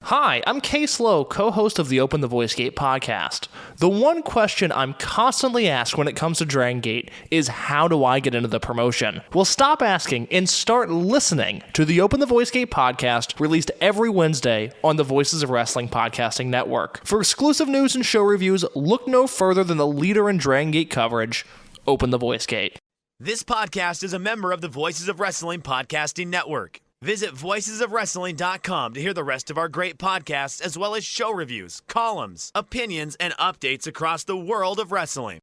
Hi, I'm Case Lowe, co-host of the Open the Voice Gate podcast. The one question I'm constantly asked when it comes to Dragon Gate is, how do I get into the promotion? Well, stop asking and start listening to the Open the Voice Gate podcast, released every Wednesday on the Voices of Wrestling podcasting network. For exclusive news and show reviews, look no further than the leader in Dragon Gate coverage, Open the Voice Gate. This podcast is a member of the Voices of Wrestling podcasting network. Visit voicesofwrestling.com to hear the rest of our great podcasts, as well as show reviews, columns, opinions, and updates across the world of wrestling.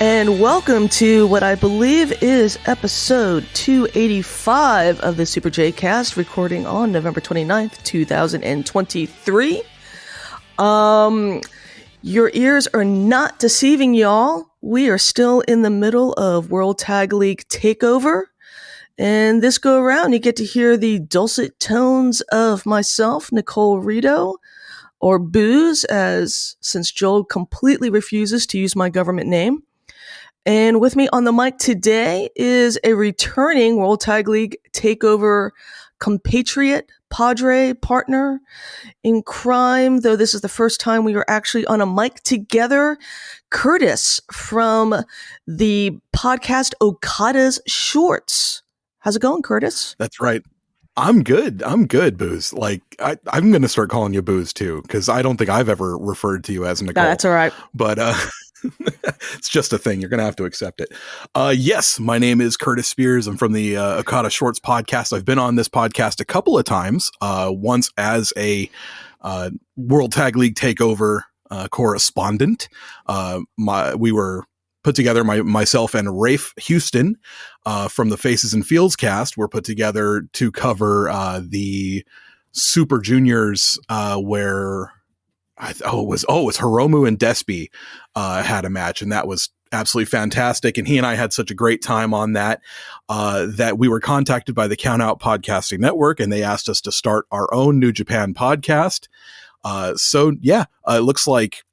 And welcome to what I believe is episode 285 of the Super J Cast, recording on November 29th, 2023. Your ears are not deceiving y'all. We are still in the middle of World Tag League Takeover. And this go around, you get to hear the dulcet tones of myself, Nicole Redo, or Booze, since Joel completely refuses to use my government name. And with me on the mic today is a returning World Tag League Takeover compatriot, padre, partner in crime, though this is the first time we are actually on a mic together, Curtis from the podcast Okada's Shorts. How's it going, Curtis? That's right. I'm good, Booze. Like, I'm going to start calling you Booze, too, because I don't think I've ever referred to you as Nicole. That's all right. But it's just a thing. You're going to have to accept it. Yes, my name is Curtis Spears. I'm from the Okada Shorts podcast. I've been on this podcast a couple of times, once as a World Tag League Takeover correspondent. We were put together, myself and Rafe Houston from the Faces and Fields cast were put together to cover the Super Juniors where it was Hiromu and Despy had a match, and that was absolutely fantastic. And he and I had such a great time on that that we were contacted by the Countout Podcasting Network, and they asked us to start our own New Japan podcast. It looks like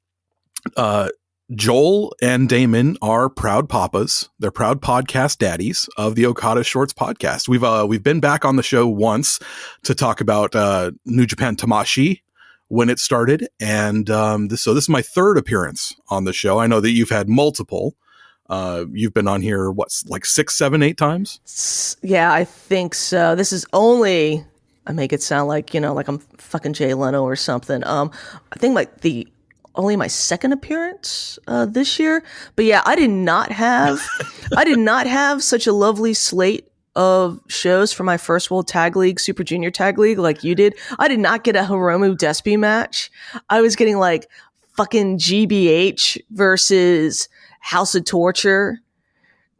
Joel and Damon are proud papas. They're proud podcast daddies of the Okada Shorts podcast. We've been back on the show once to talk about New Japan Tamashii when it started, and this is my third appearance on the show. I know that you've had multiple. You've been on here like 6, 7, 8 times? Yeah, I think so. This is only, I make it sound like, like I'm fucking Jay Leno or something. I think only my second appearance this year. But yeah, I did not have such a lovely slate of shows for my first World Tag League, Super Junior Tag League like you did. I did not get a Hiromu Despy match. I was getting like fucking GBH versus House of Torture.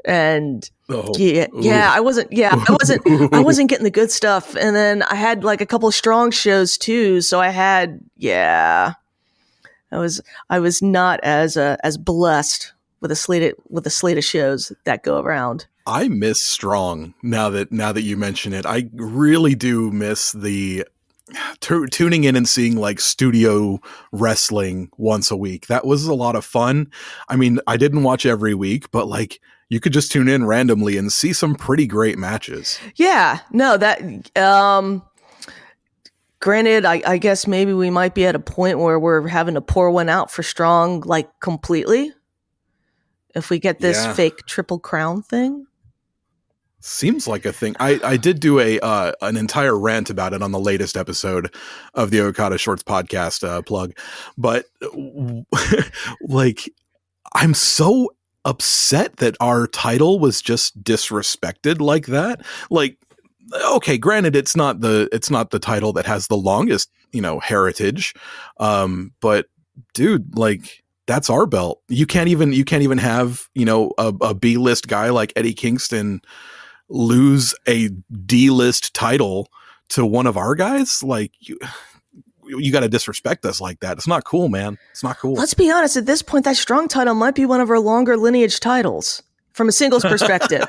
And I wasn't getting the good stuff. And then I had like a couple of strong shows too. So I had, I was not as blessed with a slate of shows that go around. I miss Strong now that you mention it. I really do miss the tuning in and seeing like studio wrestling once a week. That was a lot of fun. I mean, I didn't watch every week, but like you could just tune in randomly and see some pretty great matches. Yeah, no, that granted, I guess maybe we might be at a point where we're having to pour one out for Strong, like completely. If we get this fake Triple Crown thing. Seems like a thing. I did do an entire rant about it on the latest episode of the Okada Shorts podcast plug. But like, I'm so upset that our title was just disrespected like that. Like, okay, granted, it's not the title that has the longest, heritage. But dude, like, that's our belt. You can't even have, a B-list guy like Eddie Kingston lose a D-list title to one of our guys. Like, you got to disrespect us like that. It's not cool, man. It's not cool. Let's be honest. At this point, that Strong title might be one of our longer lineage titles from a singles perspective.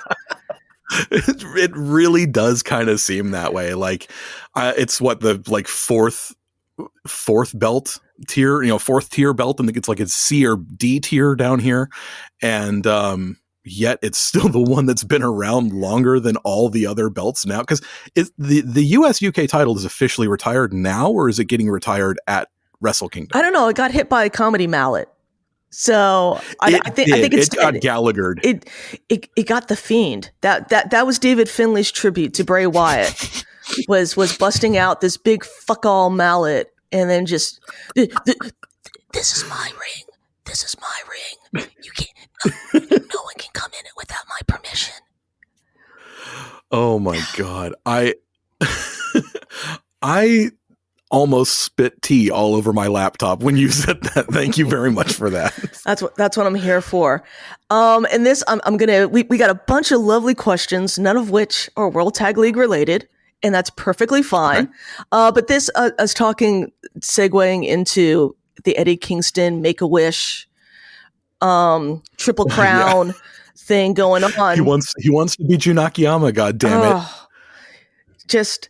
It really does kind of seem that way. Like, it's what the fourth belt tier, fourth tier belt. I think it's like a C or D tier down here, and yet it's still the one that's been around longer than all the other belts now. Because the US UK title is officially retired now, or is it getting retired at Wrestle Kingdom? I don't know. It got hit by a comedy mallet. So I think it got Gallaghered. It got the Fiend. That was David Finlay's tribute to Bray Wyatt. was busting out this big fuck all mallet and then just this is my ring. This is my ring. You can't. No one can come in it without my permission. Oh my God. I almost spit tea all over my laptop when you said that. Thank you very much for that. That's what I'm here for. And this, we got a bunch of lovely questions, none of which are World Tag League related, and that's perfectly fine. Okay. But this, us segueing into the Eddie Kingston Make-A-Wish, Triple Crown thing going on. He wants to be Jun Akiyama, God damn it. Just,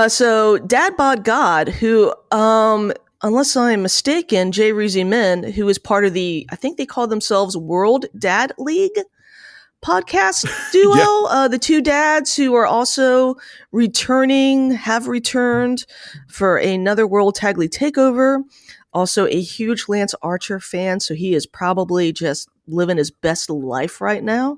so Dad Bod God, who, unless I'm mistaken, Jay Rizzi Min, who is part of I think they call themselves World Dad League podcast duo. The two dads who are also have returned for another World Tag League Takeover. Also a huge Lance Archer fan, so he is probably just living his best life right now.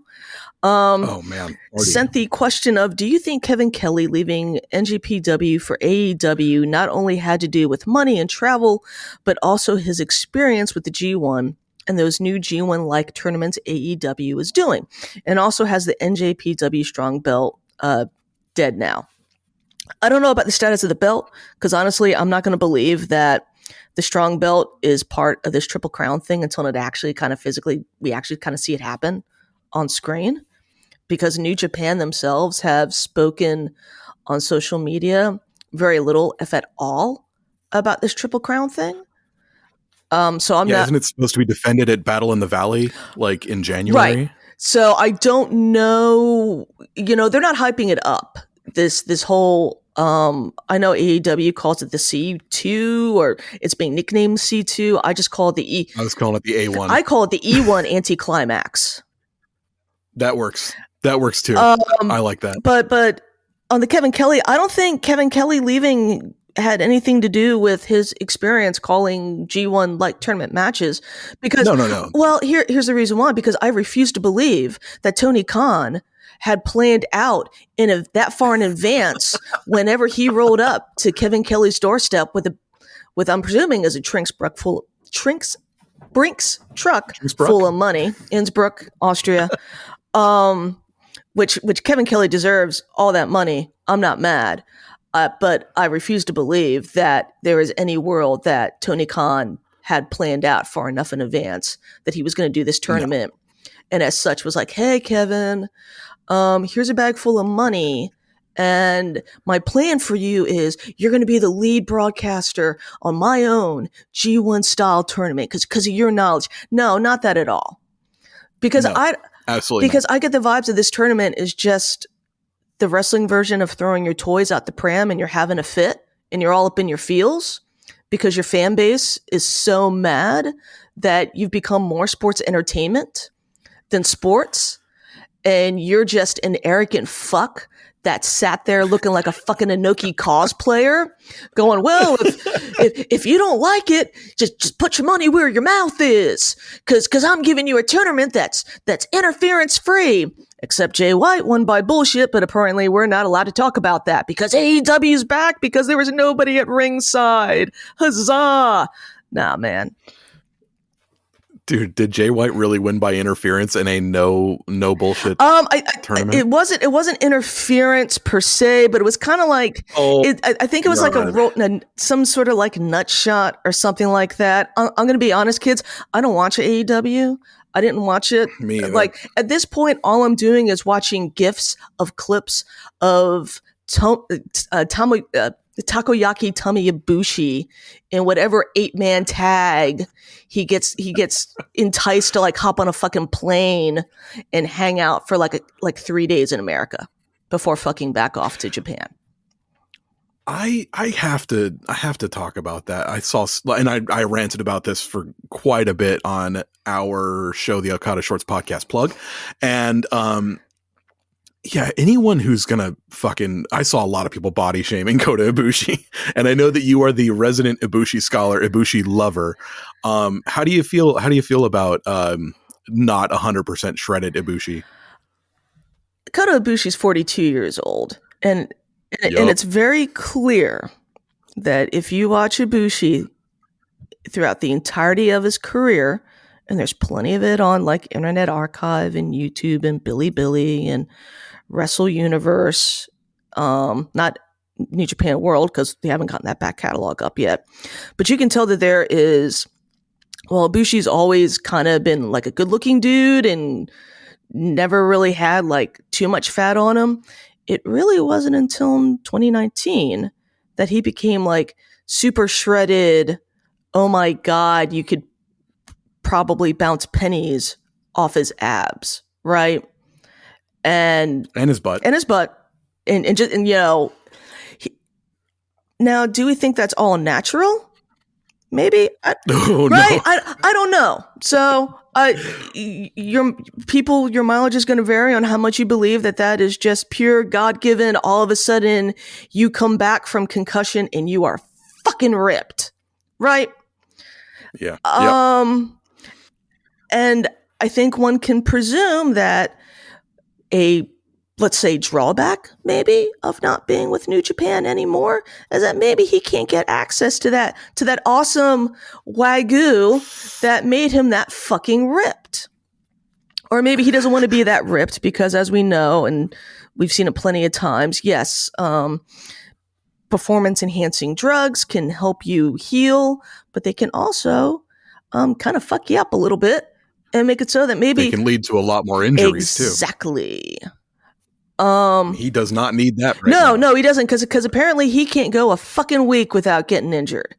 Oh man! Sent the question of, do you think Kevin Kelly leaving NJPW for AEW not only had to do with money and travel, but also his experience with the G1 and those new G1-like tournaments AEW is doing, and also has the NJPW Strong Belt dead now? I don't know about the status of the belt, because honestly, I'm not going to believe that the Strong Belt is part of this Triple Crown thing until it actually kind of we actually kind of see it happen on screen. Because New Japan themselves have spoken on social media very little, if at all, about this Triple Crown thing. So I'm not. Isn't it supposed to be defended at Battle in the Valley, like in January? Right. So I don't know. They're not hyping it up. This whole. I know AEW calls it the C2, or it's being nicknamed C2. I just call it the E. I was calling it the A1. I call it the E1 anticlimax. That works. That works too. I like that. But on the Kevin Kelly, I don't think Kevin Kelly leaving had anything to do with his experience calling G1 like tournament matches. Because no. Well, here's the reason why. Because I refuse to believe that Tony Khan had planned out that far in advance whenever he rolled up to Kevin Kelly's doorstep with I'm presuming is a Brinks truck full of money, Innsbruck, Austria. Which Kevin Kelly deserves all that money. I'm not mad. But I refuse to believe that there is any world that Tony Khan had planned out far enough in advance that he was going to do this tournament. No. And as such was like, hey, Kevin, here's a bag full of money. And my plan for you is you're going to be the lead broadcaster on my own G1 style tournament because of your knowledge. No, not that at all. Because absolutely because I get the vibes of this tournament is just the wrestling version of throwing your toys out the pram and you're having a fit and you're all up in your feels because your fan base is so mad that you've become more sports entertainment than sports. And you're just an arrogant fuck that sat there looking like a fucking Inoki cosplayer going, well, if you don't like it, just put your money where your mouth is. Cause I'm giving you a tournament that's interference free. Except Jay White won by bullshit, but apparently we're not allowed to talk about that because AEW is back because there was nobody at ringside. Huzzah. Nah, man. Dude, did Jay White really win by interference in a no bullshit tournament? It wasn't interference per se, but it was kind of like I think it was some sort of like nut shot or something like that. I'm going to be honest, kids. I don't watch AEW. I didn't watch it. Me either. Like at this point, all I'm doing is watching GIFs of clips of the Takoyaki Tummy Ibushi in whatever 8-man tag he gets enticed to like hop on a fucking plane and hang out for like 3 days in America before fucking back off to Japan. I have to talk about that. I saw, and I ranted about this for quite a bit on our show, the Okada Shorts podcast plug. And, yeah, anyone who's gonna I saw a lot of people body shaming Kota Ibushi, and I know that you are the resident Ibushi scholar, Ibushi lover. How do you feel about not 100% shredded Ibushi? Kota Ibushi's 42 years old, and it's very clear that if you watch Ibushi throughout the entirety of his career, and there's plenty of it on like Internet Archive and YouTube and Bilibili and Wrestle Universe, not New Japan World because they haven't gotten that back catalog up yet. But you can tell that there is, Ibushi's always kind of been like a good looking dude and never really had like too much fat on him. It really wasn't until 2019 that he became like super shredded. Oh my God, you could probably bounce pennies off his abs, right? And his butt. And now, do we think that's all natural? Maybe. Right? No. I don't know. So your mileage is going to vary on how much you believe that is just pure God-given. All of a sudden, you come back from concussion and you are fucking ripped, right? Yeah. And I think one can presume that let's say drawback maybe of not being with New Japan anymore is that maybe he can't get access to that awesome wagyu that made him that fucking ripped. Or maybe he doesn't want to be that ripped because, as we know, and we've seen it plenty of times, yes, performance enhancing drugs can help you heal, but they can also kind of fuck you up a little bit and make it so that maybe they can lead to a lot more injuries too. Exactly. He does not need that right now. No, he doesn't, because apparently he can't go a fucking week without getting injured.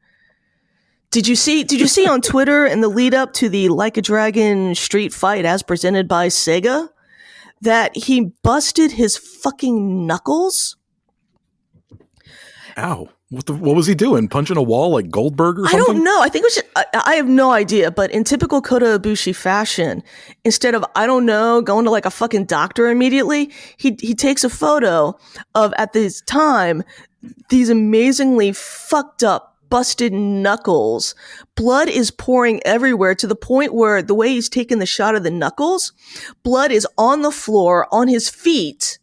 Did you see on Twitter in the lead up to the Like a Dragon street fight as presented by Sega that he busted his fucking knuckles? Ow. What was he doing? Punching a wall like Goldberg or something? I don't know. I think it was just, I have no idea. But in typical Kota Ibushi fashion, instead of, I don't know, going to like a fucking doctor immediately, he takes a photo of, at this time, these amazingly fucked up, busted knuckles. Blood is pouring everywhere to the point where the way he's taking the shot of the knuckles, blood is on the floor, on his feet.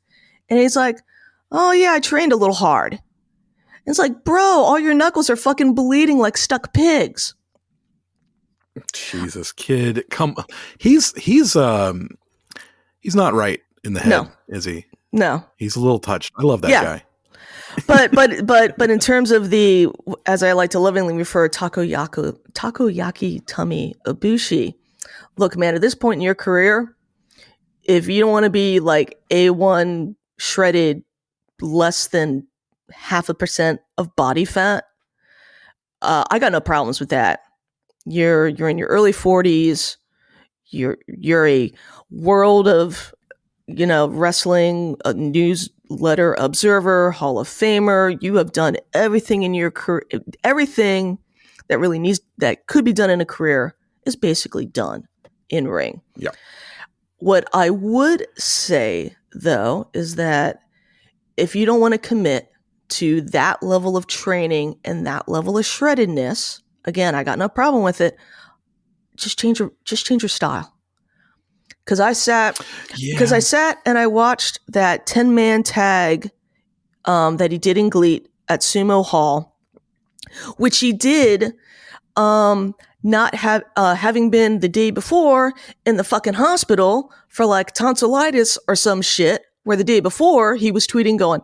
And he's like, oh yeah, I trained a little hard. It's like, bro, all your knuckles are fucking bleeding like stuck pigs. Jesus, kid, come. He's not right in the head, is he? No, he's a little touched. I love that guy. but in terms of the, as I like to lovingly refer, takoyaki tummy Ibushi. Look, man, at this point in your career, if you don't want to be like A1 shredded, less than 0.5% of body fat, I got no problems with that. You're in your early 40s. You're a world of, wrestling, a newsletter observer, Hall of Famer. You have done everything in your career. Everything that could be done in a career is basically done in ring. Yeah. What I would say though is that if you don't want to commit to that level of training and that level of shreddedness, again, I got no problem with it. Just change your style. Because I sat and I watched that 10-man tag that he did in GLEAT at Sumo Hall, which he did not having been the day before in the fucking hospital for like tonsillitis or some shit. Where the day before he was tweeting going,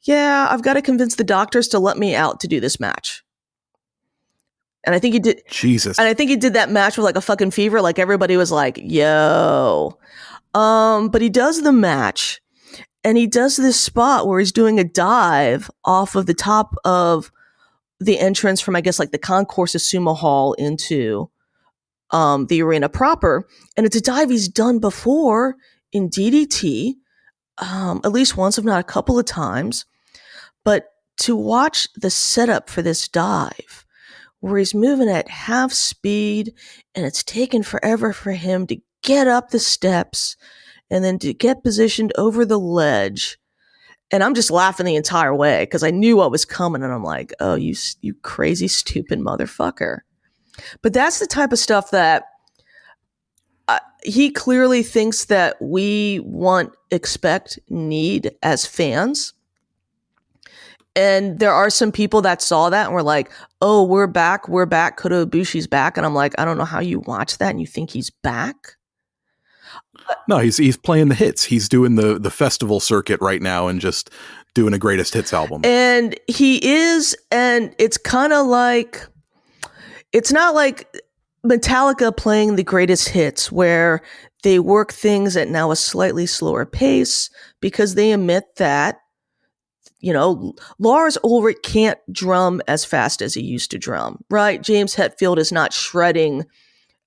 yeah, I've got to convince the doctors to let me out to do this match. And I think he did. Jesus. And I think he did that match with like a fucking fever. Like everybody was like, yo. But he does the match And he does this spot where he's doing a dive off of the top of the entrance from, I guess, like the concourse of Sumo Hall into the arena proper. And it's a dive he's done before in DDT, at least once, if not a couple of times. But to watch the setup for this dive, where he's moving at half speed and it's taken forever for him to get up the steps and then to get positioned over the ledge. And I'm just laughing the entire way because I knew what was coming. And I'm like, oh, you crazy, stupid motherfucker. But that's the type of stuff that he clearly thinks that we want, expect, need as fans. And there are some people that saw that and were like, oh, we're back. Kota Ibushi's back. And I'm like, I don't know how you watch that and you think he's back. No, he's playing the hits. He's doing the festival circuit right now and just doing a greatest hits album. And he is, and it's kind of like, it's not like Metallica playing the greatest hits where they work things at now a slightly slower pace because they admit that, you know, Lars Ulrich can't drum as fast as he used to drum, right? James Hetfield is not shredding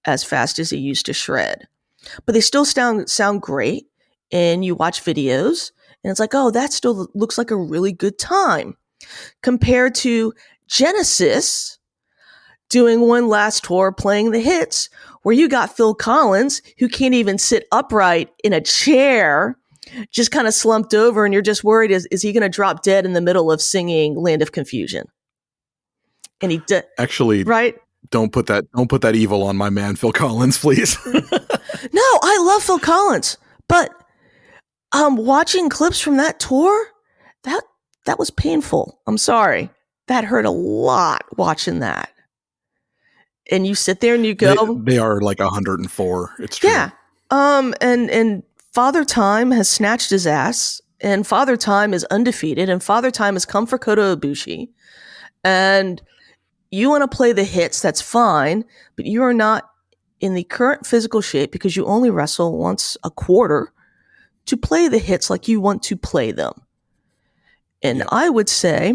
as fast as he used to shred. But they still sound great, and you watch videos, and it's like, oh, that still looks like a really good time. Compared to Genesis doing one last tour playing the hits, where you got Phil Collins, who can't even sit upright in a chair, just kind of slumped over, and you're just worried, is he going to drop dead in the middle of singing Land of Confusion? And he did. Actually, right? Don't put that evil on my man Phil Collins, please. No, I love Phil Collins, but watching clips from that tour, that was painful. I'm sorry. That hurt a lot watching that. And you sit there and you go, they are like 104. It's true. Yeah. And Father Time has snatched his ass, and Father Time is undefeated, and Father Time has come for Kota Ibushi. And you want to play the hits, that's fine, but you are not in the current physical shape because you only wrestle once a quarter to play the hits like you want to play them. And I would say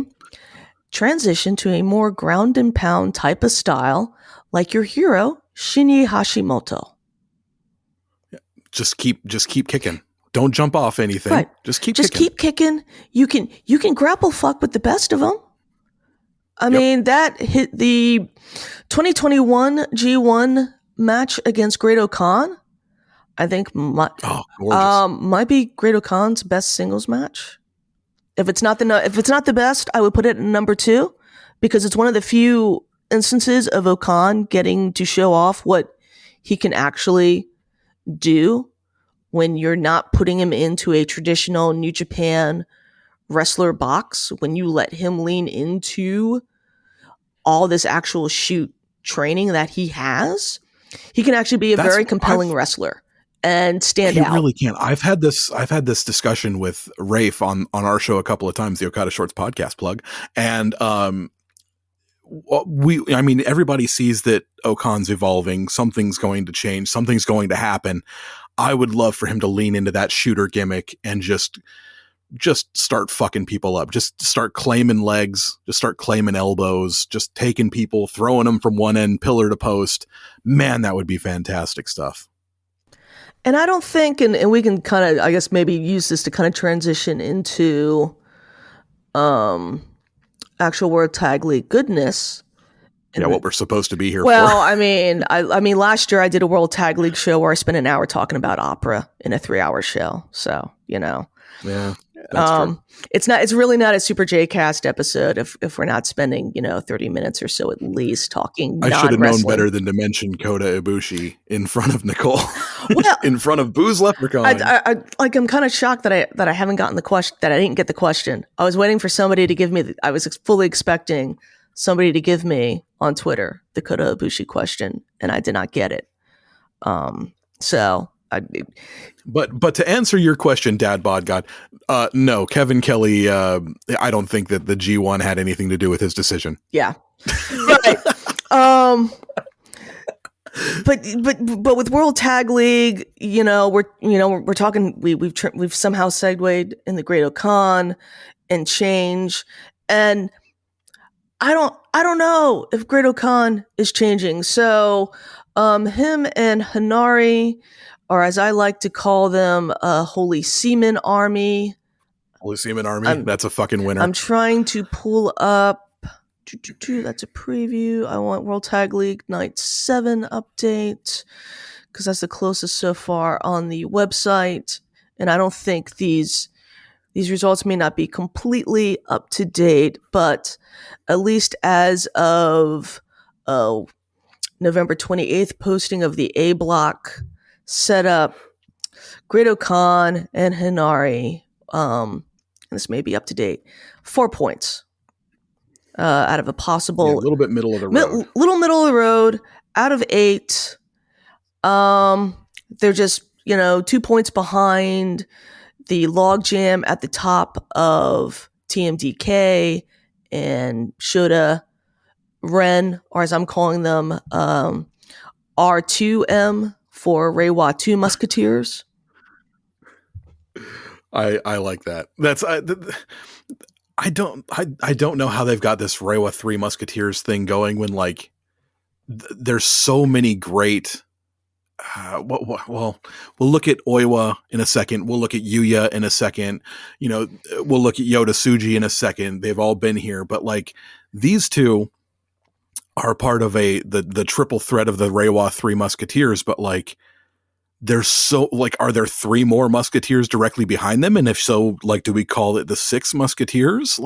transition to a more ground and pound type of style like your hero, Shinya Hashimoto. Just keep kicking. Don't jump off anything. Right. Just keep kicking. You can grapple fuck with the best of them. I mean, that hit the 2021 G1 match against Great-O-Khan. I think might be Great-O-Khan's best singles match. If it's not the best, I would put it in number 2 because it's one of the few instances of Okan getting to show off what he can actually do when you're not putting him into a traditional New Japan wrestler box, when you let him lean into all this actual shoot training that he has. He can actually be a very compelling wrestler and stand out. He really can. I've had this discussion with Rafe on our show a couple of times, the Okada Shorts podcast plug. And everybody sees that Okan's evolving. Something's going to change. Something's going to happen. I would love for him to lean into that shooter gimmick and just start fucking people up. Just start claiming legs, just start claiming elbows, just taking people, throwing them from one end pillar to post. Man, that would be fantastic stuff. And I don't think, and we can kind of, I guess, maybe use this to kind of transition into actual World Tag League goodness. Yeah, what we're supposed to be here for. Well, I mean, last year I did a World Tag League show where I spent an hour talking about opera in a 3-hour show. So, you know. Yeah. That's true. It's really not a Super J-Cast episode if we're not spending, 30 minutes or so at least talking I should have known non-wrestling. better than to mention Kota Ibushi in front of Nicole. Well, in front of Booze Leprechaun. I'm kind of shocked that I haven't gotten the question, that I didn't get the question. I was waiting for somebody to give me, I was fully expecting somebody to give me on Twitter the Kota Ibushi question, and I did not get it. But to answer your question, Dad Bod God, no, Kevin Kelly, I don't think that the G1 had anything to do with his decision. Yeah. Right. but with World Tag League, we're talking. We've somehow segued in the Great Okan and change, and I don't know if Great Okan is changing. So, him and Hanari, or as I like to call them, Holy Seaman Army. Holy Seaman Army. That's a fucking winner. I'm trying to pull up. That's a preview. I want World Tag League Night 7 update because that's the closest so far on the website. And I don't think these results may not be completely up to date, but at least as of November 28th, posting of the A block setup, Great Okan and Hanari, this may be up to date, 4 points. Out of a possible... a little bit middle of the road. Little middle of the road, out of 8. They're just, 2 points behind the logjam at the top of TMDK and Shota, Ren, or as I'm calling them, R2M for Reiwa 2 Musketeers. I like that. That's... I don't know how they've got this Reiwa 3 Musketeers thing going when there's so many great we'll look at Oiwa in a second. We'll look at Yuya in a second. We'll look at Yoda Tsuji in a second. They've all been here, but these two are part of the triple threat of the Reiwa 3 Musketeers, but there's so are there 3 more Musketeers directly behind them? And if so, do we call it the 6 Musketeers?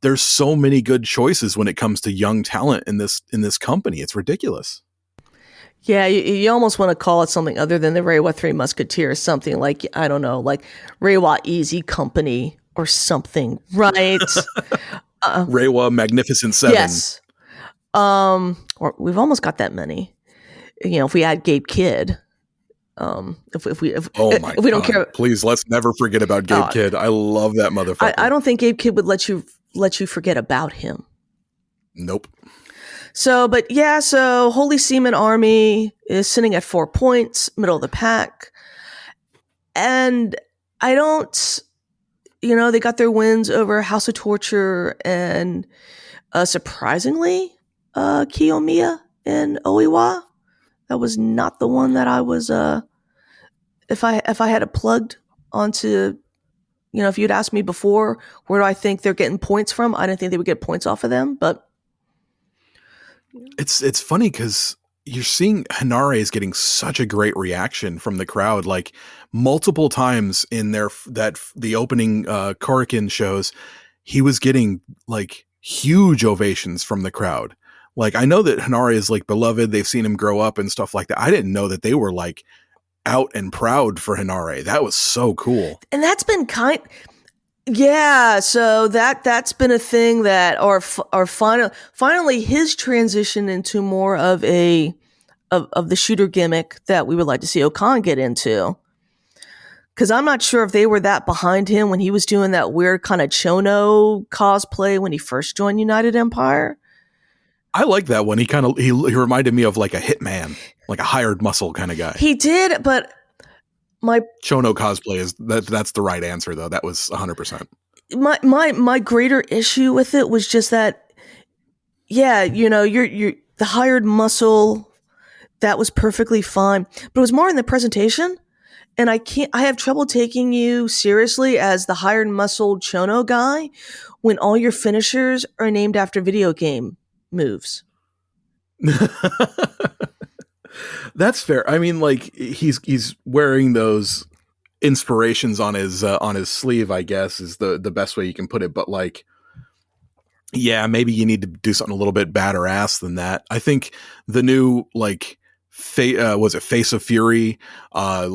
There's so many good choices when it comes to young talent in this company. It's ridiculous. Yeah, you almost want to call it something other than the Reiwa 3 Musketeers, something I don't know, Reiwa Easy Company or something, right? Reiwa Magnificent 7. Yes. Or we've almost got that many. If we add Gabe Kidd. If we don't care, please let's never forget about Gabe Kidd. I love that motherfucker. I don't think Gabe Kidd would let you forget about him. Nope. So Holy Seaman Army is sitting at 4 points, middle of the pack, and I don't, they got their wins over House of Torture and surprisingly, Kiyomiya and Oiwa. That was not the one that I was, if I had it plugged onto, if you'd asked me before, where do I think they're getting points from? I didn't think they would get points off of them, but. It's funny because you're seeing Hanare is getting such a great reaction from the crowd, multiple times in the opening Korakuen shows, he was getting huge ovations from the crowd. I know that Hanare is beloved. They've seen him grow up and stuff like that. I didn't know that they were out and proud for Hanare. That was so cool. And that's been yeah. So that's been a thing that, or finally his transition into more of the shooter gimmick that we would like to see Okan get into. Cause I'm not sure if they were that behind him when he was doing that weird kind of Chono cosplay when he first joined United Empire. I like that one. He reminded me of a hitman, a hired muscle kind of guy. He did, but my Chono cosplay that's the right answer though. That was 100%. My greater issue with it was just that, yeah, you're the hired muscle. That was perfectly fine, but it was more in the presentation. And I have trouble taking you seriously as the hired muscle Chono guy when all your finishers are named after video game moves. That's fair. I mean, he's wearing those inspirations on his sleeve, I guess is the best way you can put it. But yeah, maybe you need to do something a little bit badder ass than that. I think the new was it Face of Fury, Thai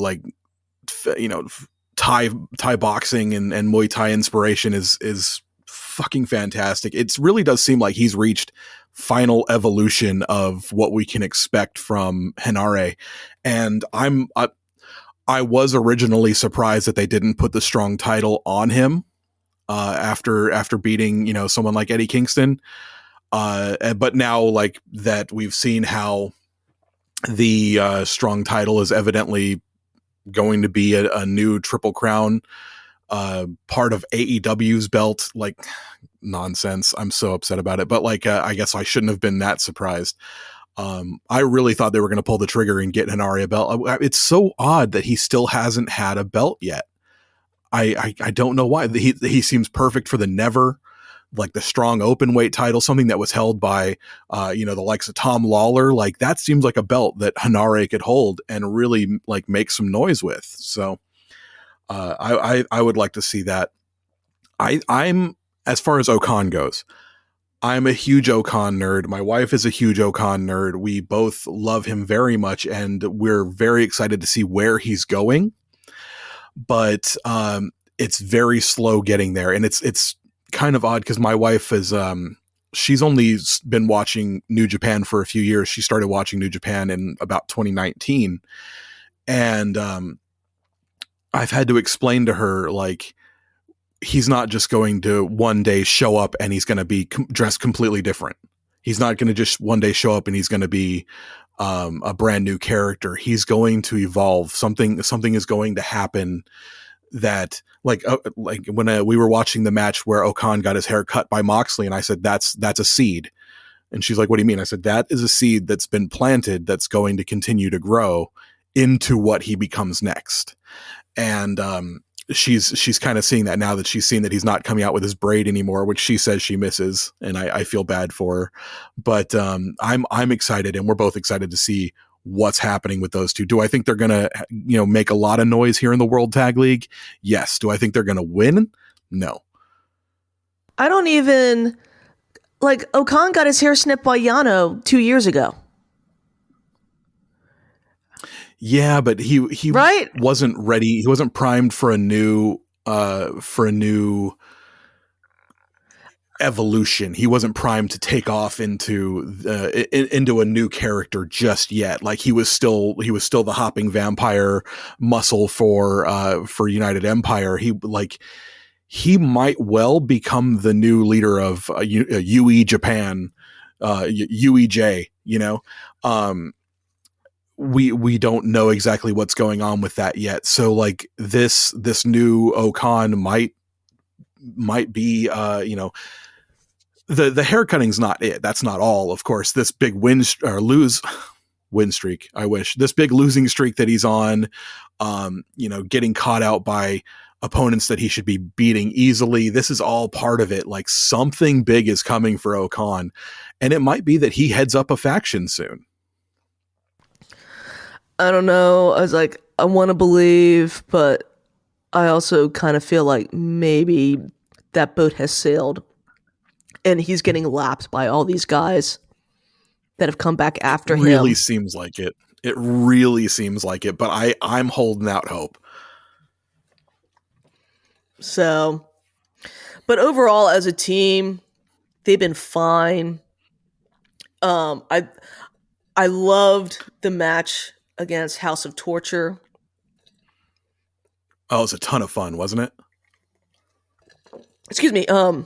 boxing and Muay Thai inspiration is fucking fantastic. It really does seem like he's reached final evolution of what we can expect from Hanare. And I was originally surprised that they didn't put the strong title on him after beating, someone like Eddie Kingston. But now that we've seen how The strong title is evidently going to be a new Triple Crown, part of AEW's belt. Like, nonsense. I'm so upset about it. But like, I guess I shouldn't have been that surprised. I really thought they were going to pull the trigger and get Hanari a belt. It's so odd that he still hasn't had a belt yet. I don't know why. He seems perfect for the Never, like the strong open weight title, something that was held by, the likes of Tom Lawler. Like, that seems like a belt that Hanare could hold and really like make some noise with. So, I would like to see that. I'm, as far as Okan goes, I'm a huge Okan nerd. My wife is a huge Okan nerd. We both love him very much, and we're very excited to see where he's going. But it's very slow getting there, and it's kind of odd because my wife is she's only been watching New Japan for a few years. She started watching New Japan in about 2019, and I've had to explain to her, like, he's not just going to one day show up and he's going to be dressed completely different. He's not going to just one day show up and he's going to be a brand new character. He's going to evolve. Something is going to happen that, like when we were watching the match where Okan got his hair cut by Moxley, and I said, that's a seed. And she's like, what do you mean? I said, that is a seed that's been planted that's going to continue to grow into what he becomes next. And she's kind of seeing that now, that she's seen that he's not coming out with his braid anymore, which she says she misses, and I feel bad for her. But I'm excited, and we're both excited to see what's happening with those two. Do I think they're gonna make a lot of noise here in the World Tag League? Yes. Do I think they're gonna win? No. I don't even like, Okan got his hair snipped by Yano 2 years ago. Yeah, but he right? wasn't ready. He wasn't primed for a new evolution. He wasn't primed to take off into a new character just yet. Like, he was still the hopping vampire muscle for United Empire. He might well become the new leader of UE Japan, UEJ. We don't know exactly what's going on with that yet. So like, this new Okan might be the hair cutting's not it. That's not all, of course. This big win streak. I wish this big losing streak that he's on, getting caught out by opponents that he should be beating easily. This is all part of it. Like, something big is coming for Okan, and it might be that he heads up a faction soon. I don't know. I was like, I want to believe, but I also kind of feel like maybe that boat has sailed and he's getting lapped by all these guys that have come back after him. It really seems like it. It really seems like it, but I'm holding out hope. So, but overall as a team, they've been fine. I loved the match against House of Torture. Oh, it was a ton of fun, wasn't it? Excuse me. Yeah.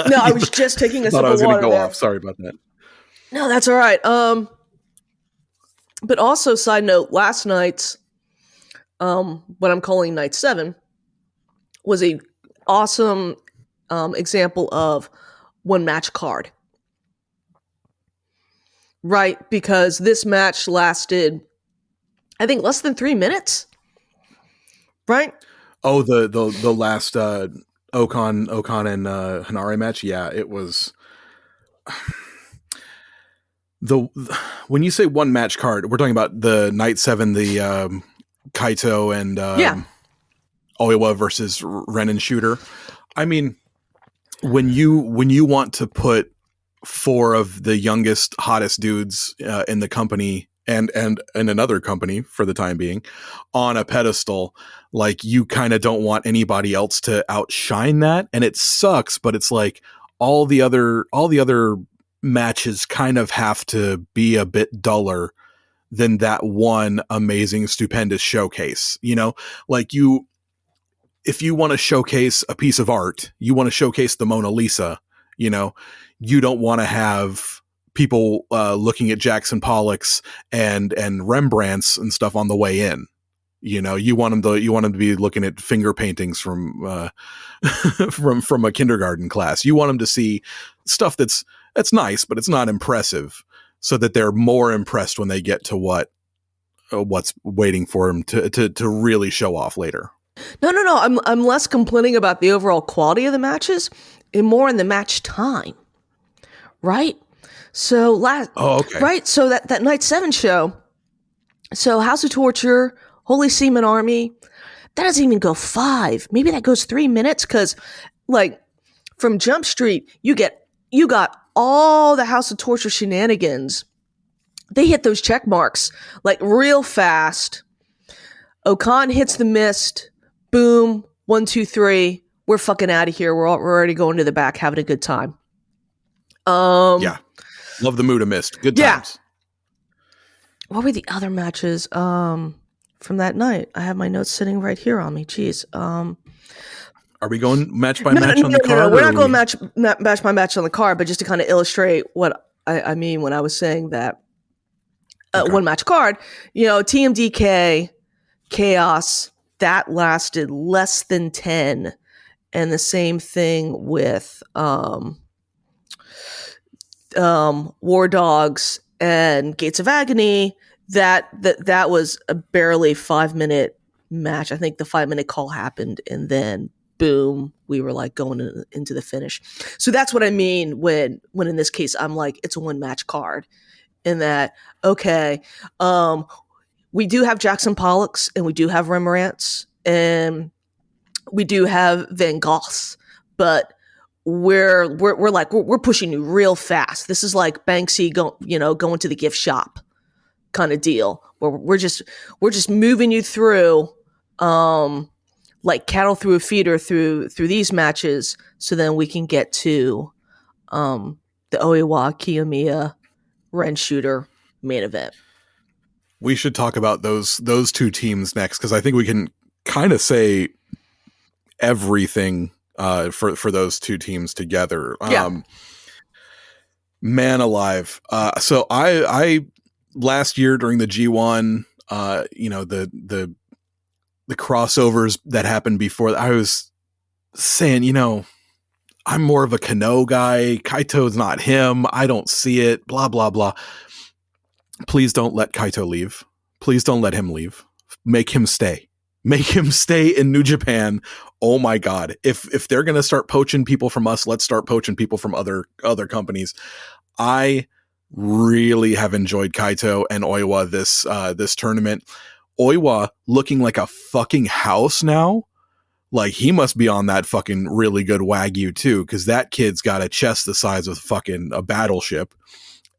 No, I was just taking a sip of water. I was going to go there. off. Sorry about that. No, that's all right. But also, side note, last night's, what I'm calling Night 7, was a awesome example of one match card. Right, because this match lasted, I think, less than 3 minutes. Right? Oh, the last Okan and Hanare match. Yeah, it was. When you say one match card, we're talking about the Night 7, the Kaito and Oiwa versus Renin Shooter. I mean, when you want to put 4 of the youngest, hottest dudes in the company and in another company for the time being on a pedestal, like, you kind of don't want anybody else to outshine that. And it sucks, but it's like all the other matches kind of have to be a bit duller than that one amazing, stupendous showcase. Like, if you want to showcase a piece of art, you want to showcase the Mona Lisa, you don't want to have people looking at Jackson Pollocks and Rembrandts and stuff on the way in. You know, you want them to be looking at finger paintings from from a kindergarten class. You want them to see stuff that's nice, but it's not impressive, so that they're more impressed when they get to what's waiting for them to really show off later. No. I'm less complaining about the overall quality of the matches and more in the match time. Right? So okay. Right? So that night 7 show. So House of Torture, Holy Seaman Army, that doesn't even go 5. Maybe that goes 3 minutes, because like from Jump Street, you got all the House of Torture shenanigans. They hit those check marks like real fast. Okan hits the mist. Boom. 1, 2, 3. We're fucking out of here. We're already going to the back, having a good time. Yeah. Love the Muda Mist. Good times. What were the other matches from that night? I have my notes sitting right here on me. Jeez. Are we going match by match on the card? No, we're not going match by match on the card, but just to kind of illustrate what I mean when I was saying that one match card, you know, TMDK, Chaos, that lasted less than 10. And the same thing with War Dogs and Gates of Agony. That was a barely 5-minute match. I think the 5-minute call happened, and then boom, we were like going into the finish. So that's what I mean when in this case I'm like, it's a 1-match card. In that, okay, we do have Jackson Pollocks and we do have Rembrandts and we do have Van Goghs, but we're pushing you real fast. This is like Banksy going to the gift shop kind of deal, where we're just moving you through like cattle through a feeder through these matches, so then we can get to the Oiwa Kiyomiya Ren Shooter main event. We should talk about those two teams next, because I think we can kind of say everything for those two teams together. Man alive. So I last year during the G1, the crossovers that happened before, I was saying, I'm more of a Kano guy. Kaito's not him. I don't see it. Blah, blah, blah. Please don't let Kaito leave. Please don't let him leave. Make him stay. Make him stay in New Japan. Oh my God. If they're going to start poaching people from us, let's start poaching people from other companies. I really have enjoyed Kaito and Oiwa this tournament. Oiwa looking like a fucking house now. Like, he must be on that fucking really good Wagyu too, because that kid's got a chest the size of fucking a battleship.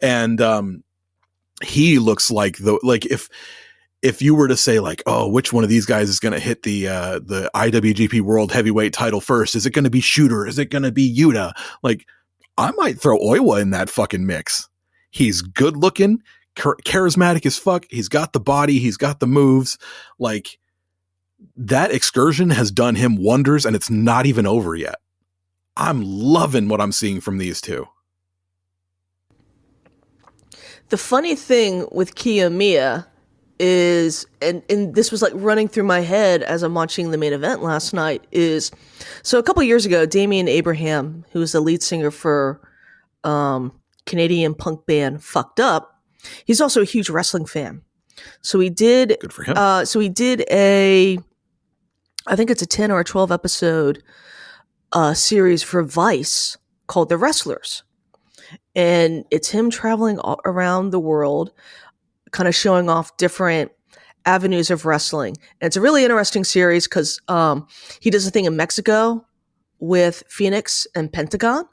And he looks like if you were to say like, oh, which one of these guys is going to hit the IWGP World Heavyweight title first? Is it going to be Shooter? Is it going to be Yuta? Like, I might throw Oiwa in that fucking mix. He's good looking, charismatic as fuck. He's got the body. He's got the moves. Like, that excursion has done him wonders, and it's not even over yet. I'm loving what I'm seeing from these two. The funny thing with Kiyomiya is, and this was like running through my head as I'm watching the main event last night, is so a couple years ago, Damian Abraham, who was the lead singer for Canadian punk band Fucked Up, he's also a huge wrestling fan. So he did, good for him. He did I think it's a 10 or a 12 episode series for Vice called The Wrestlers. And it's him traveling around the world, kind of showing off different avenues of wrestling. And it's a really interesting series because he does a thing in Mexico with Phoenix and Pentagon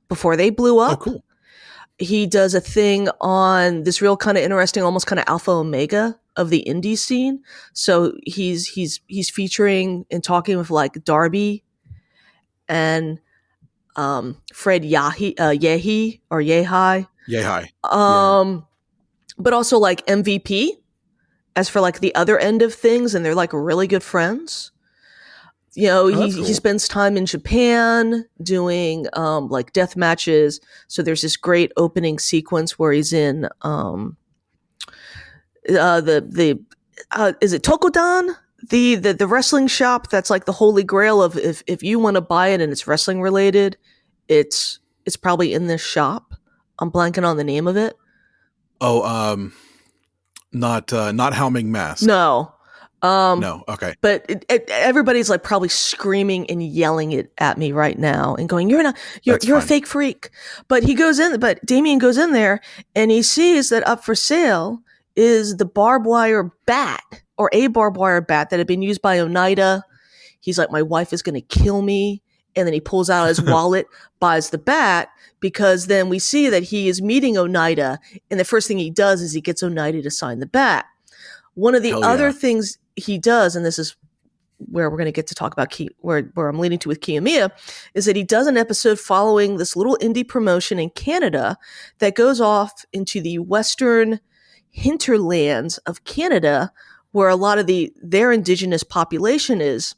before they blew up. Oh, cool. He does a thing on this real kind of interesting, almost kind of alpha omega of the indie scene. So he's featuring and talking with like Darby and Fred Yehi or Yehai. Yehai. But also like MVP as for like the other end of things, and they're like really good friends. He spends time in Japan doing like death matches. So there's this great opening sequence where he's in is it Tokodan? The wrestling shop that's like the holy grail of if you want to buy it and it's wrestling related, it's probably in this shop. I'm blanking on the name of it. Oh, not Hao Ming Mask. No. No, okay. But everybody's like probably screaming and yelling it at me right now and going, you're a fake freak. But Damien goes in there and he sees that up for sale is the barbed wire bat, or a barbed wire bat that had been used by Oneida. He's like, my wife is going to kill me. And then he pulls out his wallet, buys the bat, because then we see that he is meeting Oneida. And the first thing he does is he gets Oneida to sign the bat. One of the other things he does, and this is where we're going to get to talk about where I'm leading to with Kiyomiya, is that he does an episode following this little indie promotion in Canada that goes off into the western hinterlands of Canada, where a lot of their indigenous population is,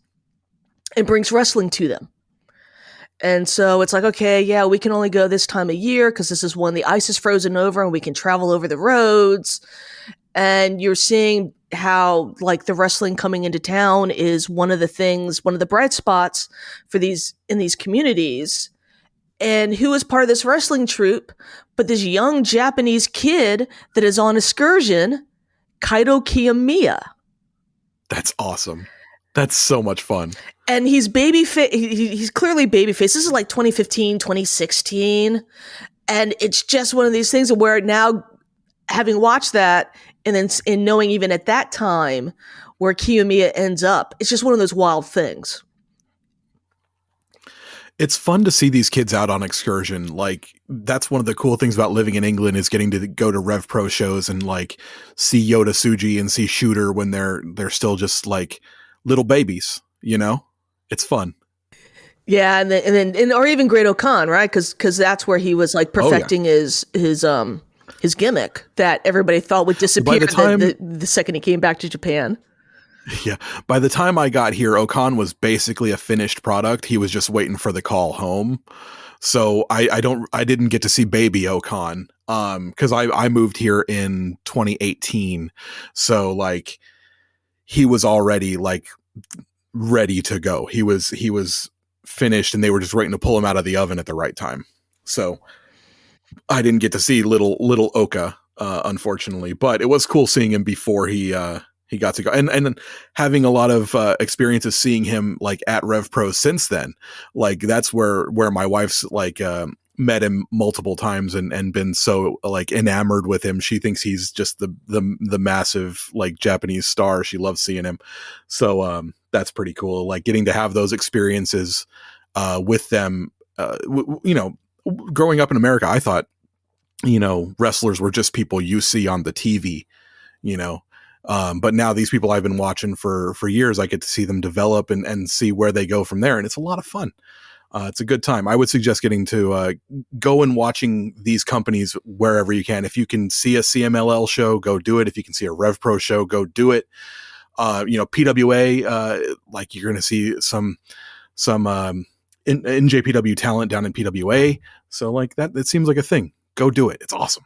and brings wrestling to them. And so it's like, okay, yeah, we can only go this time of year because this is when the ice is frozen over and we can travel over the roads. And you're seeing how like the wrestling coming into town is one of the bright spots for in these communities. And who is part of this wrestling troupe but this young Japanese kid that is on excursion, Kaito Kiyomiya. That's awesome. That's so much fun. And he's he's clearly babyface. This is like 2015, 2016. And it's just one of these things where now, having watched that, and then in knowing even at that time where Kiyomiya ends up, it's just one of those wild things. It's fun to see these kids out on excursion. Like, that's one of the cool things about living in England, is getting to go to Rev Pro shows and like see Yota Tsuji and see Shooter when they're still just like little babies, It's fun. Yeah, and then or even Great Okan, right? Because that's where he was like perfecting his gimmick that everybody thought would disappear the second he came back to Japan. Yeah. By the time I got here, Okan was basically a finished product. He was just waiting for the call home. So I didn't get to see baby Okan because I moved here in 2018. So like he was already like ready to go. He was finished and they were just waiting to pull him out of the oven at the right time. So I didn't get to see little Oka, unfortunately, but it was cool seeing him before he got to go, and having a lot of experiences seeing him like at Rev Pro since then. Like that's where my wife's like met him multiple times and been so like enamored with him. She thinks he's just the massive like Japanese star. She loves seeing him. So that's pretty cool. Like getting to have those experiences with them. Growing up in America, I thought, wrestlers were just people you see on the TV, but now these people I've been watching for years, I get to see them develop and see where they go from there. And it's a lot of fun. It's a good time. I would suggest getting to go and watching these companies wherever you can. If you can see a CMLL show, go do it. If you can see a Rev Pro show, go do it. PWA, like you're going to see some NJPW talent down in PWA. So like that, it seems like a thing. Go do it. It's awesome.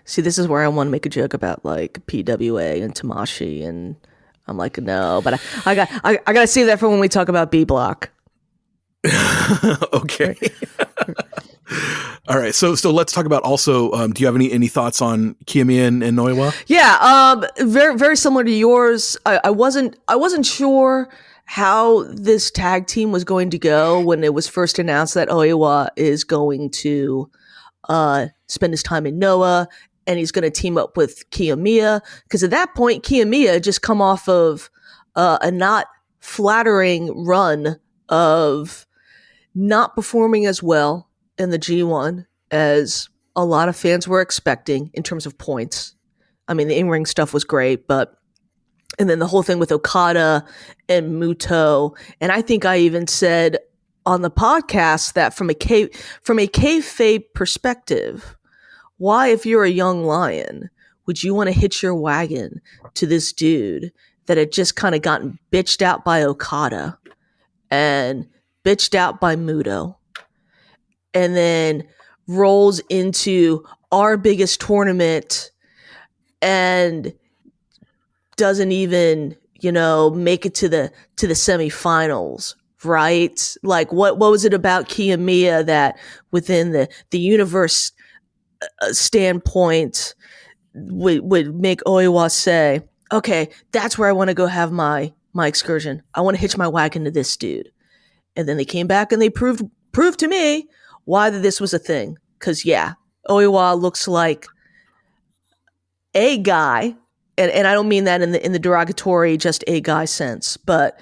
See, this is where I want to make a joke about like PWA and Tamashi, and I'm like, no, but I got to save that for when we talk about B Block. Okay. All right. So let's talk about also, do you have any thoughts on Kiyomiya and Noiwa? Yeah. Very, very similar to yours. I wasn't sure how this tag team was going to go when it was first announced that Oiwa is going to spend his time in Noah and he's going to team up with Kiyomiya, because at that point Kiyomiya had just come off of a not flattering run of not performing as well in the G1 as a lot of fans were expecting in terms of points. I mean, the in-ring stuff was great, and then the whole thing with Okada and Muto. And I think I even said on the podcast that from a kayfabe perspective, why, if you're a young lion, would you want to hitch your wagon to this dude that had just kind of gotten bitched out by Okada and bitched out by Muto, and then rolls into our biggest tournament and doesn't even, make it to the semifinals, right? Like what was it about Kiyomiya that within the universe standpoint would make Oiwa say, okay, that's where I want to go have my excursion. I want to hitch my wagon to this dude. And then they came back and they proved to me why this was a thing. Because yeah, Oiwa looks like a guy, and I don't mean that in the derogatory just a guy sense, but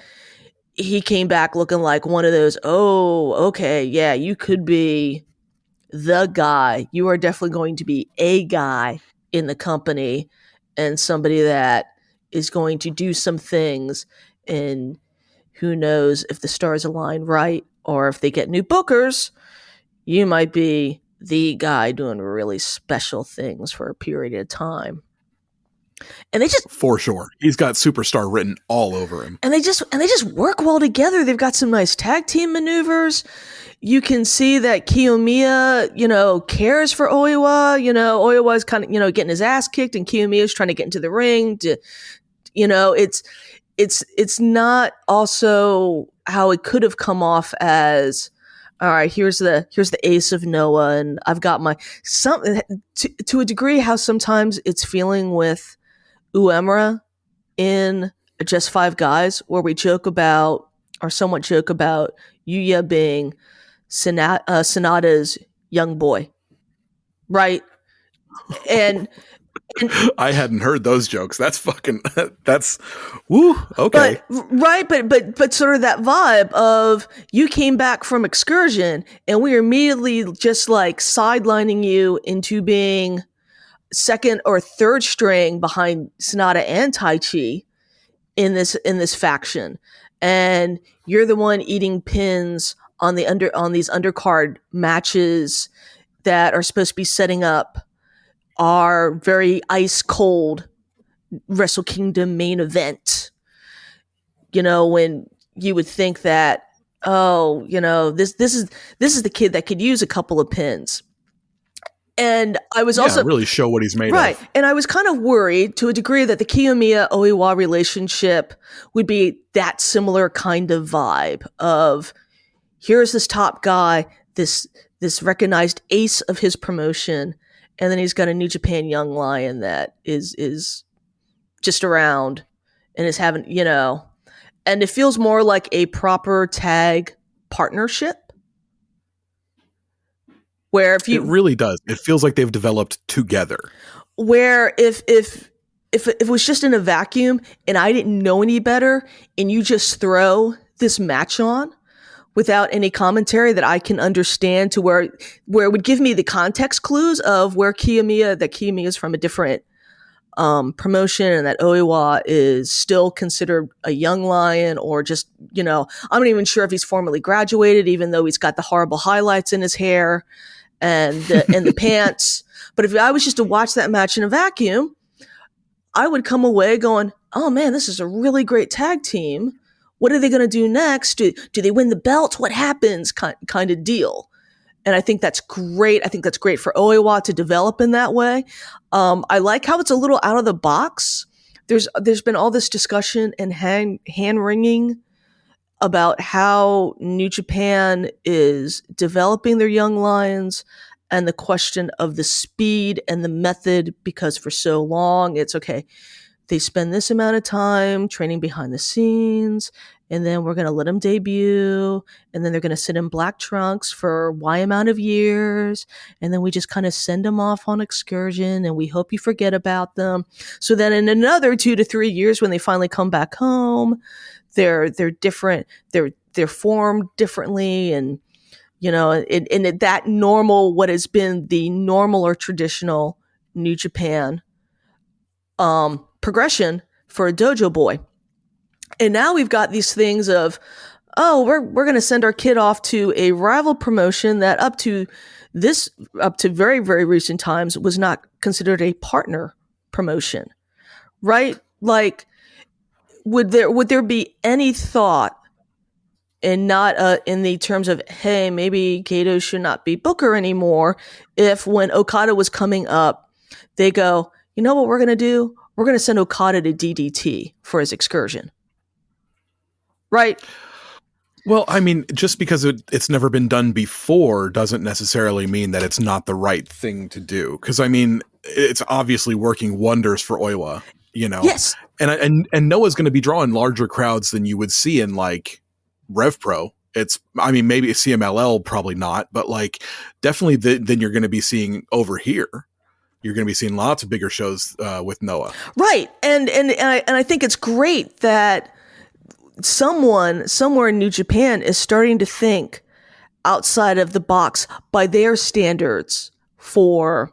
he came back looking like one of those, oh, okay, yeah, you could be the guy. You are definitely going to be a guy in the company and somebody that is going to do some things, and who knows if the stars align right or if they get new bookers, you might be the guy doing really special things for a period of time. And they just, for sure, he's got superstar written all over him. And they just work well together. They've got some nice tag team maneuvers. You can see that Kiyomiya, cares for Oiwa. Oiwa's kind of, getting his ass kicked, and Kiyomiya's trying to get into the ring. It's not also how it could have come off as, all right, here's the ace of Noah, and I've got to a degree how sometimes it's feeling with Uemura in Just Five Guys, where we somewhat joke about Yuya being Sonata's young boy, right? And I hadn't heard those jokes. That's woo. Okay. But sort of that vibe of you came back from excursion and we are immediately just like sidelining you into being second or third string behind Sonata and Taichi in this faction. And you're the one eating pins on these undercard matches that are supposed to be setting up our very ice cold Wrestle Kingdom main event. When you would think that, this is the kid that could use a couple of pins. And I was also really show what he's made right. of. And I was kind of worried to a degree that the Kiyomiya Oiwa relationship would be that similar kind of vibe of, here's this top guy, this recognized ace of his promotion, and then he's got a New Japan young lion that is just around and is having, and it feels more like a proper tag partnership. Where it really does. It feels like they've developed together. Where if it was just in a vacuum and I didn't know any better, and you just throw this match on without any commentary that I can understand, to where it would give me the context clues of where Kiyomiya is from a different promotion, and that Oiwa is still considered a young lion, or just, I'm not even sure if he's formally graduated, even though he's got the horrible highlights in his hair and the pants. But if I was just to watch that match in a vacuum, I would come away going, oh man, this is a really great tag team. What are they going to do next? Do they win the belt? What happens? Kind of deal. And I think that's great. I think that's great for Oiwa to develop in that way. I like how it's a little out of the box. There's been all this discussion and hand wringing about how New Japan is developing their young lions, and the question of the speed and the method, because for so long it's okay, they spend this amount of time training behind the scenes, and then we're going to let them debut, and then they're going to sit in black trunks for Y amount of years, and then we just kind of send them off on excursion, and we hope you forget about them. So then in another 2 to 3 years, when they finally come back home, they're different, they're formed differently, and in that normal, what has been the normal or traditional New Japan progression for a dojo boy. And now we've got these things of, oh, we're going to send our kid off to a rival promotion that up to very, very recent times was not considered a partner promotion, right? Like, would there be any thought, and not in the terms of, hey, maybe Kato should not be Booker anymore, if when Okada was coming up, they go, you know what we're going to do? We're going to send Okada to DDT for his excursion. Right? Well, I mean, just because it's never been done before doesn't necessarily mean that it's not the right thing to do. Because, I mean, it's obviously working wonders for Oiwa, you know? Yes. And Noah's going to be drawing larger crowds than you would see in, like, Rev Pro. I mean, maybe CMLL, probably not, but, like, definitely then you're going to be seeing over here. You're going to be seeing lots of bigger shows with Noah. Right. And I think it's great that someone somewhere in New Japan is starting to think outside of the box by their standards for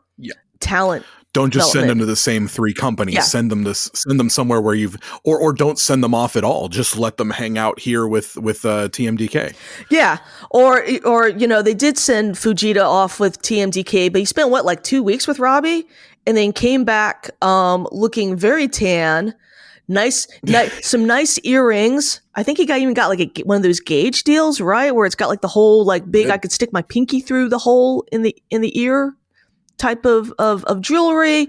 talent. Don't just send them to the same three companies. Yeah. Send them somewhere where or don't send them off at all. Just let them hang out here with TMDK. Yeah. Or they did send Fujita off with TMDK, but he spent like 2 weeks with Robbie and then came back looking very tan. Nice, some nice earrings. I think he even got like one of those gauge deals, right? Where it's got like the whole like big, I could stick my pinky through the hole in the ear type of jewelry.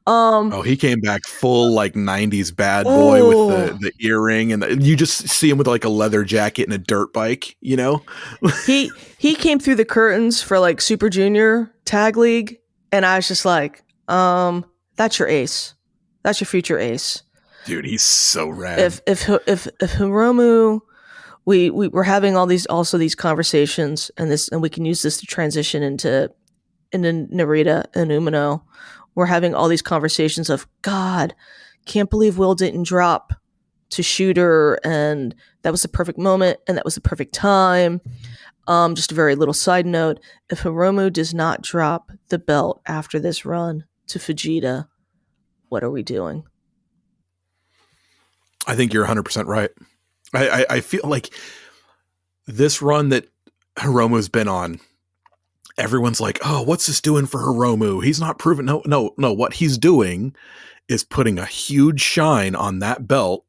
He came back full like 90s bad boy with the earring, and you just see him with like a leather jacket and a dirt bike, you know? he came through the curtains for like Super Junior Tag League, and I was just like, that's your ace. That's your future ace. Dude, he's so rad. If Hiromu, we're having these conversations, and we can use this to transition into Narita and Umino. We're having all these conversations of, God, can't believe Will didn't drop to Shooter, and that was the perfect moment, and that was the perfect time. Just a very little side note: if Hiromu does not drop the belt after this run to Fujita, what are we doing? I think you're 100% right. I feel like this run that Hiromu's been on, everyone's like, oh, what's this doing for Hiromu? He's not proven. No. What he's doing is putting a huge shine on that belt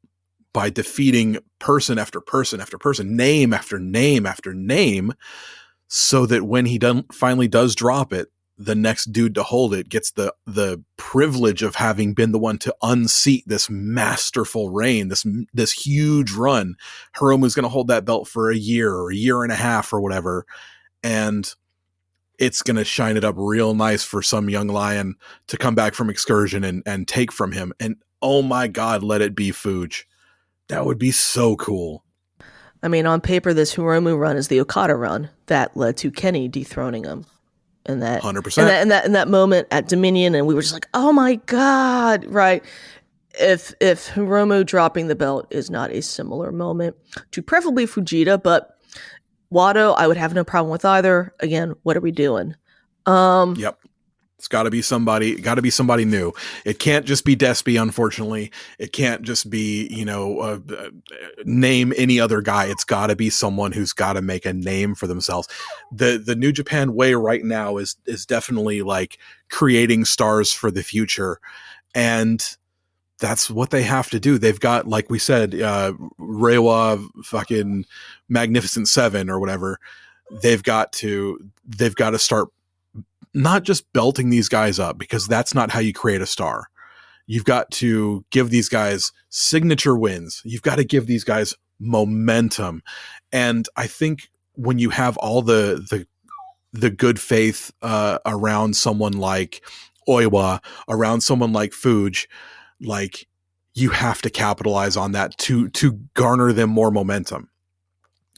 by defeating person after person after person, name after name after name, so that when he finally does drop it, the next dude to hold it gets the privilege of having been the one to unseat this masterful reign, this huge run. Hiromu's going to hold that belt for a year or a year and a half or whatever, and it's going to shine it up real nice for some young lion to come back from excursion and take from him. And oh my God, let it be Fuj. That would be so cool. I mean, on paper, this Hiromu run is the Okada run that led to Kenny dethroning him. And that 100%. In that moment at Dominion, and we were just like, oh my God, right? If Hiromu dropping the belt is not a similar moment to preferably Fujita, but Wado, I would have no problem with either. Again, what are we doing? Yep. It's got to be somebody new. It can't just be Despy, unfortunately. It can't just be, name any other guy. It's got to be someone who's got to make a name for themselves. The New Japan way right now is definitely like creating stars for the future. And that's what they have to do. They've got, like we said, Reiwa, fucking Magnificent Seven or whatever. They've got to start not just belting these guys up, because that's not how you create a star. You've got to give these guys signature wins. You've got to give these guys momentum. And I think when you have all the good faith around someone like Oiwa, around someone like Fuj, like, you have to capitalize on that to garner them more momentum.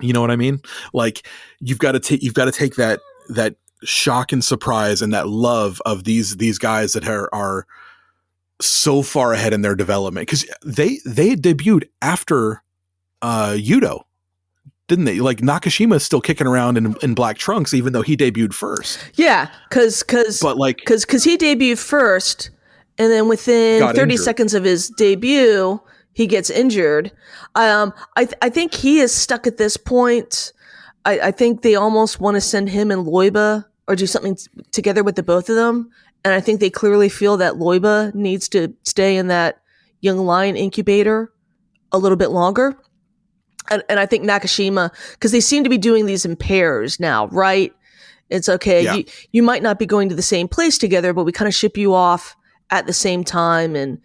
You know what I mean? Like, you've got to take that shock and surprise and that love of these guys that are so far ahead in their development, because they debuted after Yudo, didn't they? Like, Nakashima is still kicking around in black trunks, even though he debuted first. Yeah, because he debuted first, and then within 30 seconds of his debut, he gets injured. I think he is stuck at this point. I think they almost want to send him and Loiba or do something together with the both of them. And I think they clearly feel that Loiba needs to stay in that young lion incubator a little bit longer. And I think Nakashima, because they seem to be doing these in pairs now, right? It's okay. Yeah. You might not be going to the same place together, but we kind of ship you off at the same time and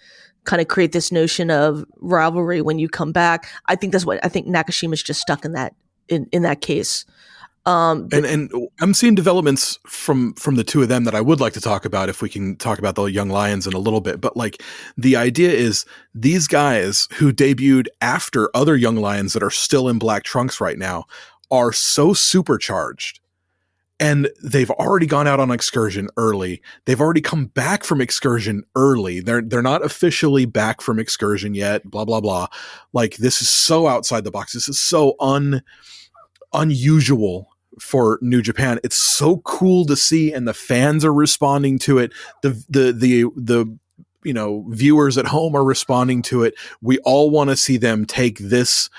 kind of create this notion of rivalry when you come back. I think that's what I think Nakashima's just stuck in that case. And I'm seeing developments from the two of them that I would like to talk about if we can talk about the Young Lions in a little bit. But like the idea is these guys who debuted after other Young Lions that are still in black trunks right now are so supercharged. And they've already gone out on excursion early. They've already come back from excursion early. They're not officially back from excursion yet, blah, blah, blah. Like this is so outside the box. This is so unusual for New Japan. It's so cool to see, and the fans are responding to it. The viewers at home are responding to it. We all want to see them take this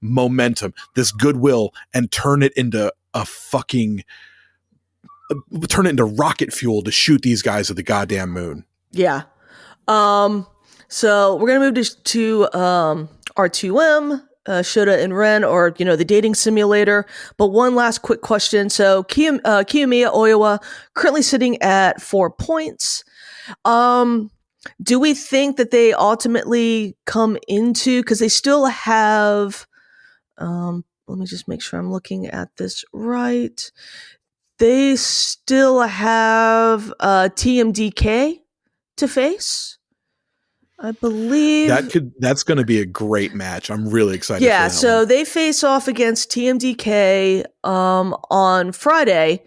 momentum, this goodwill, and turn it into rocket fuel to shoot these guys at the goddamn moon. Yeah. So we're gonna move to R2M. Shota and Ren, or the dating simulator. But one last quick question. So Kiyomiya Oiwa currently sitting at 4 points. Do we think that they ultimately come into, because they still have let me just make sure I'm looking at this right. They still have TMDK to face, I believe. That's going to be a great match. I'm really excited. Yeah, for that so one. they face off against TMDK on Friday.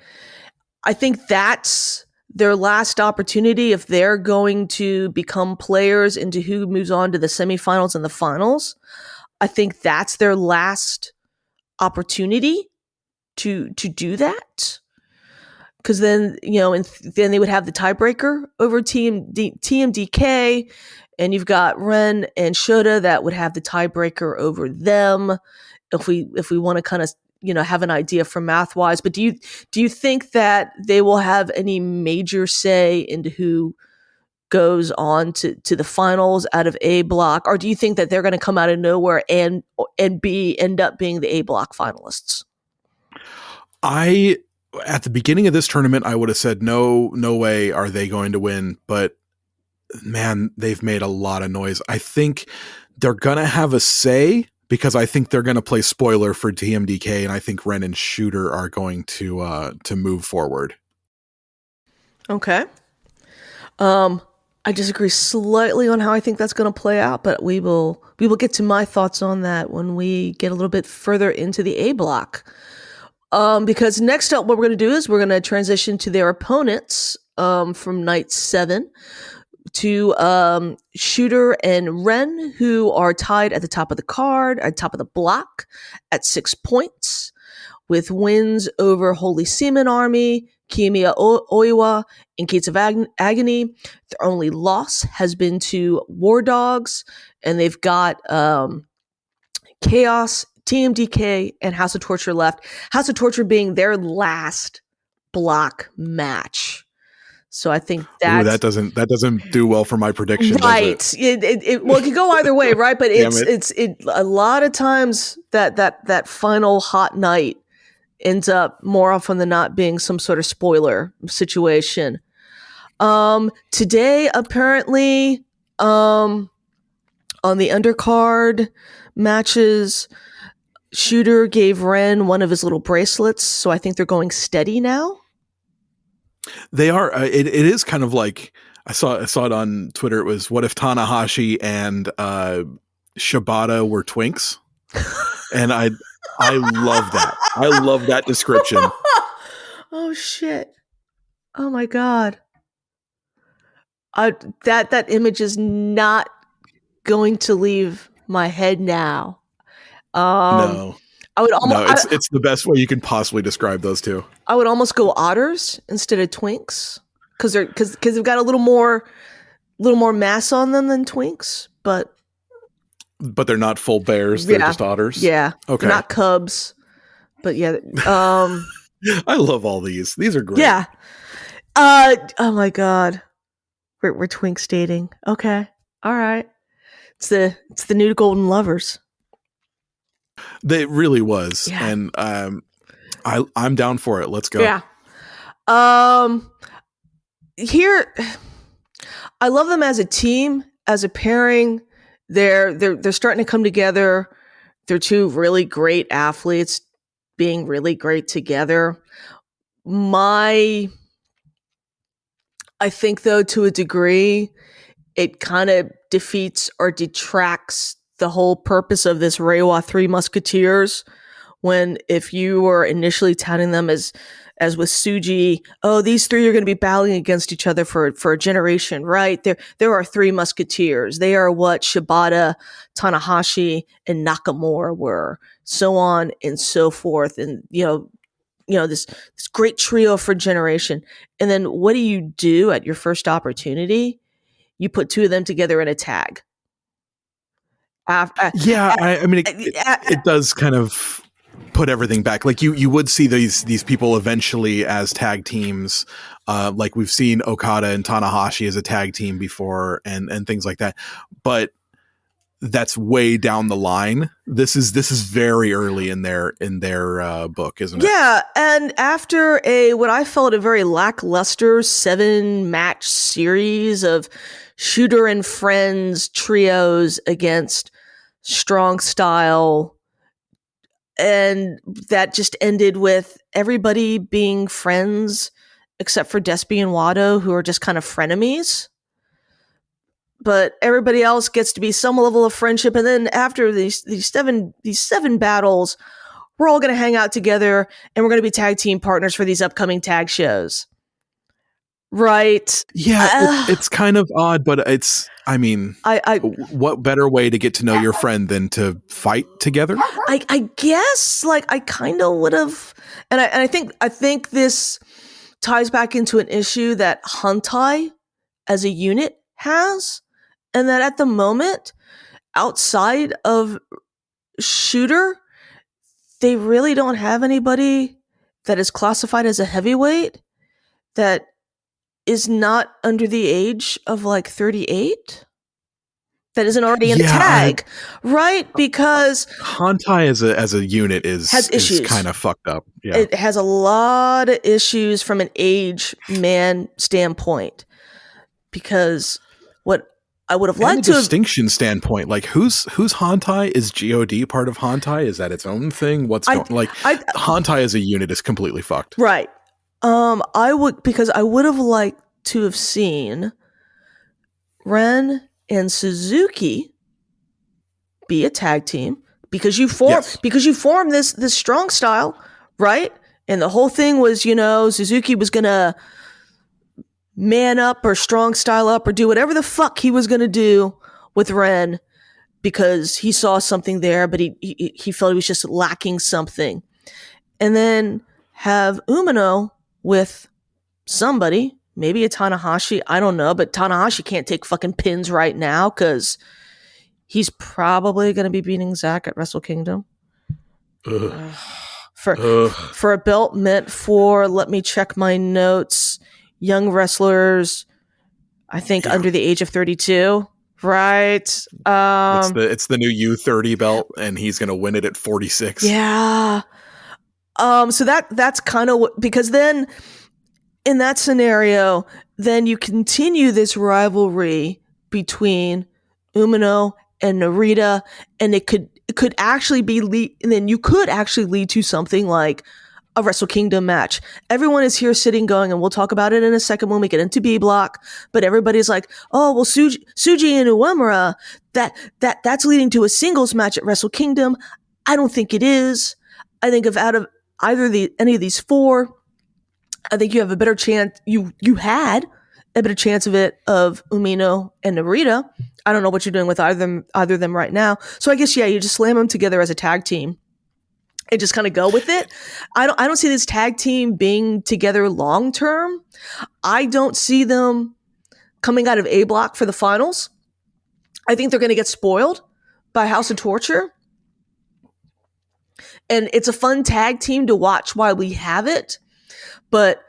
I think that's their last opportunity if they're going to become players into who moves on to the semifinals and the finals. I think that's their last opportunity to do that. Because then, and then they would have the tiebreaker over TMDK. And you've got Ren and Shota that would have the tiebreaker over them if we want to kind of have an idea from math wise. But do you think that they will have any major say into who goes on to the finals out of A block, or do you think that they're going to come out of nowhere and end up being the A block finalists? At the beginning of this tournament, I would have said no way are they going to win, but man, they've made a lot of noise. I think they're going to have a say because I think they're going to play spoiler for TMDK, and I think Ren and Shooter are going to move forward. Okay. I disagree slightly on how I think that's going to play out, but we will get to my thoughts on that when we get a little bit further into the A block. Because next up, what we're going to do is we're going to transition to their opponents from night 7 to Shooter and Ren, who are tied at the top of the card, at top of the block at 6 points, with wins over Holy Seaman Army, Kiyomiya Oiwa, and Gates of Agony. Their only loss has been to War Dogs, and they've got Chaos, TMDK, and House of Torture left. House of Torture being their last block match. So I think that doesn't do well for my prediction, right? Does it? It could go either way, right? But it's a lot of times that final hot night ends up more often than not being some sort of spoiler situation. Today, apparently, on the undercard matches, Shooter gave Ren one of his little bracelets, so I think they're going steady now. They are. It is kind of like I saw it on Twitter. It was, what if Tanahashi and Shibata were twinks? And I love that. I love that description. Oh shit! Oh my god! That image is not going to leave my head now. No. I would almost. It's the best way you can possibly describe those two. I would almost go otters instead of twinks because they've got a little more mass on them than twinks, but they're not full bears. They're just otters. Yeah. Okay. Not cubs, but yeah. I love all these. These are great. Yeah. Oh my god, we're twinks dating. Okay. All right. It's the new Golden Lovers. It really was. Yeah. And I'm down for it. Let's go. Yeah. Here, I love them as a team, as a pairing. They're starting to come together. They're two really great athletes being really great together. I think, though, to a degree, it kind of defeats or detracts the whole purpose of this Reiwa Three Musketeers. When if you were initially touting them as with Tsuji, oh, these three are going to be battling against each other for a generation, right? There are three musketeers. They are what Shibata, Tanahashi, and Nakamura were, so on and so forth. And this great trio for a generation. And then what do you do at your first opportunity? You put two of them together in a tag. It does kind of put everything back. Like you would see these people eventually as tag teams. Like we've seen Okada and Tanahashi as a tag team before and things like that. But that's way down the line. This is very early in their book, isn't it? Yeah, and after what I felt a very lackluster 7-match series of Shooter and Friends trios against Strong Style, and that just ended with everybody being friends except for Despy and Wado, who are just kind of frenemies. But everybody else gets to be some level of friendship, and then after these seven battles, we're all going to hang out together, and we're going to be tag team partners for these upcoming tag shows, right? Yeah, it's kind of odd, but it's. I mean, what better way to get to know your friend than to fight together? I guess, like, I kind of would have, and I think this ties back into an issue that Hantai as a unit has. And that at the moment, outside of Shooter, they really don't have anybody that is classified as a heavyweight that is not under the age of like 38. That isn't already in the tag, right? Because Hantai as a unit is kind of fucked up. Yeah. It has a lot of issues from an age man standpoint. Because what I would have liked to distinction standpoint, like who's Hantai? Is God part of Hantai? Is that its own thing? Hantai as a unit is completely fucked. Right. I would have liked to have seen Ren and Suzuki be a tag team because you form this Strong Style, right? And the whole thing was, Suzuki was gonna man up or Strong Style up or do whatever the fuck he was going to do with Ren because he saw something there, but he felt he was just lacking something. And then have Umino with somebody, maybe a Tanahashi, I don't know, but Tanahashi can't take fucking pins right now because he's probably going to be beating Zack at Wrestle Kingdom. For a belt meant for, let me check my notes, young wrestlers, I think under the age of 32, right? It's the new U30 belt, and he's going to win it at 46. Yeah. So that's kind of because then in that scenario, then you continue this rivalry between Umino and Narita, and it could actually be and then you could actually lead to something like a Wrestle Kingdom match. Everyone is here sitting going, and we'll talk about it in a second when we get into B Block, but everybody's like, oh, well, Tsuji and Uemura, that's leading to a singles match at Wrestle Kingdom. I don't think it is. I think if out of any of these four, I think you have a better chance, you had a better chance of Umino and Narita. I don't know what you're doing with either of them right now. So I guess, you just slam them together as a tag team and just kind of go with it. I don't see this tag team being together long term. I don't see them coming out of A Block for the finals. I think they're going to get spoiled by House of Torture. And it's a fun tag team to watch while we have it. But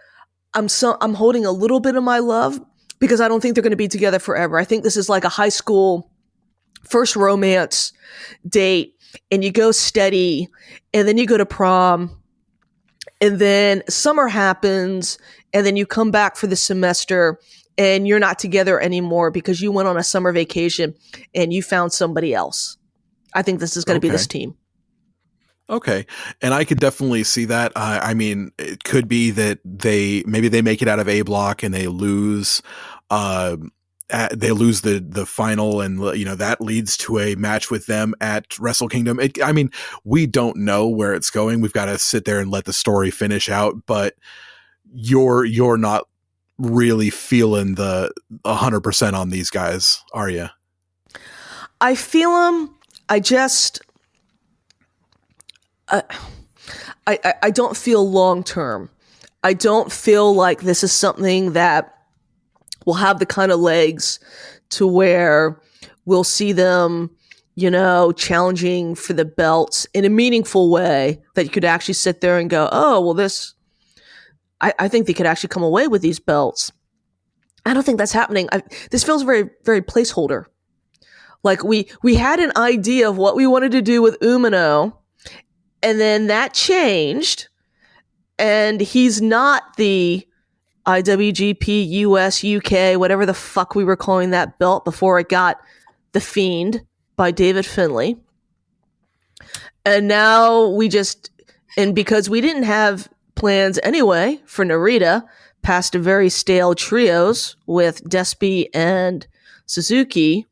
I'm holding a little bit of my love because I don't think they're going to be together forever. I think this is like a high school first romance date, and you go steady, and then you go to prom, and then summer happens, and then you come back for the semester, and you're not together anymore because you went on a summer vacation and you found somebody else. I think this is going to be this team. Okay. And I could definitely see that. I mean, it could be that maybe they make it out of A block and they lose the final, and that leads to a match with them at Wrestle Kingdom. I mean, we don't know where it's going. We've got to sit there and let the story finish out, but you're not really feeling the 100% on these guys, are you? I feel them. I just I don't feel long term. I don't feel like this is something that will have the kind of legs to where we'll see them, challenging for the belts in a meaningful way that you could actually sit there and go, oh, well, I think they could actually come away with these belts. I don't think that's happening. This feels very, very placeholder. Like we had an idea of what we wanted to do with Umino, and then that changed, and he's not the IWGP US UK, whatever the fuck we were calling that belt before it got The Fiend by David Finlay. And now and because we didn't have plans anyway for Narita past a very stale trios with Despy and Suzuki,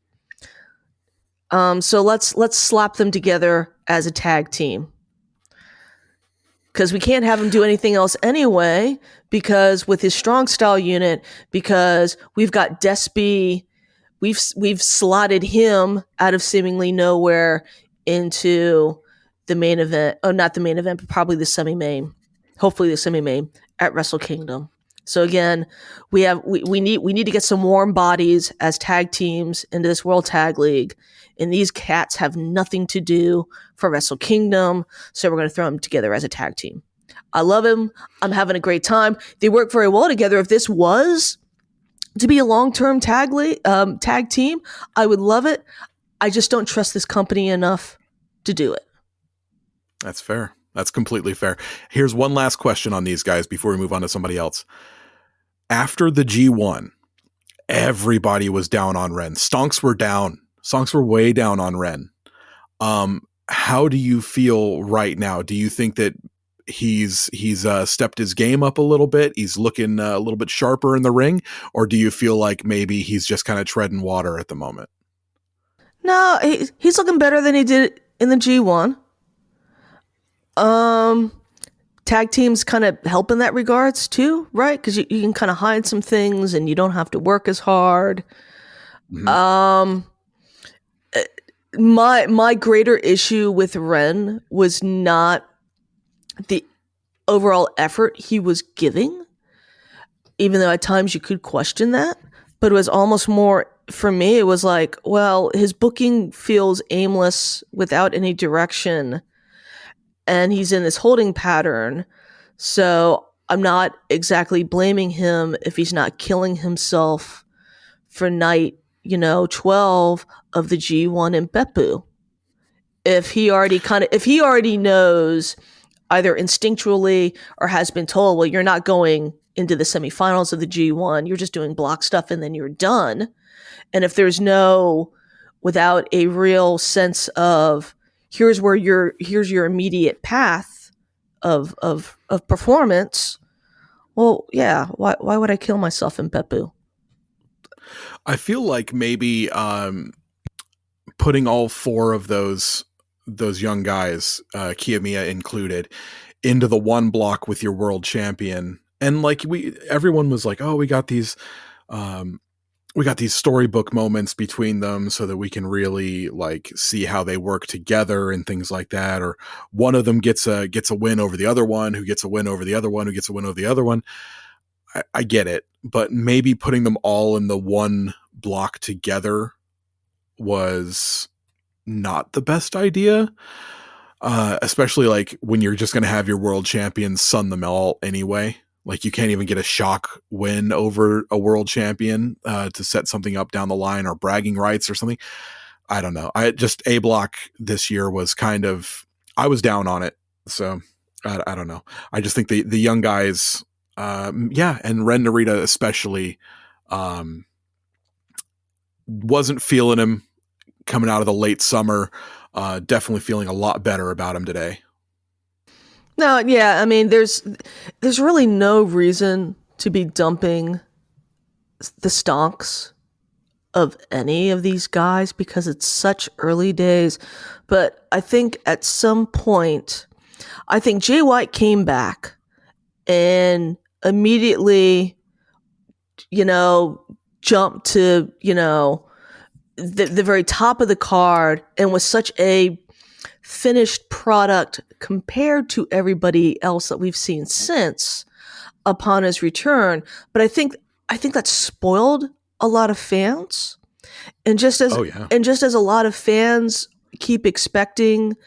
so let's slap them together as a tag team. Because we can't have him do anything else anyway, because with his strong style unit, because we've got Despy, we've slotted him out of seemingly nowhere into the main event. Oh, not the main event, but probably the semi-main. Hopefully the semi-main at Wrestle Kingdom. So again, we need to get some warm bodies as tag teams into this World Tag League. And these cats have nothing to do for Wrestle Kingdom, so we're going to throw them together as a tag team. I love him. I'm having a great time. They work very well together. If this was to be a long-term tag team, I would love it. I just don't trust this company enough to do it. That's fair. That's completely fair. Here's one last question on these guys before we move on to somebody else. After the G1, everybody was down on Ren. Stonks were down. Stonks were way down on Ren. How do you feel right now? Do you think that he's stepped his game up a little bit? He's looking a little bit sharper in the ring? Or do you feel like maybe he's just kind of treading water at the moment? No, he's looking better than he did in the G1. Tag teams kind of help in that regards too, right? Because you can kind of hide some things and you don't have to work as hard. Mm-hmm. My greater issue with Ren was not the overall effort he was giving, even though at times you could question that, but it was almost more, for me, it was like, well, his booking feels aimless without any direction, and he's in this holding pattern, so I'm not exactly blaming him if he's not killing himself for night 12 of the G1 in Beppu. If he already knows either instinctually or has been told, well, you're not going into the semifinals of the G1, you're just doing block stuff and then you're done. And if there's without a real sense of here's your immediate path of performance, well, yeah, why would I kill myself in Beppu? I feel like maybe putting all four of those young guys, Kiyomiya included, into the one block with your world champion, and like everyone was like, oh, we got these storybook moments between them so that we can really like see how they work together and things like that, or one of them gets a win over the other one, who gets a win over the other one, who gets a win over the other one. I get it, but maybe putting them all in the one block together was not the best idea, especially like when you're just going to have your world champions sun them all anyway. Like you can't even get a shock win over a world champion to set something up down the line, or bragging rights or something. I don't know. A Block this year was kind of, I was down on it. So I don't know. I just think the young guys, and Ren Narita especially, wasn't feeling him coming out of the late summer. Definitely feeling a lot better about him today. No, yeah, I mean, there's really no reason to be dumping the stonks of any of these guys because it's such early days. But I think at some point, I think Jay White came back and immediately, jumped to, the very top of the card and was such a finished product compared to everybody else that we've seen since upon his return. But I think that spoiled a lot of fans. And just as a lot of fans keep expecting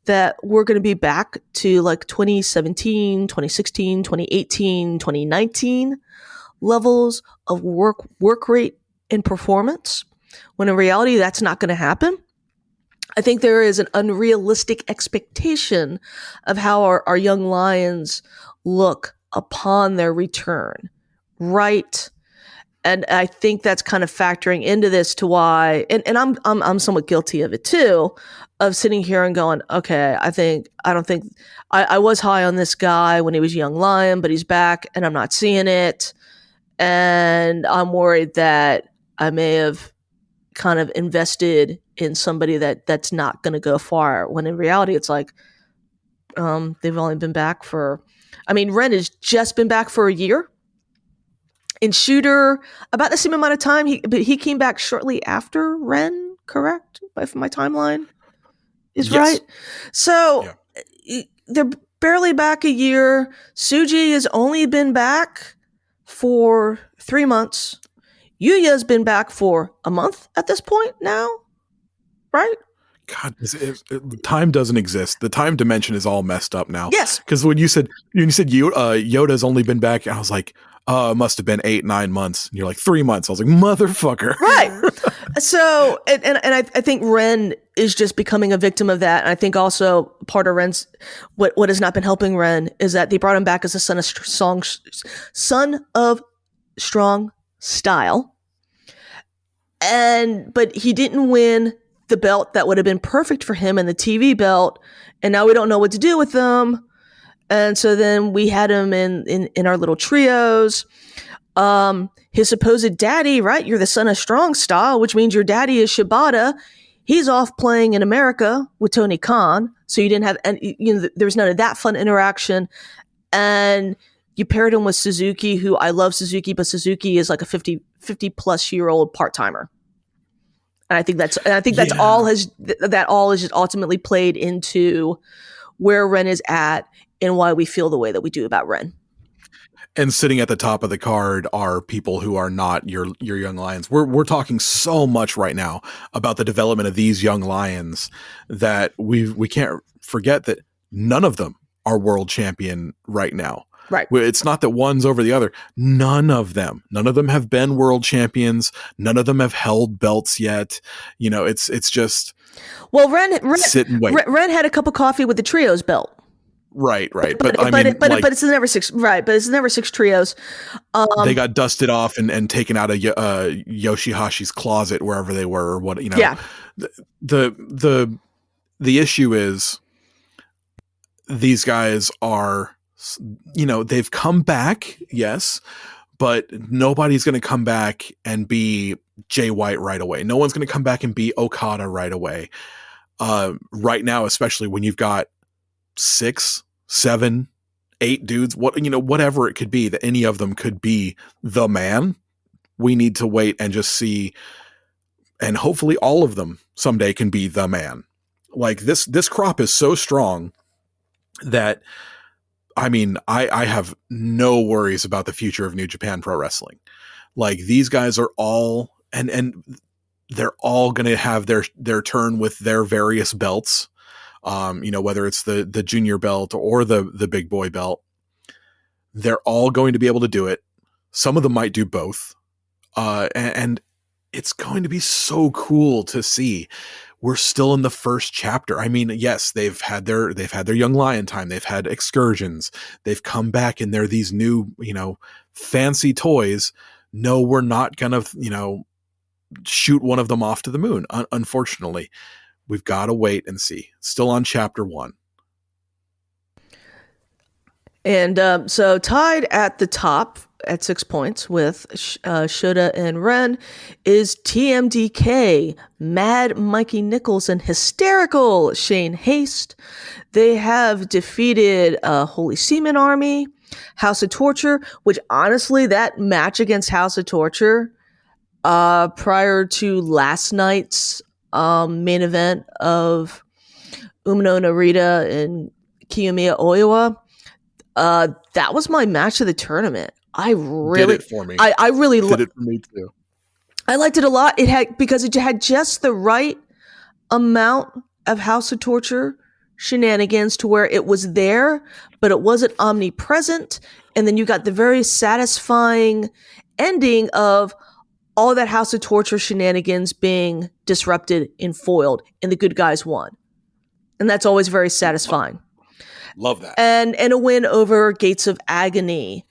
that we're going to be back to like 2017, 2016, 2018, 2019 levels of work rate and performance, when in reality that's not going to happen. I think there is an unrealistic expectation of how our young lions look upon their return, right? And I think that's kind of factoring into this to why, and I'm somewhat guilty of it too, of sitting here and going, okay, I was high on this guy when he was young lion, but he's back and I'm not seeing it. And I'm worried that I may have kind of invested in somebody that's not going to go far, when in reality it's like they've only been back for, Ren has just been back for a year, and Shooter about the same amount of time. He came back shortly after Ren, correct, if my timeline is right. So they're barely back a year. Suji has only been back for 3 months. Yuya's been back for a month at this point now, right? God, time doesn't exist. The time dimension is all messed up now. Yes. Because when you said Yoda's only been back, I was like, oh, it must have been 8-9 months. And you're like, 3 months. I was like, motherfucker. Right. So, and I think Ren is just becoming a victim of that. And I think also part of Ren's, what has not been helping Ren is that they brought him back as a son of strong style. But he didn't win the belt that would have been perfect for him, and the TV belt. And now we don't know what to do with them. And so then we had him in our little trios. His supposed daddy, right? You're the son of strong style, which means your daddy is Shibata. He's off playing in America with Tony Khan. So you didn't have, there was none of that fun interaction. And you paired him with Suzuki, who I love Suzuki, but Suzuki is like a 50 plus year old part-timer. And I think that's all has just ultimately played into where Ren is at and why we feel the way that we do about Ren. And sitting at the top of the card are people who are not your young lions. We're talking so much right now about the development of these young lions that we can't forget that none of them are world champion right now. Right. It's not that one's over the other. None of them have been world champions. None of them have held belts yet. It's just, well, Ren sit and wait. Ren had a cup of coffee with the trios belt. Right. But it's never six. Right. But it's never six trios. They got dusted off and taken out of Yoshihashi's closet, wherever they were, or what, Yeah. The issue is these guys are, they've come back. Yes. But nobody's going to come back and be Jay White right away. No one's going to come back and be Okada right away. Right now, especially when you've got 6, 7, 8 dudes, whatever it could be, that any of them could be the man. We need to wait and just see, and hopefully all of them someday can be the man. Like this crop is so strong that, I have no worries about the future of New Japan Pro Wrestling. Like, these guys are all, and they're all going to have their turn with their various belts. Whether it's the junior belt or the big boy belt, they're all going to be able to do it. Some of them might do both. And it's going to be so cool to see. We're still in the first chapter. I mean, yes, they've had their young lion time. They've had excursions. They've come back and they're these new, fancy toys. No, we're not going to, shoot one of them off to the moon. Unfortunately, we've got to wait and see. Still on chapter 1. And so tied at the top at 6 points with Shota and Ren is TMDK, Mad Mikey Nichols, and hysterical Shane Haste. They have defeated Holy Seaman Army, House of Torture, which honestly, that match against House of Torture prior to last night's main event of Umino Narita and Kiyomiya Oiwa, that was my match of the tournament. I really did it for me. I really did it for me too. I liked it a lot. It had just the right amount of House of Torture shenanigans to where it was there, but it wasn't omnipresent. And then you got the very satisfying ending of all that House of Torture shenanigans being disrupted and foiled, and the good guys won. And that's always very satisfying. Love that. And a win over Gates of Agony.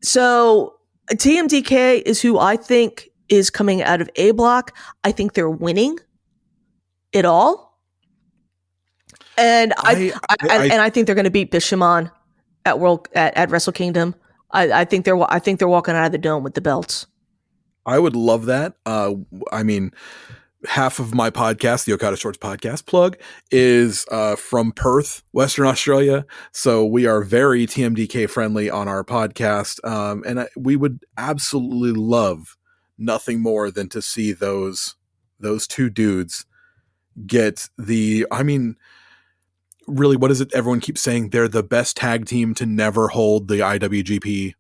So TMDK is who I think is coming out of A Block. I think they're winning it all. And I think they're going to beat Bishamon at Wrestle Kingdom. I think they're walking out of the dome with the belts. I would love that. I mean, half of my podcast, the Okada Shorts podcast plug, is from Perth, Western Australia. So we are very TMDK friendly on our podcast. And we would absolutely love nothing more than to see those two dudes get really, what is it everyone keeps saying? They're the best tag team to never hold the IWGP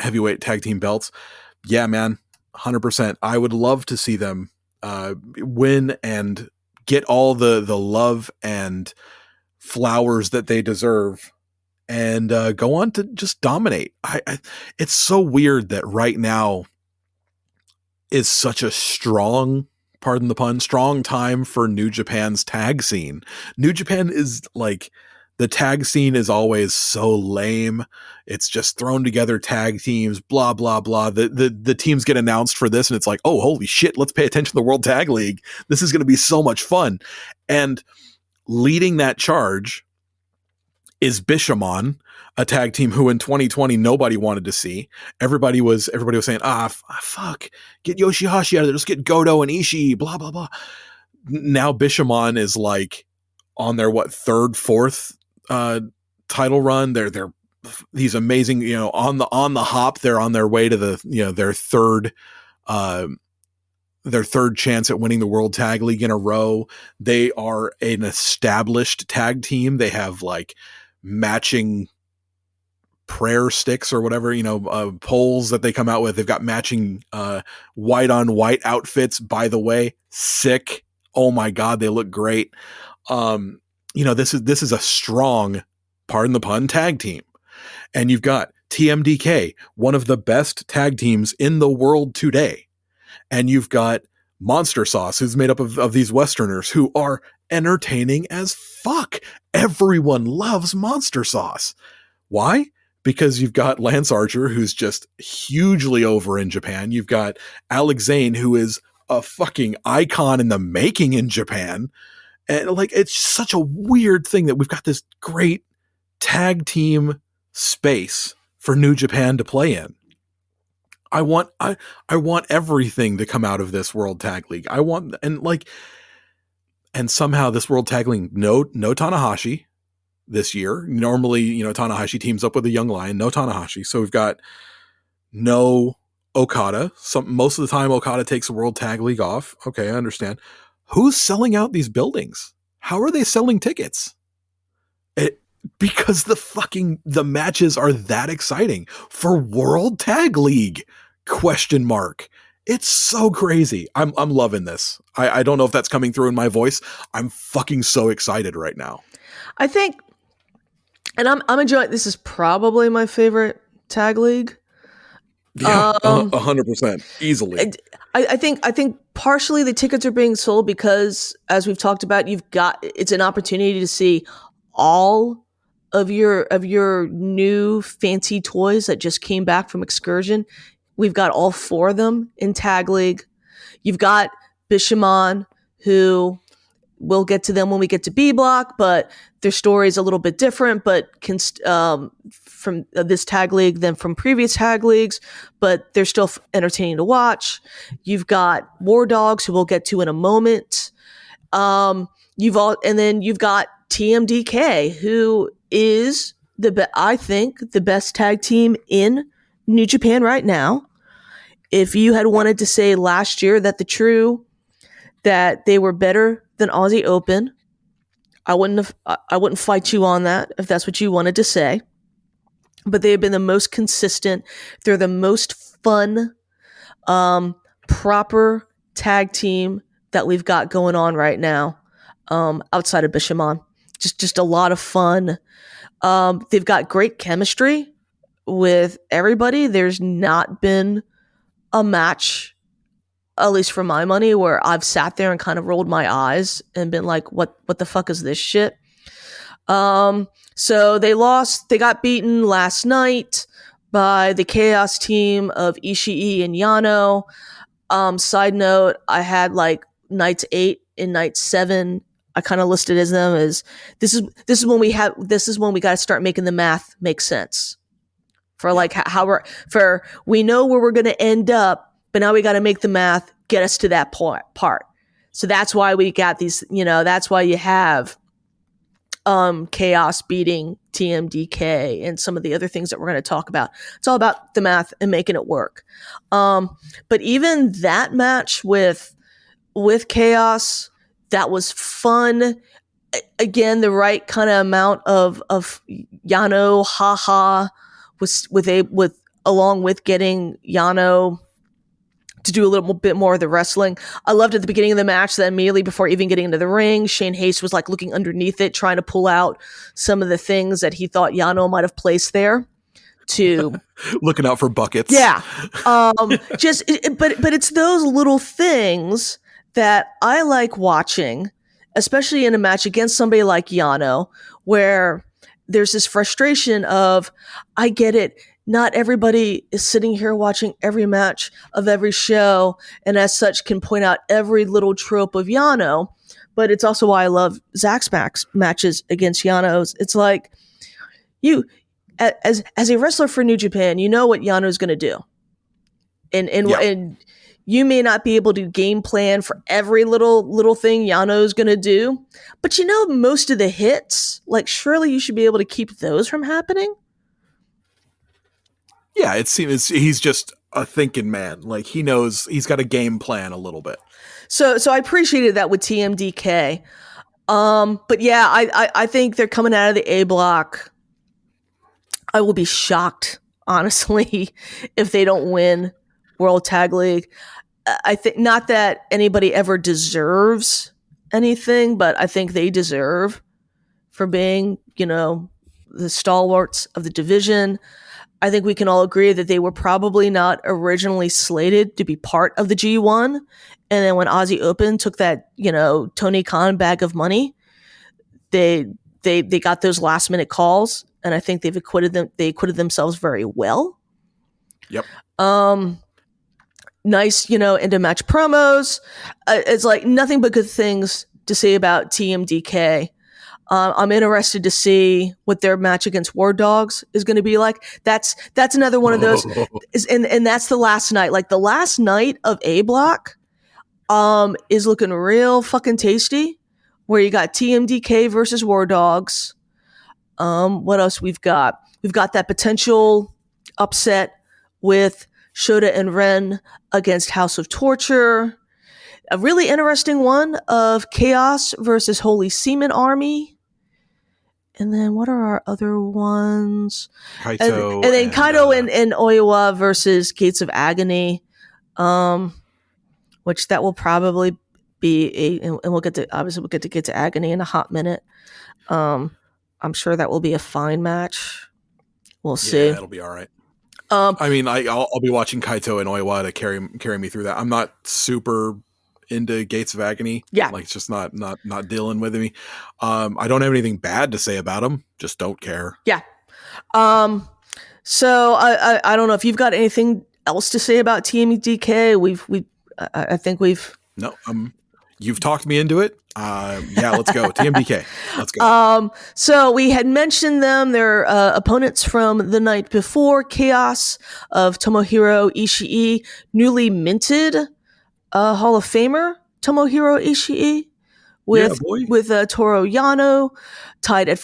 heavyweight tag team belts. Yeah, man, 100%. I would love to see them win and get all the love and flowers that they deserve, and go on to just dominate. It's so weird that right now is such a strong, pardon the pun, strong time for New Japan's tag scene. New Japan is like, the tag scene is always so lame. It's just thrown together tag teams, blah, blah, blah. The teams get announced for this and it's like, oh, holy shit, let's pay attention to the World Tag League. This is going to be so much fun. And leading that charge is Bishamon, a tag team who in 2020 nobody wanted to see. Everybody was saying, fuck, get Yoshihashi out of there. Just get Goto and Ishii, blah, blah, blah. Now Bishamon is like on their third, fourth title run. They're these amazing, on the hop. They're on their way to their third chance at winning the World Tag League in a row. They are an established tag team. They have like matching prayer sticks or whatever, poles that they come out with. They've got matching white on white outfits, by the way. Sick. Oh my God, they look great. This is a strong, pardon the pun, tag team. And you've got TMDK, one of the best tag teams in the world today. And you've got Monster Sauce, who's made up of these Westerners who are entertaining as fuck. Everyone loves Monster Sauce. Why? Because you've got Lance Archer, who's just hugely over in Japan. You've got Alex Zane, who is a fucking icon in the making in Japan. And like, it's such a weird thing that we've got this great tag team space for New Japan to play in. I want everything to come out of this World Tag League. And somehow this World Tag League, no Tanahashi this year. Normally, Tanahashi teams up with a young lion, no Tanahashi. So we've got no Okada. Most of the time Okada takes the World Tag League off. Okay, I understand. Who's selling out these buildings? How are they selling tickets? Because the matches are that exciting for World Tag League ? It's so crazy. I'm loving this. I don't know if that's coming through in my voice. I'm fucking so excited right now. I think, and I'm enjoying, this is probably my favorite tag league. Yeah, 100%, easily. I think partially the tickets are being sold because, as we've talked about, it's an opportunity to see all of your new fancy toys that just came back from Excursion. We've got all 4 of them in Tag League. You've got Bishamon, who we'll get to them when we get to B Block, but their story is a little bit different, but from this tag league than from previous tag leagues, but they're still entertaining to watch. You've got War Dogs, who we'll get to in a moment. And then you've got TMDK, who is I think the best tag team in New Japan right now. If you had wanted to say last year that they were better than Aussie Open, I wouldn't fight you on that if that's what you wanted to say. But they have been the most consistent. They're the most fun, proper tag team that we've got going on right now, outside of Bishamon. Just a lot of fun. They've got great chemistry with everybody. There's not been a match, at least for my money, where I've sat there and kind of rolled my eyes and been like, what the fuck is this shit? So they got beaten last night by the Chaos team of Ishii and Yano. Side note, I had like nights 8 and night 7. I kind of listed as them as this is when we got to start making the math make sense for like we know where we're going to end up, but now we got to make the math get us to that part. So that's why we got these, that's why you have Chaos beating TMDK and some of the other things that we're going to talk about. It's all about the math and making it work. But even that match with Chaos, that was fun. Again, the right kind of amount of Yano haha along with getting Yano to do a little bit more of the wrestling. I loved at the beginning of the match that immediately before even getting into the ring, Shane Hayes was like looking underneath it, trying to pull out some of the things that he thought Yano might have placed there to looking out for buckets. Yeah. But it's those little things that I like watching, especially in a match against somebody like Yano, where there's this frustration of, I get it. Not everybody is sitting here watching every match of every show, and as such can point out every little trope of Yano. But it's also why I love Zach's matches against Yano's. It's like, you, as a wrestler for New Japan, you know what Yano's going to do. And you may not be able to game plan for every little thing Yano's going to do, but most of the hits, like surely you should be able to keep those from happening. Yeah, it seems he's just a thinking man. Like he knows he's got a game plan a little bit. So I appreciated that with TMDK. But yeah, I think they're coming out of the A block. I will be shocked, honestly, if they don't win World Tag League. I think not that anybody ever deserves anything, but I think they deserve for being, the stalwarts of the division. I think we can all agree that they were probably not originally slated to be part of the G1. And then when Aussie Open took that, Tony Khan bag of money, they got those last minute calls, and I think they acquitted themselves very well. Yep. Nice, end of match promos. It's like nothing but good things to say about TMDK. I'm interested to see what their match against War Dogs is going to be like. That's another one of those, and that's the last night. Like the last night of A Block, is looking real fucking tasty. Where you got TMDK versus War Dogs. What else we've got? We've got that potential upset with Shota and Ren against House of Torture. A really interesting one of Chaos versus Holy Seaman Army. And then what are our other ones? Kaito and then Kaito and Oiwa versus Gates of Agony, which that will probably be and we'll get to Gates of Agony in a hot minute. I'm sure that will be a fine match. We'll see. Yeah, it'll be all right. I mean, I'll be watching Kaito and Oiwa to carry me through that. I'm not super into Gates of Agony. Yeah. Like, it's just not dealing with me. I don't have anything bad to say about them. Just don't care. Yeah. So I don't know if you've got anything else to say about TMDK. I think we've. No, you've talked me into it. Yeah, let's go. TMDK. Let's go. So we had mentioned them. They're opponents from the night before, Chaos of Tomohiro Ishii, newly minted Hall of Famer Tomohiro Ishii, with Toru Yano tied at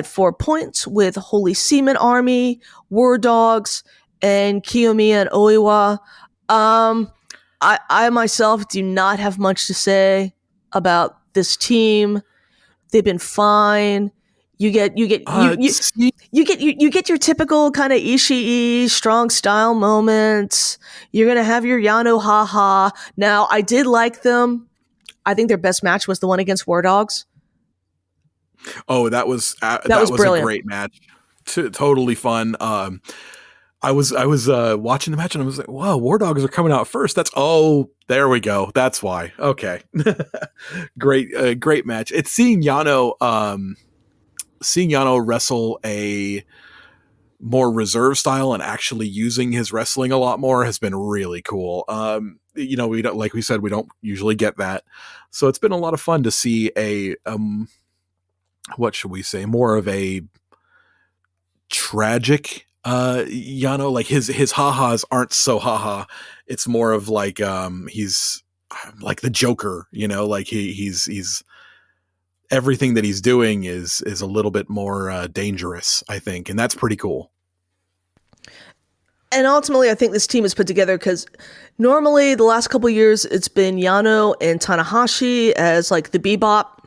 4 points with Holy Seaman Army, War Dogs, and Kiyomiya and Oiwa. I myself do not have much to say about this team. They've been fine. You get your typical kind of Ishii strong style moments. You're gonna have your Yano haha. Now, I did like them. I think their best match was the one against War Dogs. Oh, that was brilliant. A great match. Totally fun. I was watching the match and I was like, "Wow, War Dogs are coming out first." There we go. That's why. Okay, great match. It's seeing Yano wrestle a more reserve style and actually using his wrestling a lot more has been really cool. We don't, like we said, we don't usually get that, so it's been a lot of fun to see a what should we say, more of a tragic Yano. Like his ha-has aren't so ha-ha. It's more of like he's like the Joker, like he's everything that he's doing is a little bit more dangerous, I think, and that's pretty cool. And ultimately, I think this team is put together because normally the last couple of years it's been Yano and Tanahashi as like the bebop,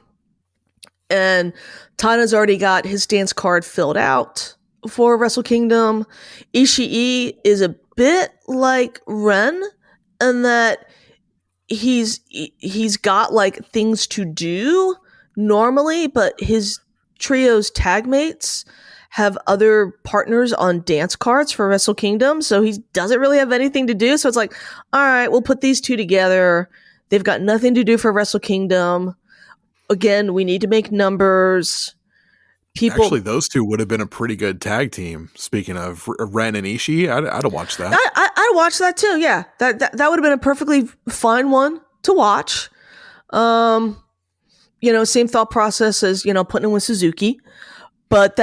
and Tana's already got his dance card filled out for Wrestle Kingdom. Ishii is a bit like Ren in that he's got like things to do normally, but his trio's tag mates have other partners on dance cards for Wrestle Kingdom, so he doesn't really have anything to do. So it's like, all right, we'll put these two together. They've got nothing to do for Wrestle Kingdom. Again, we need to make numbers. Actually, those two would have been a pretty good tag team. Speaking of Ren and Ishii, I'd have watched that. I'd watch that too. Yeah, that would have been a perfectly fine one to watch. Same thought process as putting in with Suzuki, but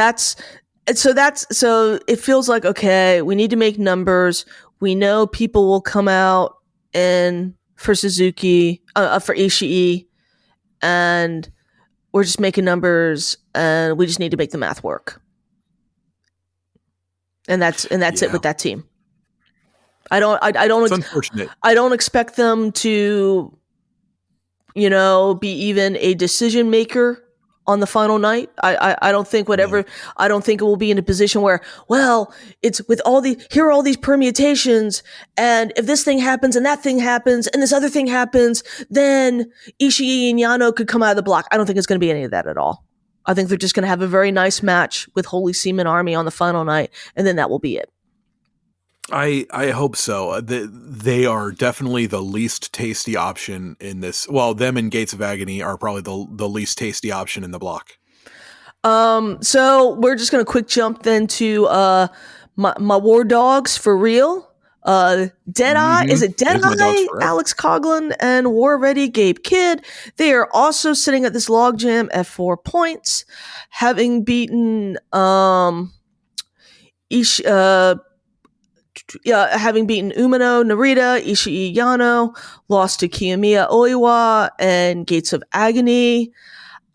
so it feels like, okay, we need to make numbers. We know people will come out and for Suzuki, for Ishii, and we're just making numbers, and we just need to make the math work. And that's it with that team. It's unfortunate. I don't expect them to, be even a decision maker on the final night. I don't think I don't think it will be in a position where, well, it's with here are all these permutations, and if this thing happens and that thing happens and this other thing happens, then Ishii and Yano could come out of the block. I don't think it's going to be any of that at all. I think they're just going to have a very nice match with Holy Seaman Army on the final night, and then that will be it. I hope so. They are definitely the least tasty option in this. Well, them and Gates of Agony are probably the least tasty option in the block. So we're just gonna quick jump then to my War Dogs for real. Deadeye, is it Deadeye? Alex Coughlin and War Ready Gabe Kidd. They are also sitting at this logjam at 4 points, having beaten having beaten Umino, Narita, Ishii, Yano, lost to Kiyomiya, Oiwa, and Gates of Agony.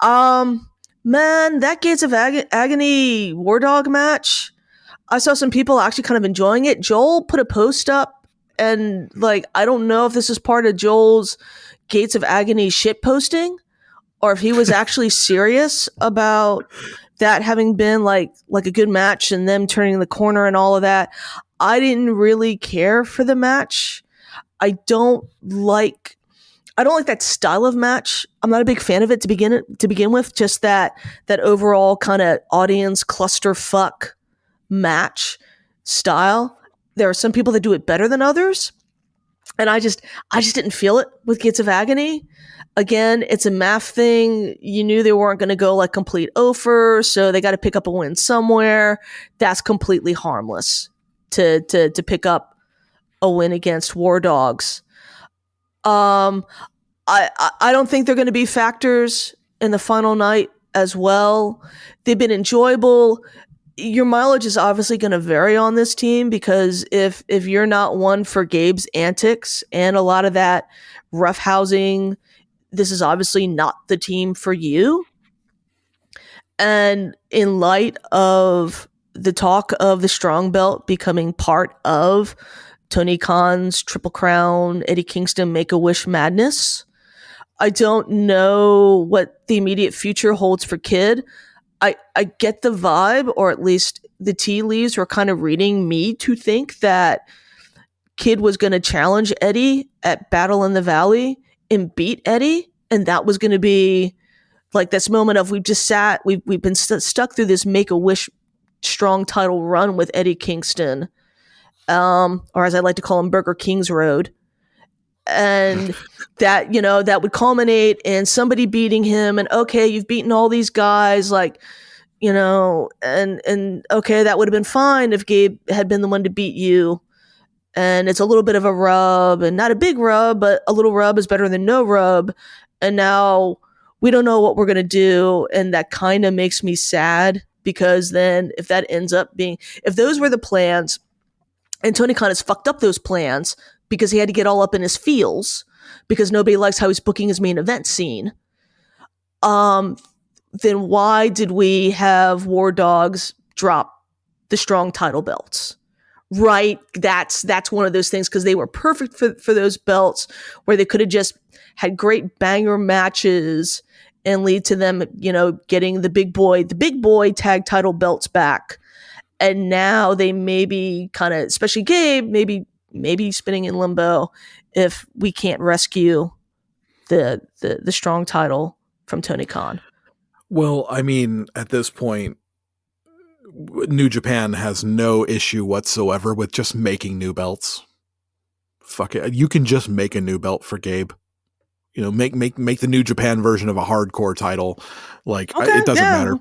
Man, that Gates of Agony War Dog match, I saw some people actually kind of enjoying it. Joel put a post up, and I don't know if this is part of Joel's Gates of Agony shit posting, or if he was actually serious about that having been like a good match and them turning the corner and all of that. I didn't really care for the match. I don't like that style of match. I'm not a big fan of it to begin with. Just that overall kind of audience clusterfuck match style. there are some people that do it better than others. And I just didn't feel it with Gates of Agony. Again, it's a math thing. You knew they weren't going to go like complete offer, so they got to pick up a win somewhere. That's completely harmless to pick up a win against War Dogs. I don't think they're going to be factors in the final night as well. They've been enjoyable. Your mileage is obviously going to vary on this team because if you're not one for Gabe's antics and a lot of that roughhousing, this is obviously not the team for you. And in light of the talk of the strong belt becoming part of Tony Khan's Triple Crown, Eddie Kingston Make-A-Wish madness, I don't know what the immediate future holds for Kid. I get the vibe, or at least the tea leaves were kind of reading me to think that Kid was going to challenge Eddie at Battle in the Valley and beat Eddie. And that was going to be like this moment of we've been stuck through this Make-A-Wish strong title run with Eddie Kingston, or as I like to call him, Burger King's Road. And that, that would culminate in somebody beating him, and okay, you've beaten all these guys, like, and okay, that would have been fine if Gabe had been the one to beat you. And it's a little bit of a rub, and not a big rub, but a little rub is better than no rub. And now we don't know what we're going to do. And that kind of makes me sad, because then if that ends up being, if those were the plans and Tony Khan has fucked up those plans because he had to get all up in his feels because nobody likes how he's booking his main event scene, then why did we have War Dogs drop the strong title belts? Right? That's one of those things, because they were perfect for those belts, where they could have just had great banger matches and lead to them, getting the big boy tag title belts back. And now they maybe kind of, especially Gabe, maybe spinning in limbo if we can't rescue the strong title from Tony Khan. Well, I mean, at this point, New Japan has no issue whatsoever with just making new belts. Fuck it. You can just make a new belt for Gabe. Make the New Japan version of a hardcore title. Like, okay, it doesn't matter.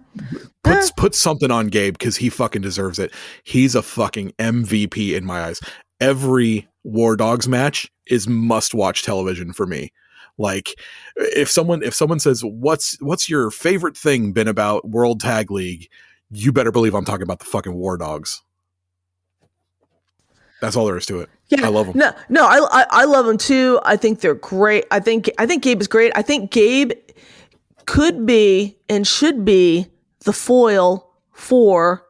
Put something on Gabe, because he fucking deserves it. He's a fucking MVP in my eyes. Every War Dogs match is must-watch television for me. Like, if someone says, what's your favorite thing been about World Tag League, you better believe I'm talking about the fucking War Dogs. That's all there is to it. Yeah, I love them. No, I love them too. I think they're great. I think Gabe is great. I think Gabe could be and should be the foil for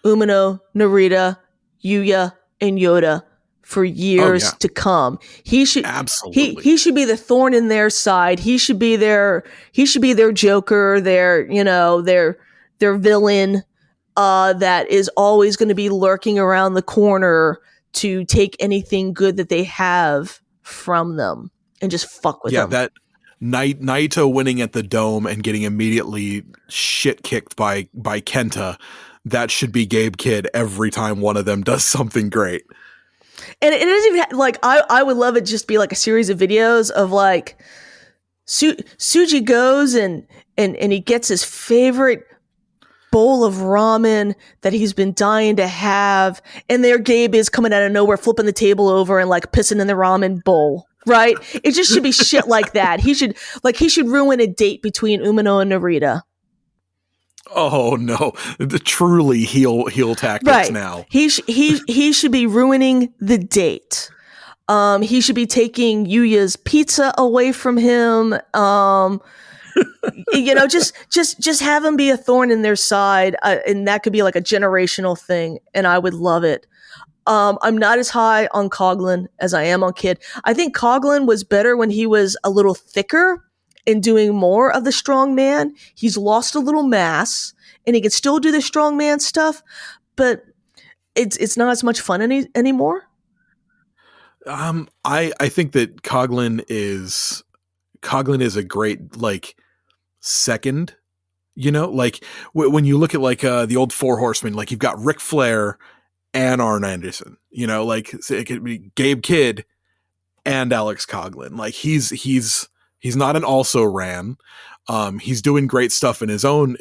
Umino, Narita, Yuya, and Yoda for years to come. He should absolutely. He should be the thorn in their side. He should be their Joker, their villain, that is always going to be lurking around the corner to take anything good that they have from them and just fuck with them. Yeah, that Naito winning at the Dome and getting immediately shit kicked by Kenta, that should be Gabe Kidd every time one of them does something great. And it doesn't even like, I would love it just be like a series of videos of like Suji goes and he gets his favorite bowl of ramen that he's been dying to have, and there Gabe is coming out of nowhere, flipping the table over and like pissing in the ramen bowl. Right? It just should be shit like that. He should ruin a date between Umino and Narita. Oh no, the truly heel tactics right. Now. He should be ruining the date. He should be taking Yuya's pizza away from him. Just have him be a thorn in their side, and that could be like a generational thing, and I would love it. I'm not as high on Coughlin as I am on Kid. I think Coughlin was better when he was a little thicker and doing more of the strongman. He's lost a little mass, and he can still do the strongman stuff, but it's not as much fun anymore. I think that Coughlin is a great like second, like when you look at like the old Four Horsemen, like you've got Ric Flair and Arn Anderson. You know, like it could be Gabe Kidd and Alex Coughlin. Like he's not an also ran. He's doing great stuff in his own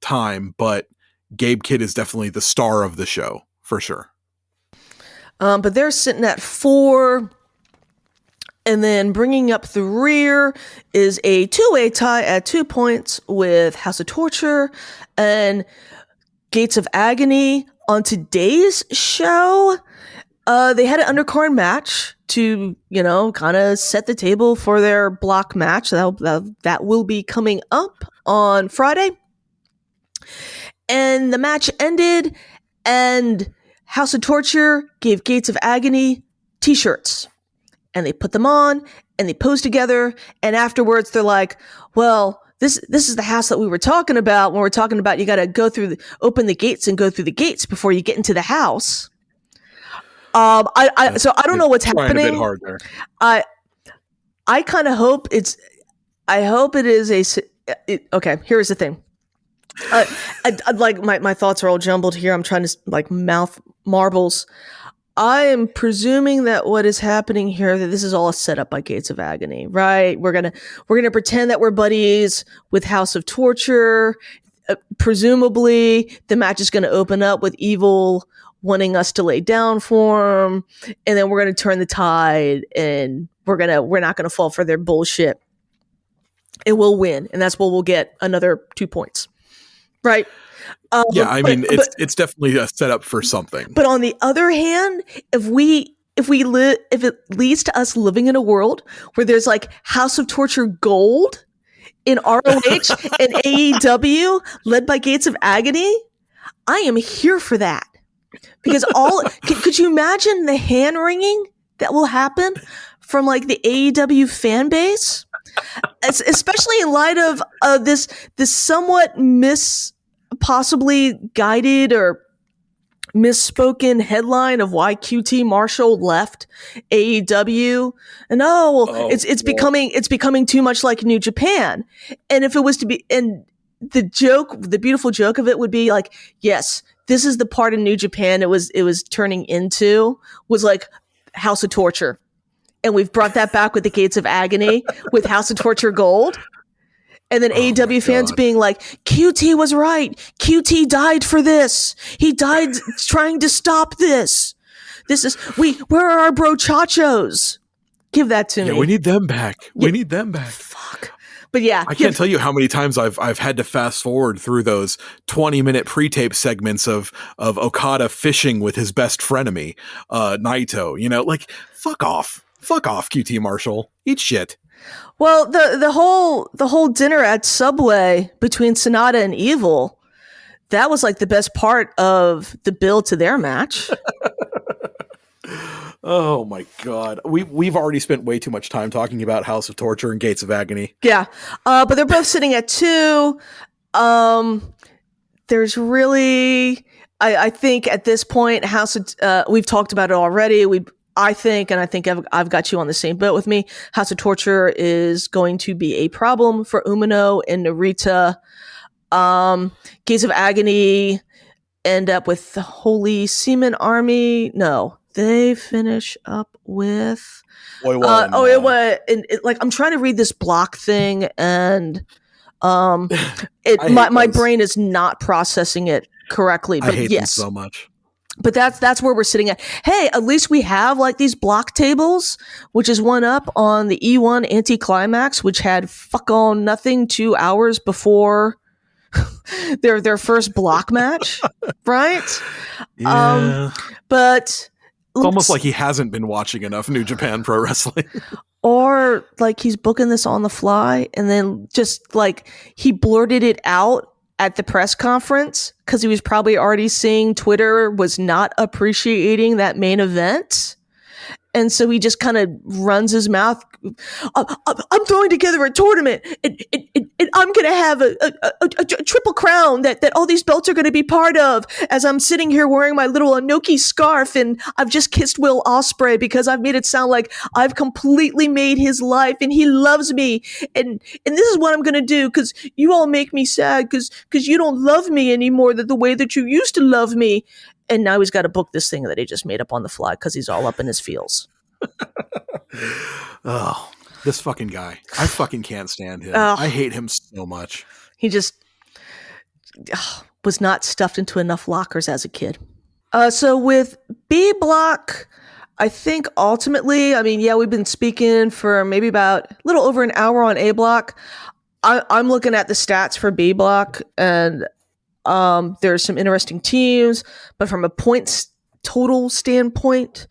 time, but Gabe Kidd is definitely the star of the show for sure. But they're sitting at 4. And then bringing up the rear is a 2-way tie at 2 points with House of Torture and Gates of Agony. On today's show, they had an undercard match to, kind of set the table for their block match. That will be coming up on Friday. And the match ended, and House of Torture gave Gates of Agony t-shirts. And they put them on, and they pose together, and afterwards they're like, well, this is the house that we were talking about when we're talking about you got to open the gates and go through the gates before you get into the house. So I don't know what's happening. A bit hard there. I kind of hope I hope it is okay, here's the thing. I'd like my thoughts are all jumbled here. I'm trying to mouth marbles. I am presuming that what is happening here, that this is all a setup by Gates of Agony, right? We're gonna pretend that we're buddies with House of Torture. Presumably, the match is gonna open up with Evil wanting us to lay down for him, and then we're gonna turn the tide, and we're not gonna fall for their bullshit, and we'll win, and that's where we'll get another 2 points, right? It's definitely a setup for something. But on the other hand, if it leads to us living in a world where there's House of Torture Gold in ROH and AEW led by Gates of Agony, I am here for that. Because could you imagine the hand wringing that will happen from the AEW fan base, especially in light of this somewhat possibly guided or misspoken headline of why QT Marshall left AEW, and it's becoming too much like New Japan. And if it was to be, and the beautiful joke of it would be yes, this is the part of New Japan it was turning into, was House of Torture, and we've brought that back with the Gates of Agony with House of Torture Gold. And then AEW fans being like, QT was right. QT died for this. He died trying to stop this. Where are our brochachos? Give that to me. We need them back. We need them back. Fuck. But yeah. I can't tell you how many times I've had to fast forward through those 20-minute pre-tape segments of Okada fishing with his best frenemy, Naito. Fuck off. Fuck off, QT Marshall. Eat shit. Well, the whole dinner at Subway between Sonata and Evil, that was the best part of the build to their match. Oh my God. We've already spent way too much time talking about House of Torture and Gates of Agony. Yeah. But they're both sitting at 2. There's really, I think at this point, we've talked about it already. I think I've got you on the same boat with me. House of Torture is going to be a problem for Umino and Narita. Gates of Agony end up with the Holy Seaman Army. No, they finish up with I'm trying to read this block thing, and my brain is not processing it correctly. But I hate them so much. But that's where we're sitting at. Hey, at least we have these block tables, which is one up on the E1 Anticlimax, which had fuck all nothing 2 hours before their first block match, right? Yeah. But it's almost like he hasn't been watching enough New Japan Pro Wrestling. Or he's booking this on the fly, and then just he blurted it out at the press conference because he was probably already seeing Twitter was not appreciating that main event. And so he just kind of runs his mouth. I'm throwing together a tournament. and I'm going to have a triple crown that all these belts are going to be part of, as I'm sitting here wearing my little Inoki scarf, and I've just kissed Will Ospreay because I've made it sound like I've completely made his life and he loves me. And this is what I'm going to do because you all make me sad because you don't love me anymore the way that you used to love me. And now he's got to book this thing that he just made up on the fly because he's all up in his feels. Oh, this fucking guy. I fucking can't stand him. I hate him so much. He just was not stuffed into enough lockers as a kid. So with B Block, I think ultimately, I mean, yeah, we've been speaking for maybe about a little over an hour on A Block. I'm looking at the stats for B Block, and there's some interesting teams, but from a points total standpoint,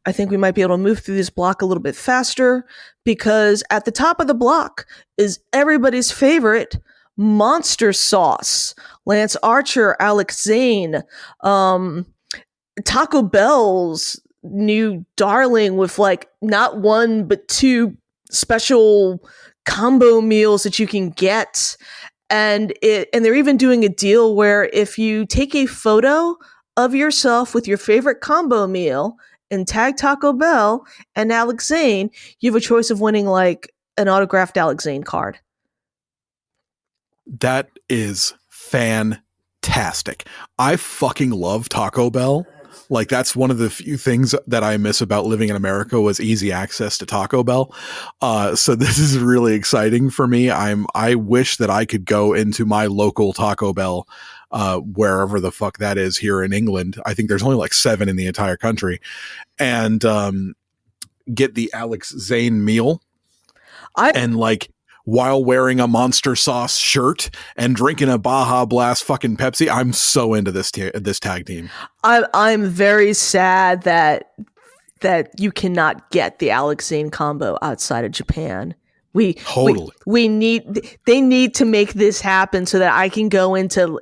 I think we might be able to move through this block a little bit faster, because at the top of the block is everybody's favorite Monster Sauce. Lance Archer, Alex Zane, Taco Bell's new darling with like not one but two special combo meals that you can get. And they're even doing a deal where if you take a photo of yourself with your favorite combo meal and tag Taco Bell and Alex Zane, you have a choice of winning like an autographed Alex Zane card. That is fantastic. I fucking love Taco Bell. Like, that's one of the few things that I miss about living in America was easy access to Taco Bell. So this is really exciting for me. I wish that I could go into my local Taco Bell, wherever the fuck that is here in England. I think there's only like 7 in the entire country, and get the Alex Zane meal. And like, while wearing a Monster Sauce shirt and drinking a Baja Blast fucking Pepsi, I'm so into this tag team. I'm very sad that you cannot get the Alex Zane combo outside of Japan. They need to make this happen so that I can go into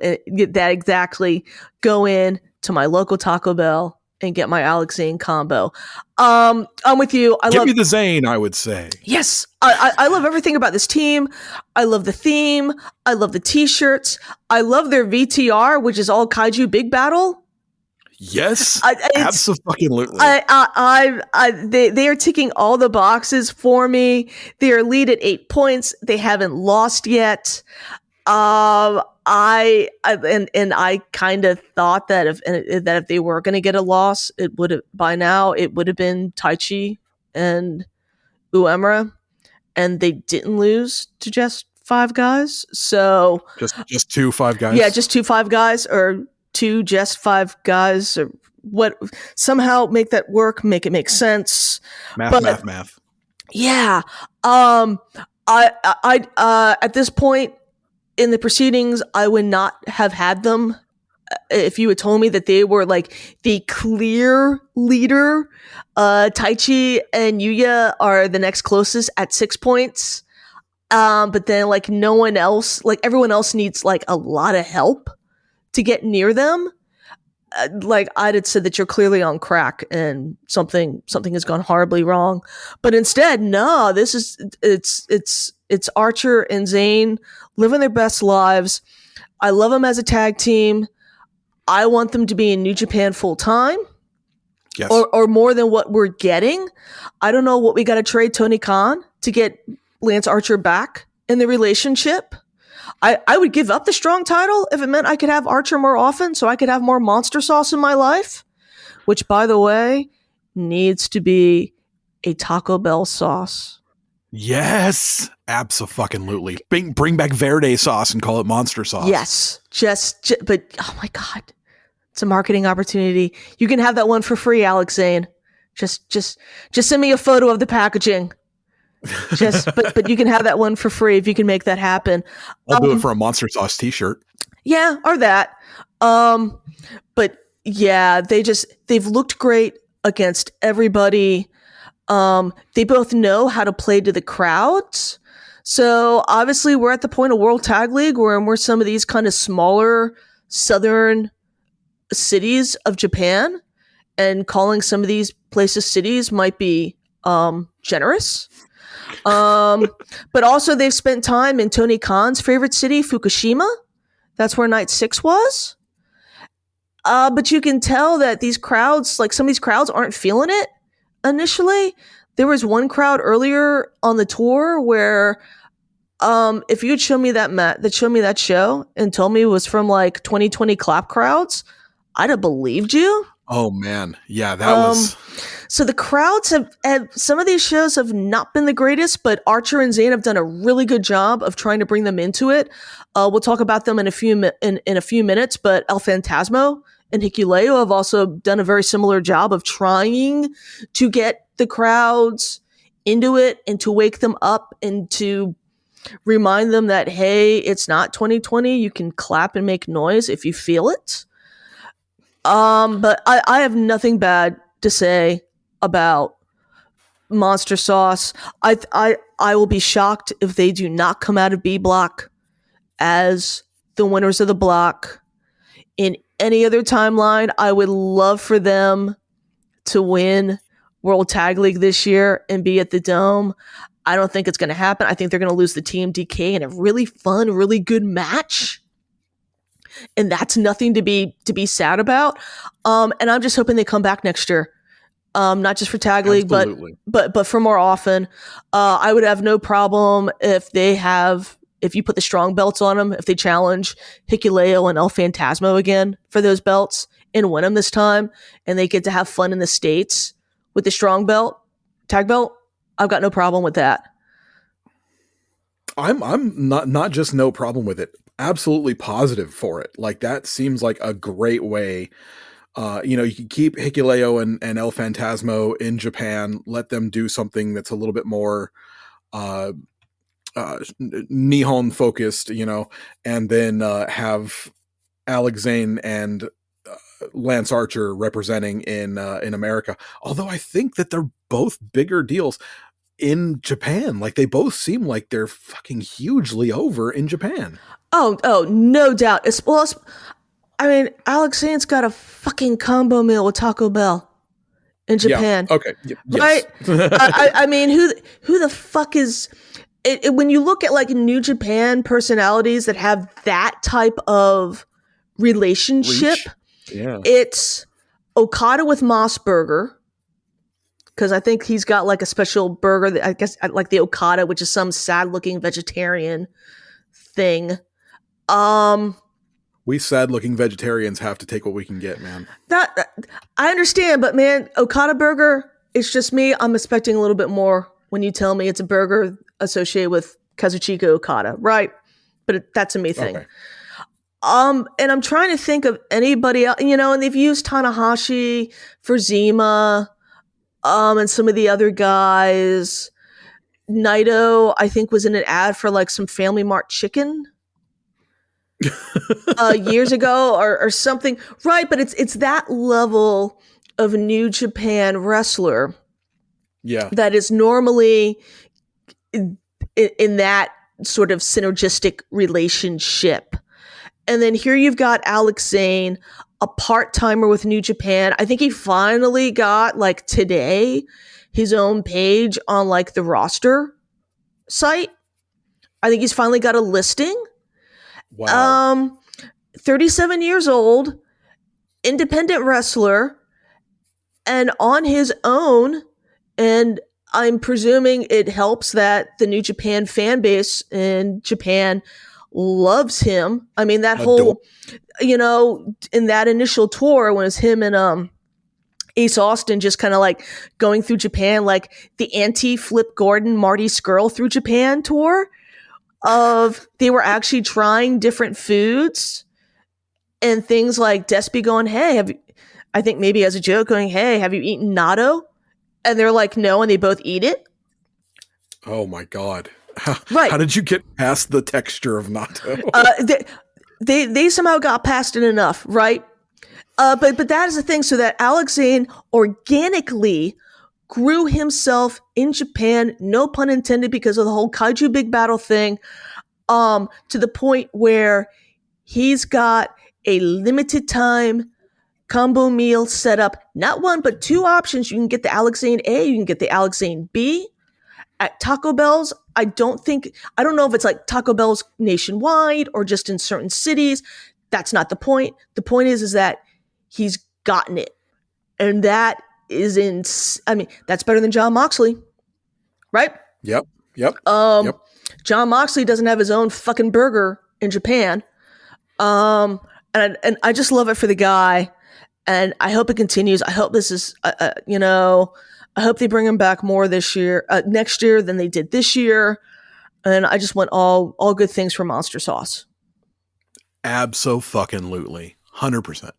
my local Taco Bell and get my Alex Zane combo. I'm with you. Give me the Zane, I would say. Yes. I love everything about this team. I love the theme. I love the t-shirts. I love their VTR, which is all Kaiju Big Battle. Yes, absolutely. They are ticking all the boxes for me. They are lead at 8 points. They haven't lost yet. I kind of thought that if they were going to get a loss, it would have been Taichi and Uemura, and they didn't lose to just 5 guys. So just 2 5 guys. Yeah, just 2 5 guys, or 2 just 5 guys, or what? Somehow make that work. Make it make sense. Math. Yeah. I at this point in the proceedings, I would not have had them if you had told me that they were like the clear leader. Taichi and Yuya are the next closest at 6 points. But then like no one else, like everyone else needs like a lot of help to get near them. Like I'd have said that you're clearly on crack and something has gone horribly wrong. But instead, no, it's Archer and Zane living their best lives. I love them as a tag team. I want them to be in New Japan full time. Yes. Or more than what we're getting. I don't know what we got to trade Tony Khan to get Lance Archer back in the relationship. I would give up the strong title if it meant I could have Archer more often so I could have more Monster Sauce in my life, which, by the way, needs to be a Taco Bell sauce. Yes, absolutely. Bring back Verde sauce and call it Monster Sauce. Yes, but oh my God, it's a marketing opportunity. You can have that one for free, Alex Zane. Just send me a photo of the packaging. But you can have that one for free if you can make that happen. I'll do it for a Monster Sauce t-shirt. Yeah, or that. But yeah, they've looked great against everybody. They both know how to play to the crowds. So obviously we're at the point of World Tag League where we're some of these kind of smaller southern cities of Japan, and calling some of these places cities might be generous. But also they've spent time in Tony Khan's favorite city, Fukushima. That's where night 6 was. But you can tell that these crowds, like some of these crowds aren't feeling it initially. There was one crowd earlier on the tour where if you had shown me that show and told me it was from like 2020 clap crowds, I'd have believed you. Oh man. Yeah, that was. So the crowds have some of these shows have not been the greatest, but Archer and Zayn have done a really good job of trying to bring them into it. We'll talk about them in a few minutes, but El Phantasmo and Hikuleo have also done a very similar job of trying to get the crowds into it and to wake them up and to remind them that, hey, it's not 2020. You can clap and make noise if you feel it. But I have nothing bad to say about Monster Sauce. I will be shocked if they do not come out of B block as the winners of the block. In any other timeline, I would love for them to win World Tag League this year and be at the Dome. I don't think it's going to happen. I think they're going to lose the TMDK in a really fun, really good match. And that's nothing to be sad about. And I'm just hoping they come back next year. Not just for Tag League, but for more often. I would have no problem if you put the strong belts on them, if they challenge Hikuleo and El Phantasmo again for those belts and win them this time, and they get to have fun in the States with the strong belt, tag belt, I've got no problem with that. I'm not just no problem with it. Absolutely positive for it. Like that seems like a great way. You can keep Hikuleo and El Phantasmo in Japan, let them do something that's a little bit more Nihon focused, and then have Alex Zane and Lance Archer representing in America. Although I think that they're both bigger deals in Japan. Like they both seem like they're fucking hugely over in Japan. Oh, no doubt. Alex Zane's got a fucking combo meal with Taco Bell in Japan. Yeah. Okay. Yes. Right? Who the fuck is it? When you look at like New Japan personalities that have that type of relationship, it's Okada with Moss Burger. Because I think he's got like a special burger that I guess like the Okada, which is some sad looking vegetarian thing. We sad looking vegetarians have to take what we can get, man. That I understand, but man, Okada burger, it's just me. I'm expecting a little bit more when you tell me it's a burger associated with Kazuchika Okada, right? But that's a me thing. Okay. And I'm trying to think of anybody else, and they've used Tanahashi for Zima. And some of the other guys, Naito, I think was in an ad for like some Family Mart chicken years ago or something. Right. But it's that level of New Japan wrestler. Yeah. That is normally in that sort of synergistic relationship. And then here you've got Alex Zane, a part-timer with New Japan. I think he finally got, like today, his own page on like the roster site. I think he's finally got a listing. Wow. 37 years old, independent wrestler, and on his own. And I'm presuming it helps that the New Japan fan base in Japan loves him. I mean, that whole, in that initial tour when it was him and Ace Austin just kind of like going through Japan, like the anti-Flip Gordon, Marty Scurll through Japan tour of they were actually trying different foods and things like Despy going, hey, I think maybe as a joke going, hey, have you eaten natto? And they're like, no, and they both eat it. Oh my God. Right. How did you get past the texture of natto? They somehow got past it enough, right? But that is the thing. So that Alex Zane organically grew himself in Japan, no pun intended, because of the whole Kaiju Big Battle thing, to the point where he's got a limited time combo meal set up, not one, but two options. You can get the Alexane A, you can get the Alexane B. At Taco Bell's, I don't know if it's like Taco Bell's nationwide or just in certain cities. That's not the point. The point is that he's gotten it. And that is that's better than Jon Moxley, right? Yep. Yep. Jon Moxley doesn't have his own fucking burger in Japan. And I just love it for the guy. And I hope it continues. I hope this is, I hope they bring him back more next year than they did this year. And I just want all good things for Monster Sauce. Abso-fucking-lutely. 100%.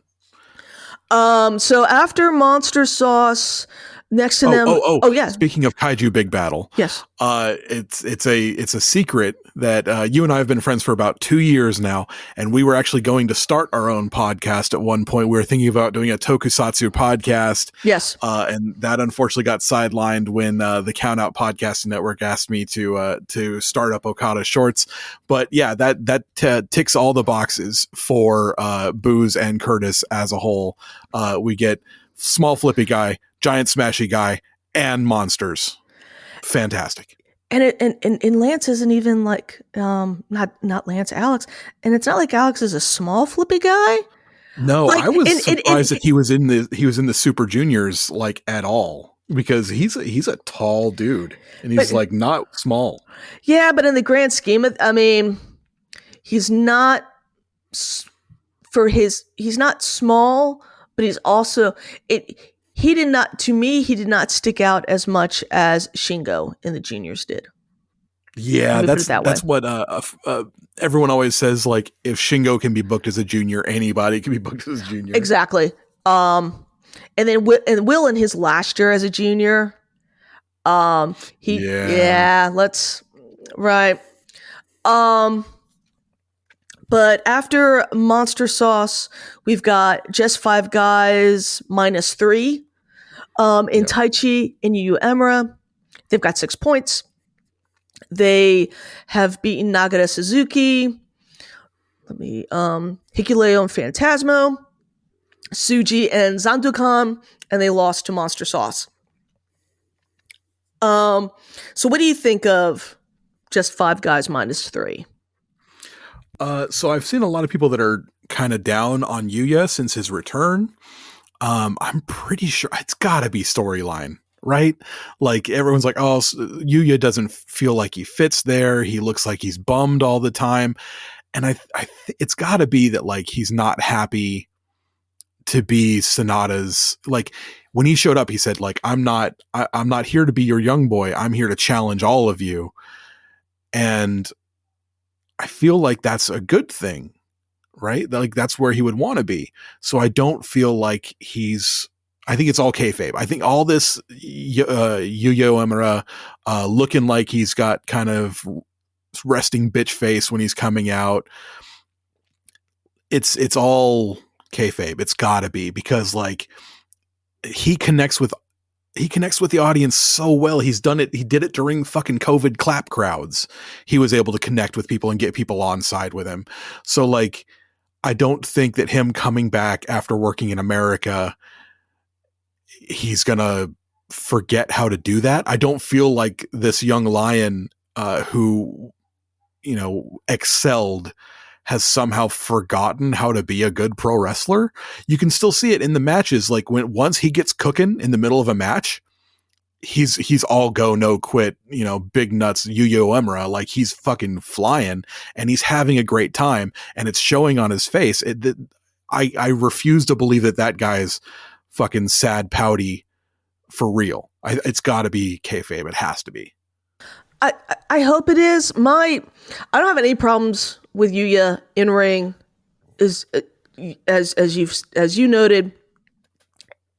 So after Monster Sauce, next to them. Yeah. Speaking of Kaiju Big Battle. Yes. It's a secret that you and I have been friends for about 2 years now, and we were actually going to start our own podcast at one point. We were thinking about doing a tokusatsu podcast. Yes. And that unfortunately got sidelined when the Count Out Podcasting Network asked me to start up Okada Shorts. But yeah, that ticks all the boxes for Booze and Curtis as a whole. We get small flippy guy, giant smashy guy, and monsters. Fantastic. And Lance isn't even like not Lance, Alex, and it's not like Alex is a small flippy guy. No, like, I was surprised that he was in the Super Juniors like at all, because he's a tall dude and he's like not small. Yeah, but in the grand scheme of, he's not he's not small, but he's also He did not stick out as much as Shingo in the juniors did. Yeah, that's what everyone always says. Like, if Shingo can be booked as a junior, anybody can be booked as a junior. Exactly. And then Will in his last year as a junior, But after Monster Sauce, we've got just 5 guys -3. In Taichi and Uemura, they've got 6 points. They have beaten Nagata Suzuki, Hikuleo and Phantasmo, Tsuji and Zandukan, and they lost to Monster Sauce. So what do you think of just 5 guys -3? So I've seen a lot of people that are kind of down on Yuya since his return. I'm pretty sure it's gotta be storyline, right? Like, everyone's like, oh, Yuya doesn't feel like he fits there. He looks like he's bummed all the time. And it's gotta be that, like, he's not happy to be Sonata's, like, when he showed up, he said, like, I'm not here to be your young boy. I'm here to challenge all of you. And I feel like that's a good thing, right? Like, that's where he would want to be. So I don't feel like I think it's all kayfabe. I think all this Yuya Uemura looking like he's got kind of resting bitch face when he's coming out. It's all kayfabe. It's gotta be, because, like, he connects with the audience so well. He did it during fucking COVID clap crowds. He was able to connect with people and get people on side with him. So, like, I don't think that him coming back after working in America, he's gonna forget how to do that. I don't feel like this young lion who, excelled, has somehow forgotten how to be a good pro wrestler. You can still see it in the matches. Like, once he gets cooking in the middle of a match, he's all go, no quit, big nuts Yuya Uemura. Like, he's fucking flying and he's having a great time, and it's showing on his face. I refuse to believe that guy's fucking sad pouty for real. It's got to be kayfabe. It has to be. I hope it is. I don't have any problems with Yuya in ring. As you noted,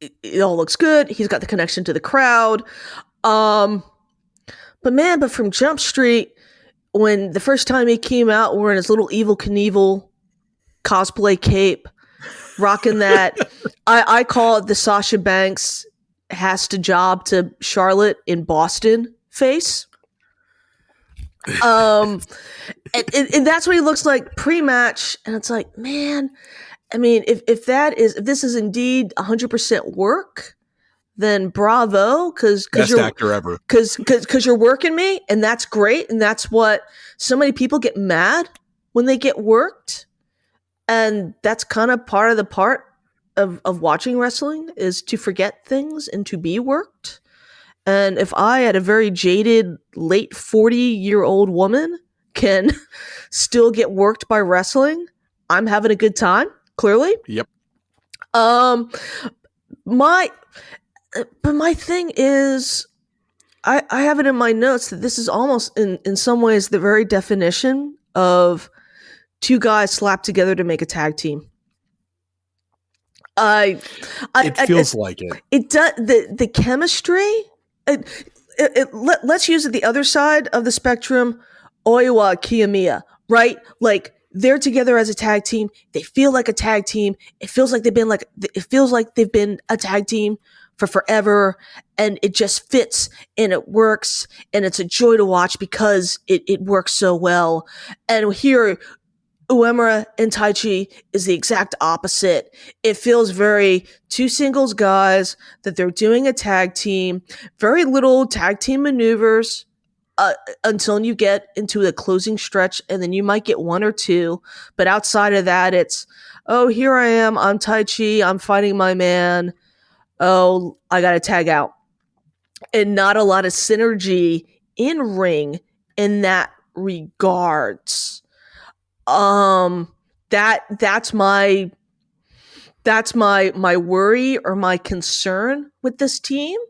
it all looks good. He's got the connection to the crowd. But from Jump Street, when the first time he came out wearing his little Evel Knievel cosplay cape, rocking that, I call it the Sasha Banks has to job to Charlotte in Boston face. And that's what he looks like pre-match, and it's like, man. I mean, if this is indeed 100% work, then bravo, because Best actor ever. Because you're working me, and that's great, and that's what so many people get mad when they get worked, and that's kind of part of watching wrestling is to forget things and to be worked. And if I, at a very jaded late 40-year-old woman, can still get worked by wrestling, I'm having a good time. Clearly, Yep. My thing is, I have it in my notes that this is almost in some ways the very definition of two guys slapped together to make a tag team. It feels like it. It does. The chemistry. Let's use it the other side of the spectrum. Oiwa Kiyomiya, right? Like they're together as a tag team. They feel like a tag team. It feels like they've been a tag team for forever, and it just fits and it works, and it's a joy to watch because it works so well. And here, Uemura and Taichi is the exact opposite. It feels very two singles guys that they're doing a tag team, very little tag team maneuvers until you get into the closing stretch, and then you might get one or two. But outside of that, it's, oh, here I am. I'm Taichi. I'm fighting my man. Oh, I got to tag out. And not a lot of synergy in ring in that regards. That's my worry or my concern with this team.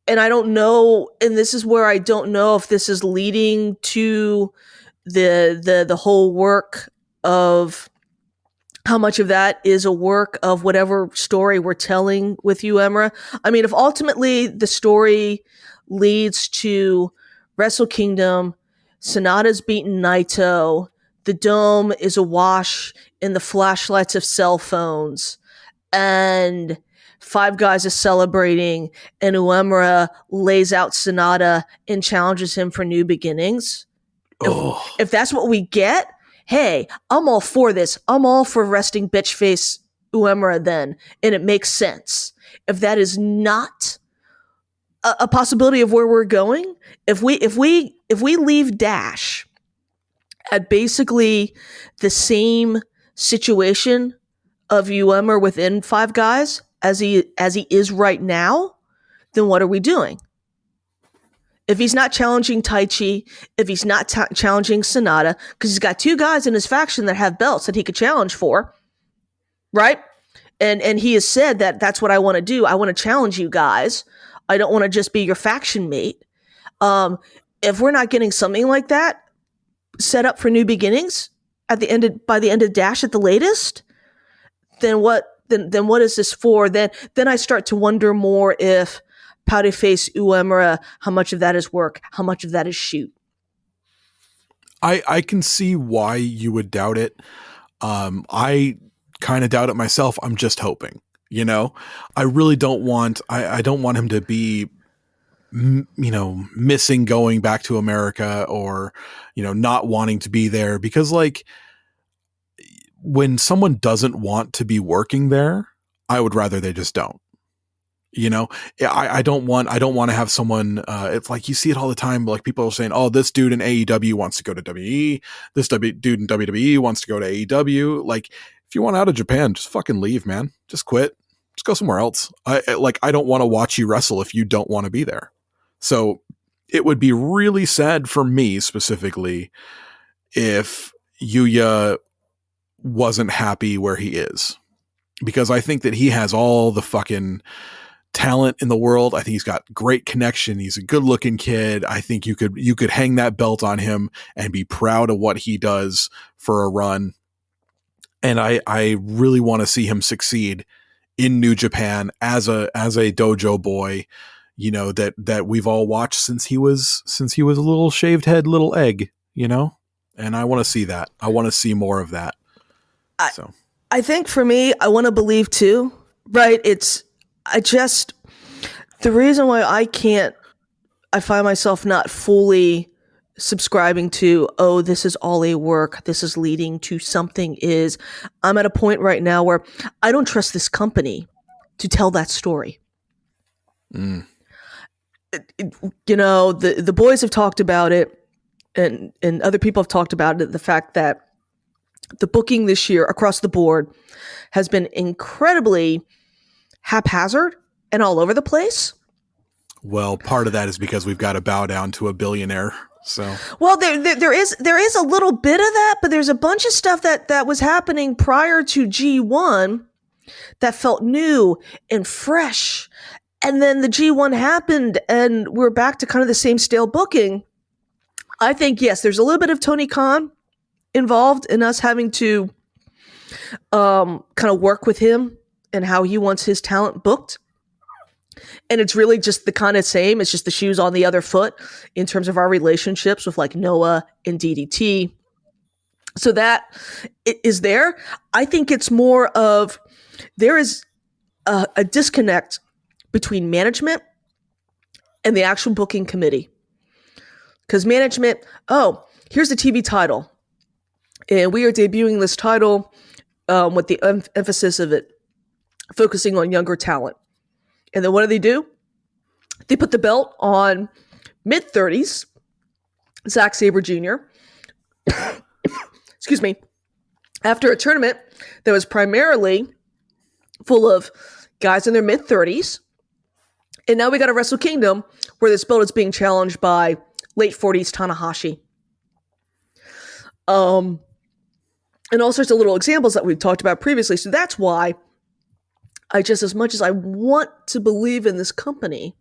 And I don't know, and this is where I don't know if this is leading to the whole work of how much of that is a work of whatever story we're telling with Uemura. I mean, if ultimately the story leads to Wrestle Kingdom, Sonata's beaten Naito, the Dome is awash in the flashlights of cell phones, and Five Guys is celebrating, and Uemura lays out Sonata and challenges him for new beginnings. If that's what we get, hey, I'm all for this. I'm all for resting bitch face Uemura then, and it makes sense. If that is not a possibility of where we're going, if we leave Dash at basically the same situation of Uemura within Five Guys as he is right now, then what are we doing? If he's not challenging Taichi, if he's not challenging Sonata, because he's got two guys in his faction that have belts that he could challenge for, right? And he has said that that's what I want to do. I want to challenge you guys. I don't want to just be your faction mate. If we're not getting something like that set up for new beginnings by the end of Dash at the latest, then what? Then what is this for? Then I start to wonder more if pouty face Uemura, how much of that is work, how much of that is shoot. I can see why you would doubt it. I kind of doubt it myself. I'm just hoping, I really don't want, I don't want him to be, missing going back to America or, not wanting to be there, because like when someone doesn't want to be working there, I would rather they just don't. I don't want to have someone, it's like you see it all the time, like people are saying, oh, this dude in AEW wants to go to WWE, this dude in WWE wants to go to AEW. Like, if you want out of Japan, just fucking leave, man. Just quit. Just go somewhere else. I don't want to watch you wrestle if you don't want to be there. So it would be really sad for me specifically if Yuya wasn't happy where he is, because I think that he has all the fucking talent in the world. I think he's got great connection. He's a good looking kid. I think you could hang that belt on him and be proud of what he does for a run. And I really want to see him succeed in New Japan as a dojo boy, that we've all watched since he was a little shaved head, little egg, and I want to see that. I want to see more of that. I think for me, I want to believe too, right? The reason why I find myself not fully subscribing to, oh, this is all a work, this is leading to something, is I'm at a point right now where I don't trust this company to tell that story. You know, the boys have talked about it, and other people have talked about it, the fact that the booking this year across the board has been incredibly haphazard and all over the place. Well, part of that is because we've got to bow down to a billionaire. So, well, there is a little bit of that, but there's a bunch of stuff that was happening prior to G1 that felt new and fresh. And then the G1 happened and we're back to kind of the same stale booking. I think, yes, there's a little bit of Tony Khan involved in us having to kind of work with him and how he wants his talent booked. And it's really just the kind of same. It's just the shoes on the other foot in terms of our relationships with like Noah and DDT. So that is there. I think it's more of there is a disconnect between management and the actual booking committee. Because management, oh, here's the TV title. And we are debuting this title with the emphasis of it focusing on younger talent. And then what do? They put the belt on mid-30s, Zack Sabre Jr. Excuse me. After a tournament that was primarily full of guys in their mid-30s. And now we got a Wrestle Kingdom where this belt is being challenged by late 40s Tanahashi. And all sorts of little examples that we've talked about previously. So that's why I just, as much as I want to believe in this company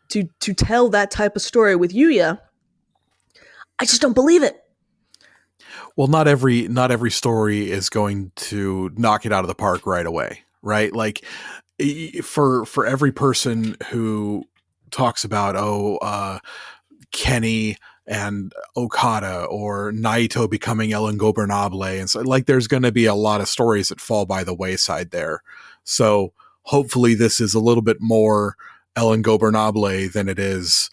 to tell that type of story with Yuya, I just don't believe it. Well, not every story is going to knock it out of the park right away, right? Like for every person who talks about Kenny and Okada or Naito becoming El Ingobernable, and so like there's going to be a lot of stories that fall by the wayside there. So hopefully this is a little bit more El Ingobernable than it is,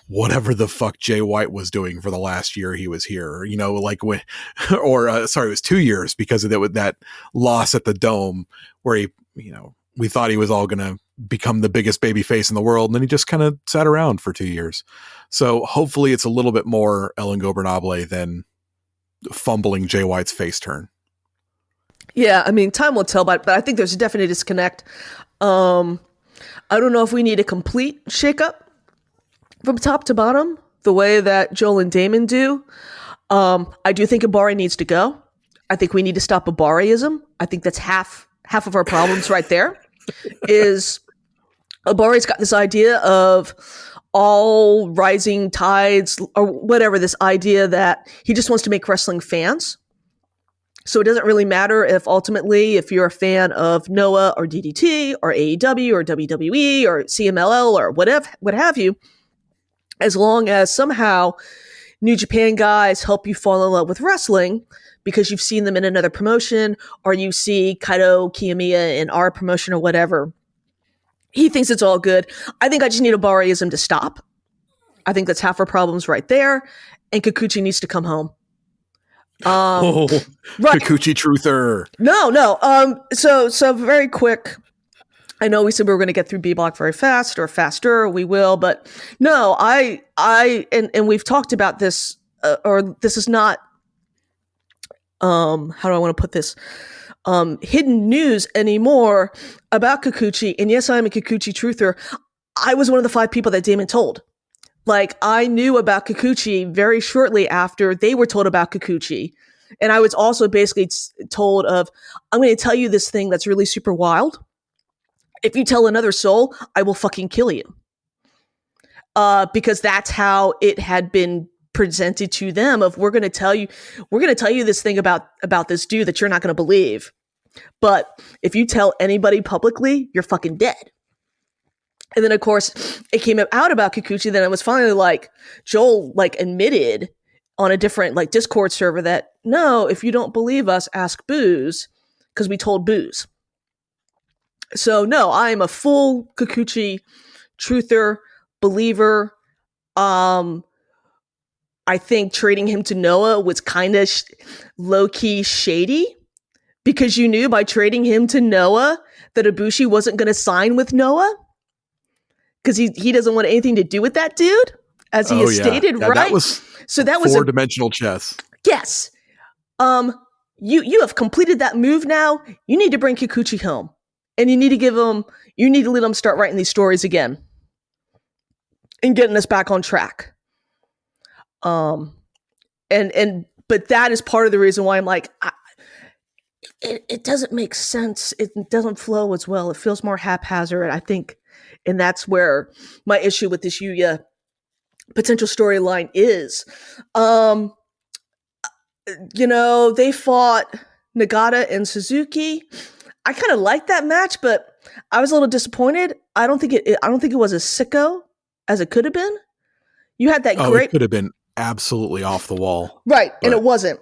whatever the fuck Jay White was doing for the last year he was here, like when, it was 2 years because of that loss at the Dome where he, we thought he was all going to become the biggest baby face in the world. And then he just kind of sat around for 2 years. So hopefully it's a little bit more El Ingobernable than fumbling Jay White's face turn. Yeah. I mean, time will tell, but I think there's a definite disconnect. I don't know if we need a complete shakeup from top to bottom, the way that Joel and Damon do. I do think Ibari needs to go. I think we need to stop Ibariism. I think that's half of our problems right there. Is Ibari's got this idea of all rising tides or whatever, this idea that he just wants to make wrestling fans. So it doesn't really matter if ultimately, if you're a fan of Noah or DDT or AEW or WWE or CMLL or what have you, as long as somehow New Japan guys help you fall in love with wrestling because you've seen them in another promotion or you see Kaito Kiyomiya in our promotion or whatever. He thinks it's all good. I think I just need Ibariism to stop. I think that's half our problems right there. And Kikuchi needs to come home. Right. Kikuchi truther. No. So very quick. I know we said we were going to get through B-Block very fast or faster. We will, but no, and we've talked about this, or this is not, how do I want to put this? Hidden news anymore about Kikuchi. And yes, I'm a Kikuchi truther. I was one of the 5 people that Damon told. Like, I knew about Kikuchi very shortly after they were told about Kikuchi. And I was also basically told of, I'm going to tell you this thing that's really super wild. If you tell another soul, I will fucking kill you. Because that's how it had been presented to them of, we're going to tell you this thing about this dude that you're not going to believe. But if you tell anybody publicly, you're fucking dead. And then of course it came out about Kikuchi. Then it was finally like Joel admitted on a different Discord server that no, if you don't believe us, ask Booze, because we told Booze. So no, I am a full Kikuchi truther, believer. I think trading him to Noah was kind of low-key shady because you knew by trading him to Noah that Ibushi wasn't going to sign with Noah because he doesn't want anything to do with that dude, as he has stated, right? That was four-dimensional chess. Yes. You have completed that move now. You need to bring Kikuchi home. And you need to let him start writing these stories again and getting us back on track. But that is part of the reason why I'm like, it doesn't make sense. It doesn't flow as well. It feels more haphazard, I think. And that's where my issue with this Yuya potential storyline is. They fought Nagata and Suzuki. I kind of liked that match, but I was a little disappointed. I don't think it was as sicko as it could have been. You had that great. It could have been absolutely off the wall, right? But. And it wasn't.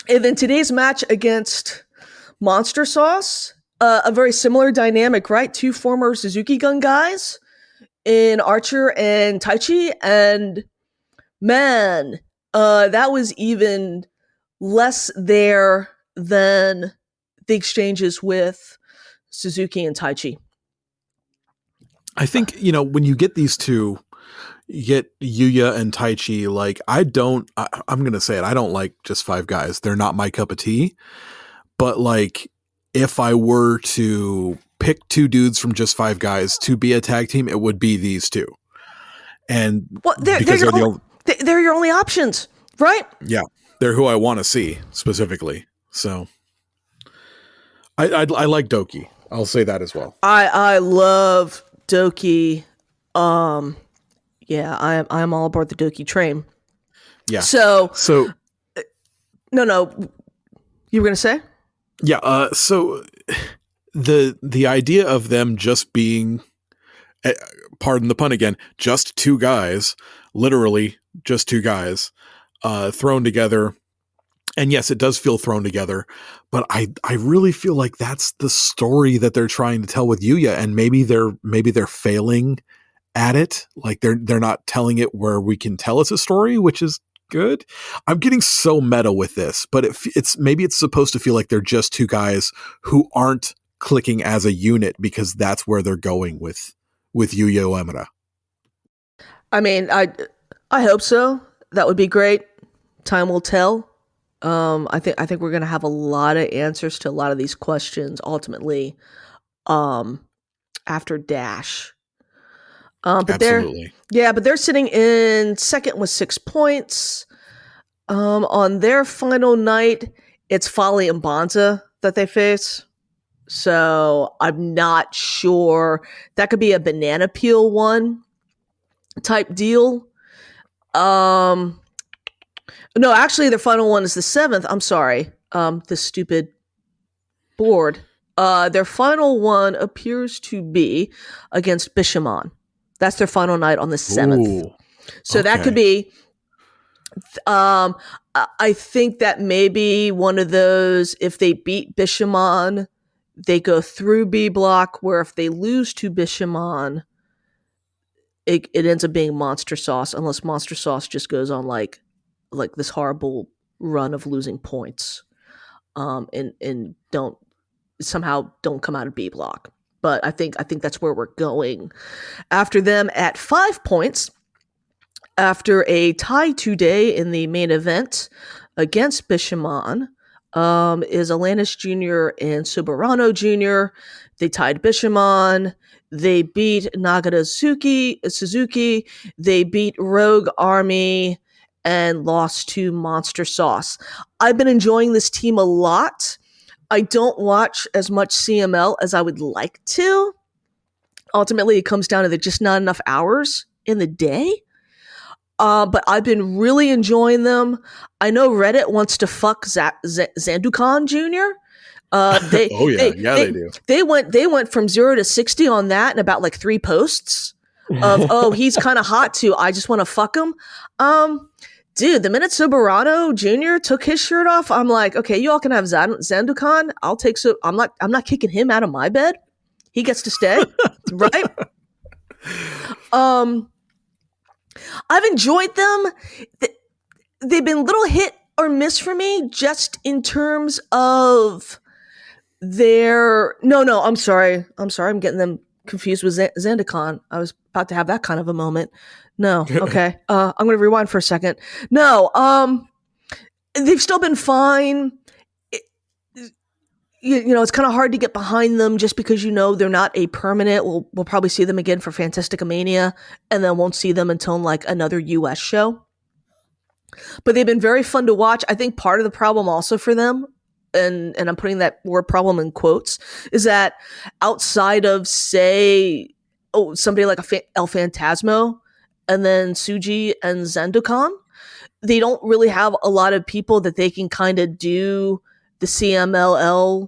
And then today's match against Monster Sauce, a very similar dynamic, right? Two former Suzuki Gun guys in Archer and Taichi, and man, that was even less there than the exchanges with Suzuki and Taichi. I think, when you get these two, you get Yuya and Taichi, like, I'm going to say it. I don't like just five guys. They're not my cup of tea. But like, if I were to pick two dudes from just five guys to be a tag team, it would be these two. And they're your only options, right? Yeah. They're who I want to see specifically. So I like Doki. I'll say that as well. I love Doki. Yeah, I'm all aboard the Doki train. Yeah. So no, you were gonna say? Yeah. So the idea of them just being, pardon the pun again, just two guys, literally just two guys, thrown together. And yes, it does feel thrown together, but I really feel like that's the story that they're trying to tell with Yuya, and maybe they're failing at it. Like they're not telling it where we can tell it's a story, which is good. I'm getting so meta with this, but it's supposed to feel like they're just two guys who aren't clicking as a unit because that's where they're going with Yuya Uemura. I mean, I hope so. That would be great. Time will tell. I think we're gonna have a lot of answers to a lot of these questions ultimately, after Dash. But Absolutely. they're sitting in second with 6 points. On their final night, it's Folly and Bonza that they face. So I'm not sure. That could be a banana peel one type deal. No, actually, their final one is the 7th. I'm sorry. The stupid board. Their final one appears to be against Bishamon. That's their final night on the 7th. Ooh, so okay. That could be. I think that maybe one of those. If they beat Bishamon, they go through B block. Where if they lose to Bishamon, it ends up being Monster Sauce, unless Monster Sauce just goes on like this horrible run of losing points, and don't come out of B block. But I think that's where we're going. After them at 5 points, after a tie today in the main event against Bishamon, is Alanis Jr. and Subarano Jr. They tied Bishamon. They beat Nagata Suzuki. They beat Rogue Army and lost to Monster Sauce. I've been enjoying this team a lot. I don't watch as much CML as I would like to. Ultimately, it comes down to there's just not enough hours in the day. But I've been really enjoying them. I know Reddit wants to fuck Zandukan Jr. They do. They went from 0 to 60 on that in about like 3 posts of he's kind of hot too. I just want to fuck him. Dude, the minute Subarano Jr. took his shirt off, I'm like, okay, you all can have Zandukan. I'll take I'm not kicking him out of my bed. He gets to stay, right? I've enjoyed them. They've been little hit or miss for me, just in terms of their. No. I'm sorry. I'm getting them confused with Zendikon. I was about to have that kind of a moment. No. Okay. I'm going to rewind for a second. No. They've still been fine. You know, it's kind of hard to get behind them just because, you know, they're not a permanent. We'll probably see them again for Fantastica Mania, and then won't see them until like another US show. But they've been very fun to watch. I think part of the problem also for them, and I'm putting that word problem in quotes, is that outside of, say, somebody like El Phantasmo and then Suji and Zendokon, they don't really have a lot of people that they can kind of do the CMLL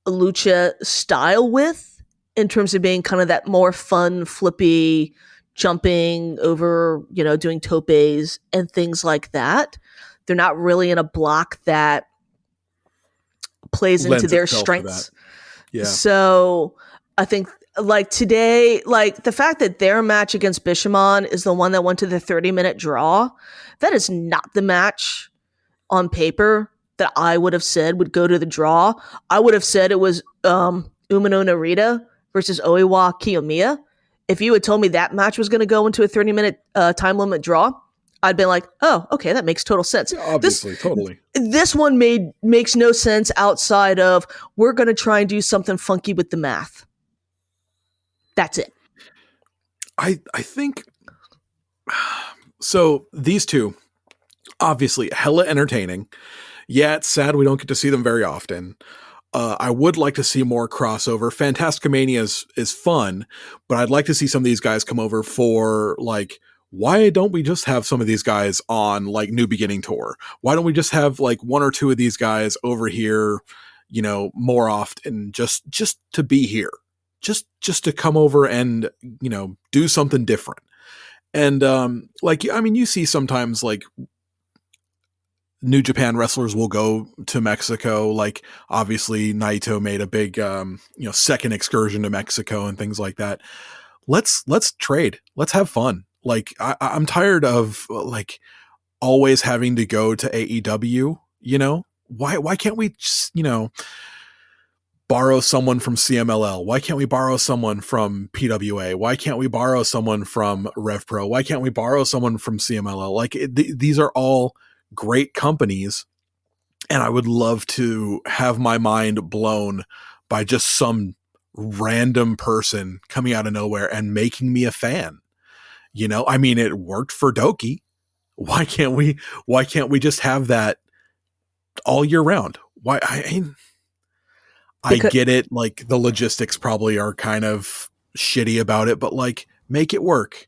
lucha style with, in terms of being kind of that more fun, flippy, jumping over, you know, doing topes and things like that. They're not really in a block that plays into their strengths. Yeah. So I think like today, like the fact that their match against Bishamon is the one that went to the 30-minute draw, that is not the match on paper that I would have said would go to the draw. I would have said it was Umino Narita versus Oiwa Kiyomiya. If you had told me that match was going to go into a 30-minute time limit draw, I'd been like, oh, okay, that makes total sense. Yeah, obviously, totally. This one makes no sense outside of, we're going to try and do something funky with the math. That's it. I think so. These two, obviously, hella entertaining. Yeah, it's sad we don't get to see them very often. I would like to see more crossover. Fantastica Mania is fun, but I'd like to see some of these guys come over for, like, why don't we just have some of these guys on, like, New Beginning Tour? Why don't we just have, like, one or two of these guys over here, you know, more often, just to be here, just to come over and, you know, do something different. And like, I mean, you see sometimes, like, New Japan wrestlers will go to Mexico. Like, obviously Naito made a big, second excursion to Mexico and things like that. Let's trade. Let's have fun. Like, I'm tired of, like, always having to go to AEW, you know? Why can't we just, you know, borrow someone from CMLL? Why can't we borrow someone from PWA? Why can't we borrow someone from RevPro? Why can't we borrow someone from CMLL? Like, these are all great companies, and I would love to have my mind blown by just some random person coming out of nowhere and making me a fan. You know, I mean, it worked for Doki. Why can't we just have that all year round? Why? I get it. Like, the logistics probably are kind of shitty about it, but, like, make it work.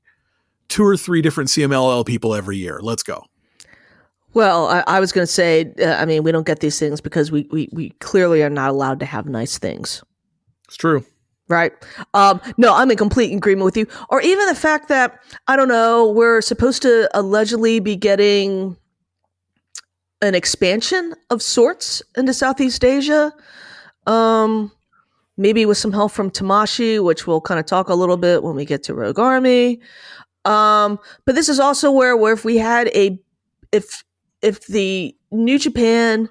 2 or 3 different CMLL people every year. Let's go. Well, I was going to say, I mean, we don't get these things because we clearly are not allowed to have nice things. It's true. Right. No, I'm in complete agreement with you. Or even the fact that, I don't know, we're supposed to allegedly be getting an expansion of sorts into Southeast Asia. Maybe with some help from Tamashi, which we'll kind of talk a little bit when we get to Rogue Army. But this is also where if we had if the New Japan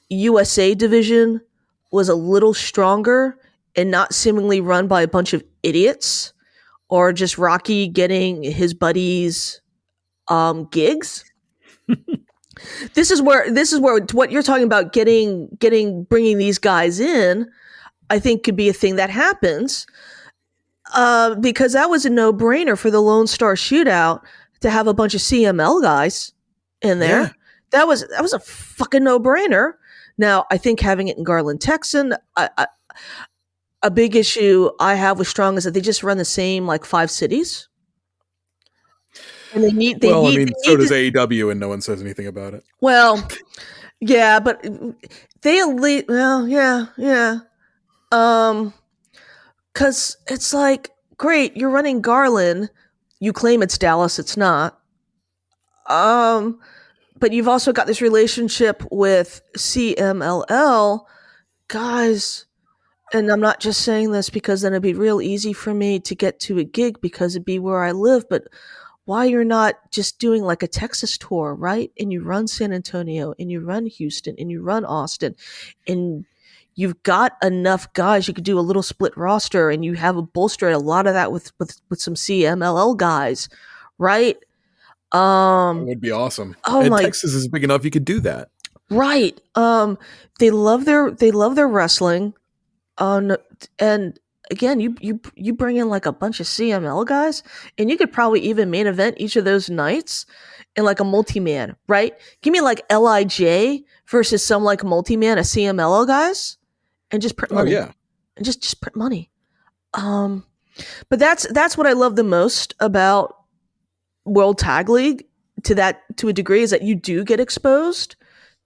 USA division was a little stronger and not seemingly run by a bunch of idiots, or just Rocky getting his buddies gigs. This is where what you're talking about, bringing these guys in, I think could be a thing that happens, because that was a no-brainer for the Lone Star Shootout to have a bunch of CML guys in there. Yeah. That was a fucking no-brainer. Now, I think having it in Garland, Texan, a big issue I have with Strong is that they just run the same, like, 5 cities. And so does AEW, and no one says anything about it. Well, yeah, but they elite. Well, yeah. Because it's like, great, you're running Garland. You claim it's Dallas, it's not. But you've also got this relationship with CMLL, guys. And I'm not just saying this because then it'd be real easy for me to get to a gig because it'd be where I live. But why you're not just doing like a Texas tour, right? And you run San Antonio and you run Houston and you run Austin and you've got enough guys. You could do a little split roster and you have bolstered a lot of that with some CMLL guys, right? That would be awesome. Oh and my, Texas is big enough you could do that. right. They love their wrestling. And again, you bring in like a bunch of CML guys, and you could probably even main event each of those nights in like a multi-man, right? Give me like LIJ versus some like multi-man of CMLL guys, and just print money. Oh yeah, and just print money. But that's what I love the most about World Tag League to a degree, is that you do get exposed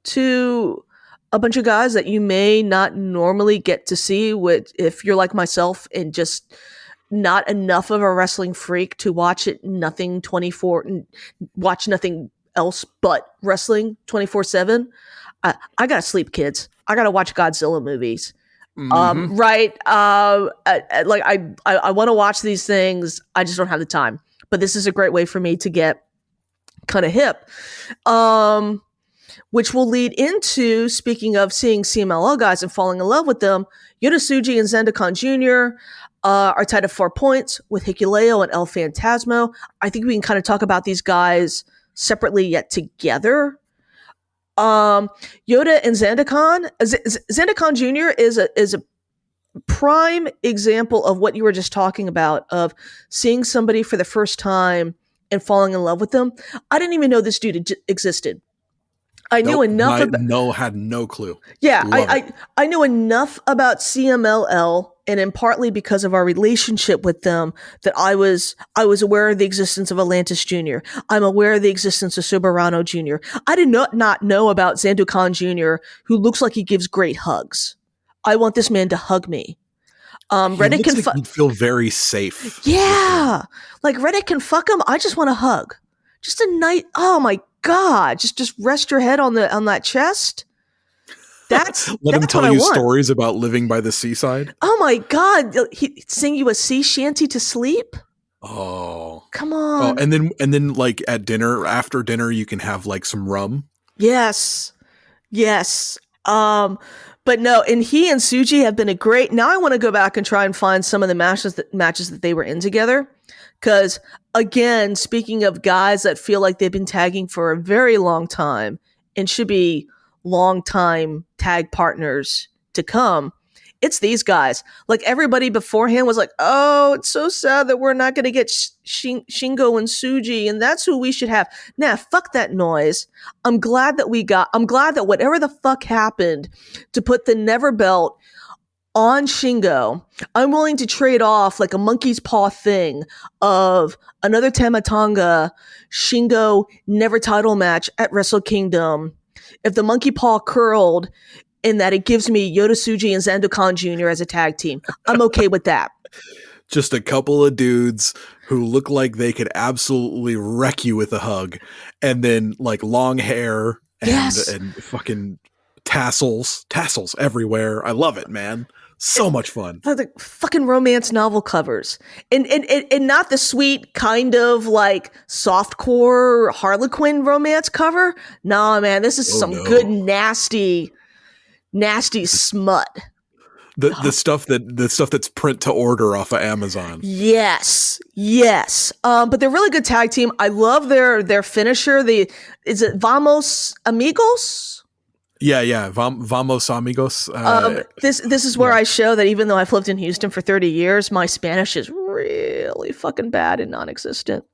to a bunch of guys that you may not normally get to see if you're like myself and just not enough of a wrestling freak to watch nothing else but wrestling 24/7. I gotta sleep, kids. I gotta watch Godzilla movies. Right. Like I want to watch these things. I just don't have the time, but this is a great way for me to get kind of hip. Which will lead into, speaking of seeing CMLL guys and falling in love with them, Yota Tsuji and Zendekan Jr. Are tied at 4 points with Hikuleo and El Phantasmo. I think we can kind of talk about these guys separately yet together. Yota and Zendekan Jr. is a prime example of what you were just talking about, of seeing somebody for the first time and falling in love with them. I didn't even know this dude existed. I knew enough. Had no clue. Yeah, I knew enough about CMLL, and in partly because of our relationship with them, that I was aware of the existence of Atlantis Jr. I'm aware of the existence of Soberano Jr. I did not know about Zandukan Jr., who looks like he gives great hugs. I want this man to hug me. Reddit can he'd feel very safe. Yeah, like Reddit can fuck him. I just want a hug. Just a night. Oh my God, just rest your head on that chest. Let him tell you stories about living by the seaside. Oh my God, he sing you a sea shanty to sleep. Oh, come on. Oh, and then like at dinner, after dinner, you can have like some rum. Yes. But no, and he and Tsuji have been a great. Now I want to go back and try and find some of the matches that they were in together. Because again, speaking of guys that feel like they've been tagging for a very long time and should be long time tag partners to come, it's these guys. Like everybody beforehand was like, oh, it's so sad that we're not going to get Shingo and Tsuji, and that's who we should have. Nah, fuck that noise. I'm glad that whatever the fuck happened to put the Never Belt on Shingo, I'm willing to trade off like a monkey's paw thing of another Tamatonga Shingo Never title match at Wrestle Kingdom. If the monkey paw curled in that it gives me Yota Tsuji and Zandukan Jr. as a tag team, I'm okay with that. Just a couple of dudes who look like they could absolutely wreck you with a hug, and then like long hair and fucking tassels everywhere. I love it, man. So much fun. The fucking romance novel covers. And not the sweet kind of like softcore Harlequin romance cover. Nah, man, this is good nasty smut. The stuff that's print to order off of Amazon. Yes. But they're really good tag team. I love their finisher. Is it Vamos Amigos? Yeah. Vamos amigos. This is where I show that even though I've lived in Houston for 30 years, my Spanish is really fucking bad and non-existent.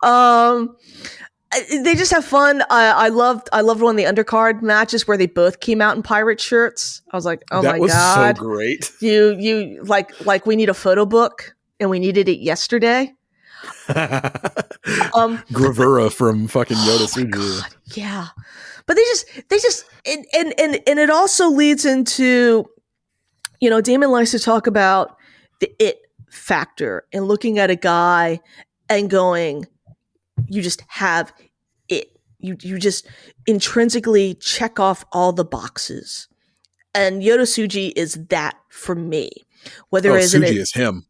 They just have fun. I loved one of the undercard matches where they both came out in pirate shirts. I was like, oh my God. That was so great. You like we need a photo book and we needed it yesterday. Gravura from fucking Yota Tsuji. Yeah. But they just and it also leads into, Damon likes to talk about the it factor and looking at a guy and going, you just have it. You just intrinsically check off all the boxes. And Yota Tsuji is that for me. Whether Tsuji is him.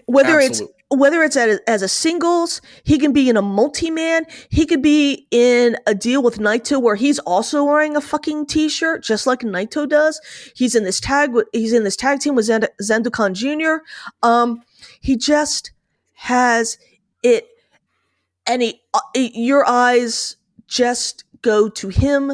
Whether Absolutely. whether it's as a singles, he can be in a multi-man, he could be in a deal with Naito where he's also wearing a fucking t-shirt, just like Naito does. He's in this tag team with Zandukan Jr. He just has it, and your eyes just go to him,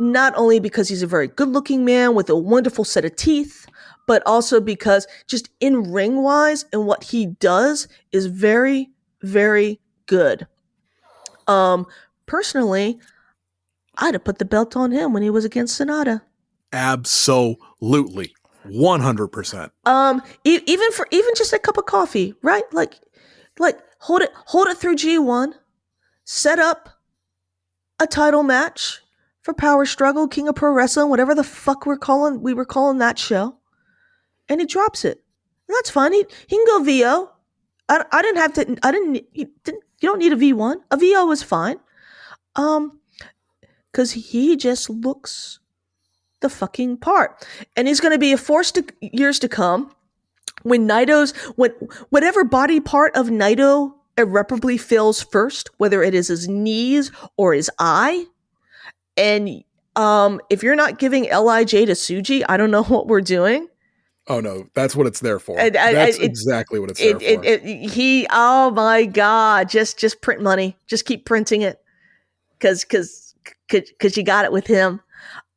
not only because he's a very good-looking man with a wonderful set of teeth, but also because just in ring wise and what he does is very, very good. Personally, I'd have put the belt on him when he was against Sonata. Absolutely. 100%. Even just a cup of coffee, right? Like hold it through G1, set up a title match for Power Struggle, King of Pro Wrestling, whatever the fuck we were calling that show. And he drops it. And that's fine. He can go VO. You don't need a V1. A VO is fine. Because he just looks the fucking part. And he's going to be a force to years to come when whatever body part of Naito irreparably fails first, whether it is his knees or his eye. And if you're not giving LIJ to Tsuji, I don't know what we're doing. Oh no, that's what it's there for. That's exactly what it's there for. Oh my God, just print money. Just keep printing it. Cause you got it with him.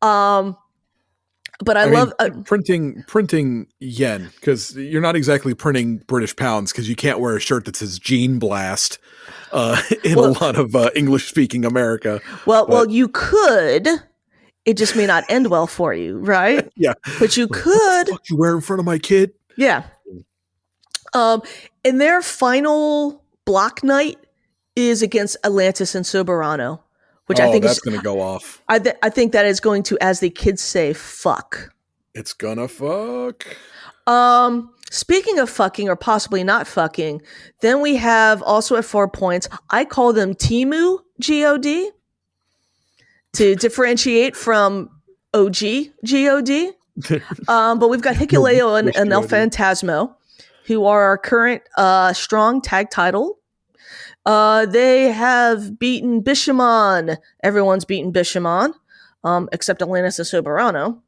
But I love printing yen, because you're not exactly printing British pounds, because you can't wear a shirt that says Gene Blast in a lot of English speaking America. Well, you could. It just may not end well for you, right? Yeah. But you could. What the fuck you wear in front of my kid? Yeah. And their final block night is against Atlantis and Soberano, which I think that's going to go off. I think that is going to, as the kids say, fuck. It's gonna fuck. Speaking of fucking or possibly not fucking, then we have also at 4 points, I call them Timu God. To differentiate from OG God. But we've got Hikuleo and El Phantasmo, who are our current strong tag title. They have beaten Bishamon. Everyone's beaten Bishamon, except Atlantis and Soberano.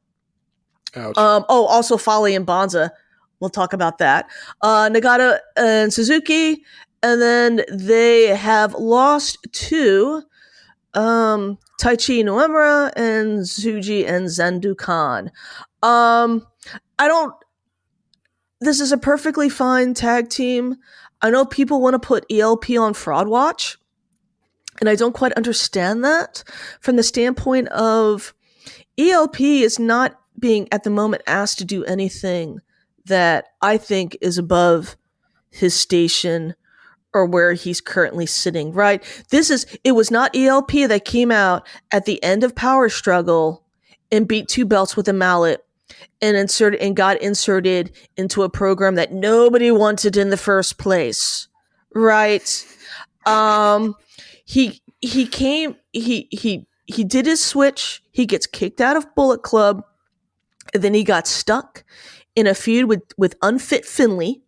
Ouch. Also Folly and Bonza. We'll talk about that. Nagata and Suzuki. And then they have lost to Taichi and Uemura and Tsuji and Zandukan. This is a perfectly fine tag team. I know people want to put ELP on Fraud Watch, and I don't quite understand that from the standpoint of ELP is not being at the moment asked to do anything that I think is above his station or where he's currently sitting, right? It was not ELP that came out at the end of Power Struggle and beat 2 belts with a mallet and got inserted into a program that nobody wanted in the first place, right? He did his switch. He gets kicked out of Bullet Club, and then he got stuck in a feud with Unfit Finley.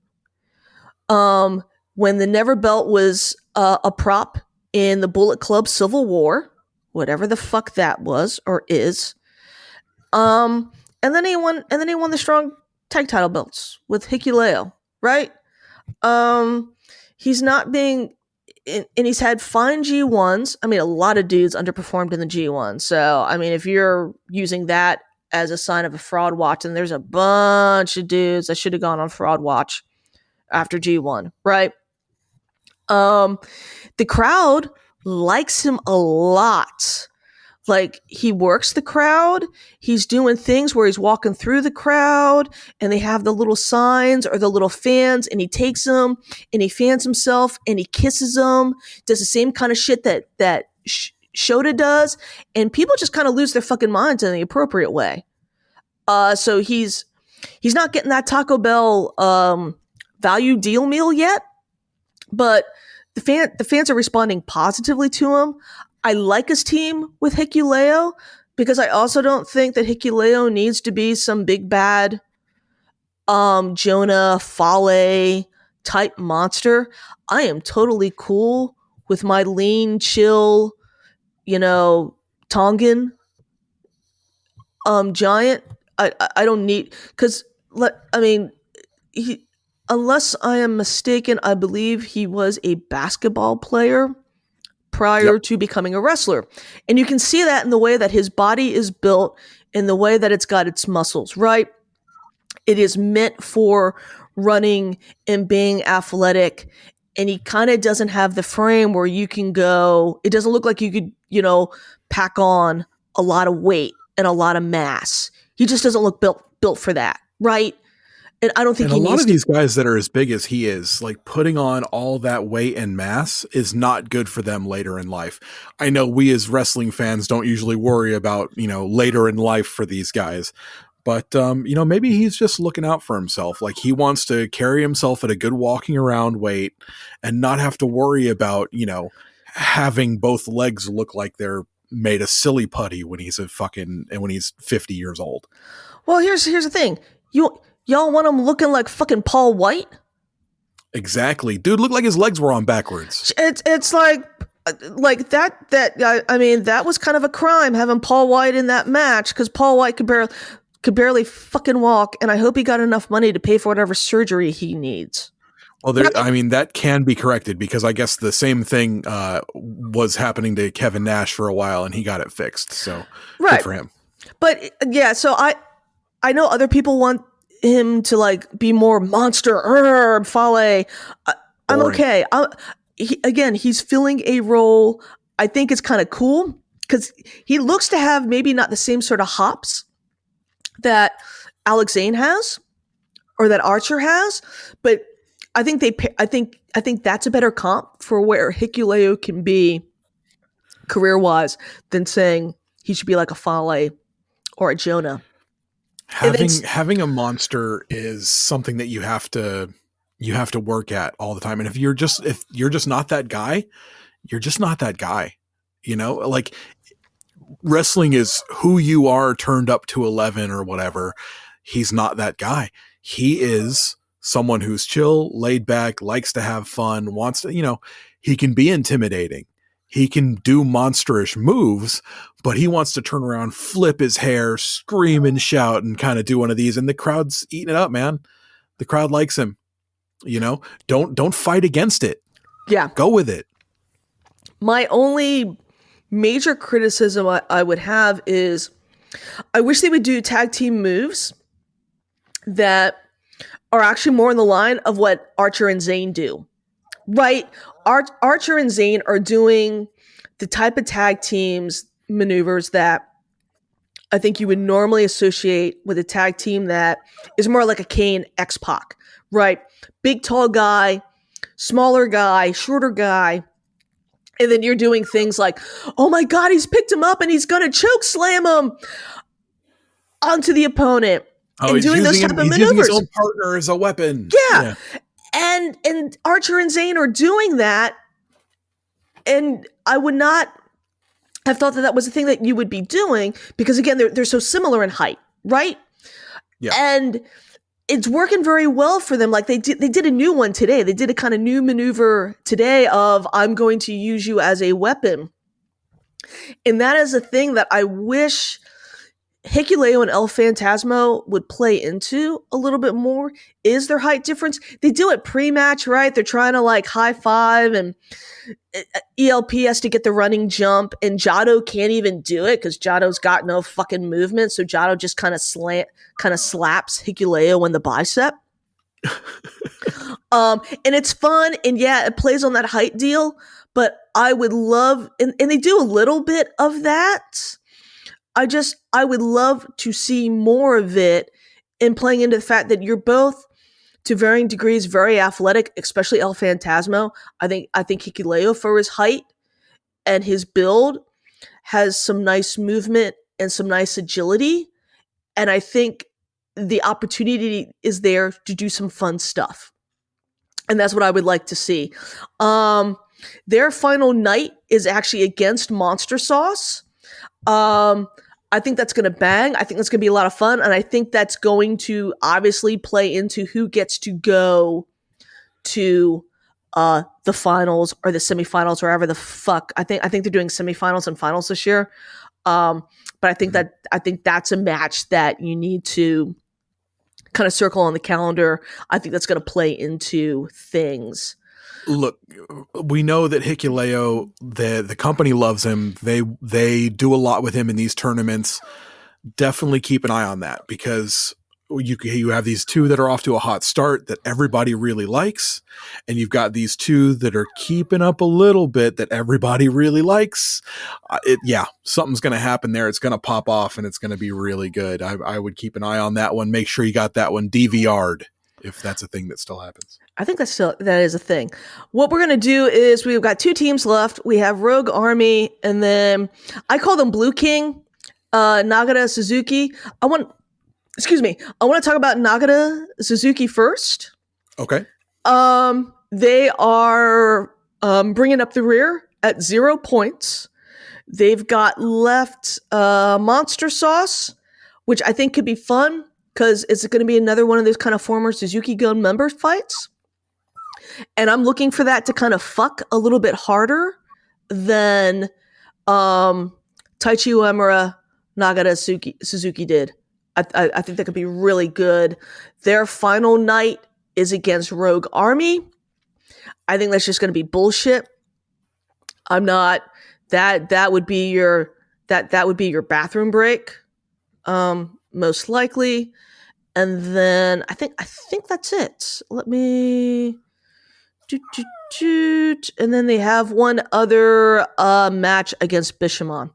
When the Never Belt was a prop in the Bullet Club Civil War, whatever the fuck that was or is. And then he won the strong tag title belts with Hikuleo, right? He's not being, and he's had fine G1s. I mean, a lot of dudes underperformed in the G1. So, I mean, if you're using that as a sign of a fraud watch, then there's a bunch of dudes that should have gone on fraud watch after G1, right? The crowd likes him a lot. Like, he works the crowd. He's doing things where he's walking through the crowd and they have the little signs or the little fans, and he takes them and he fans himself and he kisses them, does the same kind of shit that Shota does. And people just kind of lose their fucking minds in the appropriate way. So he's not getting that Taco Bell, value deal meal yet, but the fans are responding positively to him. I like his team with Hikuleo because I also don't think that Hikuleo needs to be some big bad Jonah Fale type monster, I am totally cool with my lean, chill, Tongan giant. I don't need, because he, unless I am mistaken, I believe he was a basketball player prior to becoming a wrestler. And you can see that in the way that his body is built, in the way that it's got its muscles, right? It is meant for running and being athletic. And he kind of doesn't have the frame where you can go, it doesn't look like you could, pack on a lot of weight and a lot of mass. He just doesn't look built for that, right? And I don't think a lot of these guys that are as big as he is, like putting on all that weight and mass is not good for them later in life. I know we as wrestling fans don't usually worry about, later in life for these guys. But, maybe he's just looking out for himself. Like he wants to carry himself at a good walking around weight and not have to worry about, having both legs look like they're made of silly putty when he's when he's 50 years old. Well, here's the thing. Y'all want him looking like fucking Paul White? Exactly. Dude looked like his legs were on backwards. It's like that. I mean, that was kind of a crime having Paul White in that match, because Paul White could barely fucking walk, and I hope he got enough money to pay for whatever surgery he needs. Well, that can be corrected, because I guess the same thing was happening to Kevin Nash for a while, and he got it fixed. So good for him. But yeah, so I know other people want him to like be more monster Fale. I'm okay. He's filling a role. I think it's kind of cool because he looks to have maybe not the same sort of hops that Alex Zane has or that Archer has, but I think I think that's a better comp for where Hikuleo can be career-wise than saying he should be like a Fale or a Jonah. Having a monster is something that you have to work at all the time. And if you're just not that guy, you're just not that guy. Like wrestling is who you are turned up to 11 or whatever. He's not that guy. He is someone who's chill, laid back, likes to have fun, wants to, he can be intimidating. He can do monsterish moves, but he wants to turn around, flip his hair, scream and shout, and kind of do one of these. And the crowd's eating it up, man. The crowd likes him. Don't fight against it. Yeah. Go with it. My only major criticism I would have is I wish they would do tag team moves that are actually more in the line of what Archer and Zane do. Right? Archer and Zane are doing the type of tag teams maneuvers that I think you would normally associate with a tag team that is more like a Kane X-Pac, right? Big, tall guy, smaller guy, shorter guy. And then you're doing things like, oh my God, he's picked him up and he's going to choke slam him onto the opponent. And doing those type of maneuvers. He's using his own partner as a weapon. Yeah. And Archer and Zane are doing that, and I would not have thought that was a thing that you would be doing because, again, they're so similar in height, right? Yeah. And it's working very well for them. Like they did a new one today. They did a kind of new maneuver today of I'm going to use you as a weapon, and that is a thing that I wish Hikuleo and El Phantasmo would play into a little bit more. Is their height difference? They do it pre-match, right? They're trying to like high five, and ELP has to get the running jump, and Jado can't even do it because Jado's got no fucking movement. So Jado just kind of slaps Hikuleo in the bicep. And it's fun, and yeah, it plays on that height deal. But I would love, and they do a little bit of that. I would love to see more of it in playing into the fact that you're both, to varying degrees, very athletic, especially El Phantasmo. I think Hikuleo, for his height and his build, has some nice movement and some nice agility. And I think the opportunity is there to do some fun stuff. And that's what I would like to see. Their final night is actually against Monster Sauce. I think that's going to bang. I think that's going to be a lot of fun. And I think that's going to obviously play into who gets to go to the finals or the semifinals, or wherever the fuck. I think they're doing semifinals and finals this year. But I think that's a match that you need to kind of circle on the calendar. I think that's going to play into things. Look, we know that Hikuleo, the company loves him. They do a lot with him in these tournaments. Definitely keep an eye on that, because you have these two that are off to a hot start that everybody really likes, and you've got these two that are keeping up a little bit that everybody really likes. Something's going to happen there. It's going to pop off, and it's going to be really good. I would keep an eye on that one. Make sure you got that one DVR'd, if that's a thing that still happens. I think that is a thing. What we're going to do is we've got two teams left. We have Rogue Army, and then I call them Blue King, Nagata, Suzuki. I want to talk about Nagata Suzuki first. Okay. They are bringing up the rear at 0 points. They've got left Monster Sauce, which I think could be fun because it's going to be another one of those kind of former Suzuki Gun member fights. And I'm looking for that to kind of fuck a little bit harder than Taichi Uemura, Nagata Suzuki did. I think that could be really good. Their final night is against Rogue Army. I think that's just going to be bullshit. I'm not. That would be your bathroom break, most likely. And then I think that's it. Let me. And then they have one other match against Bishamon.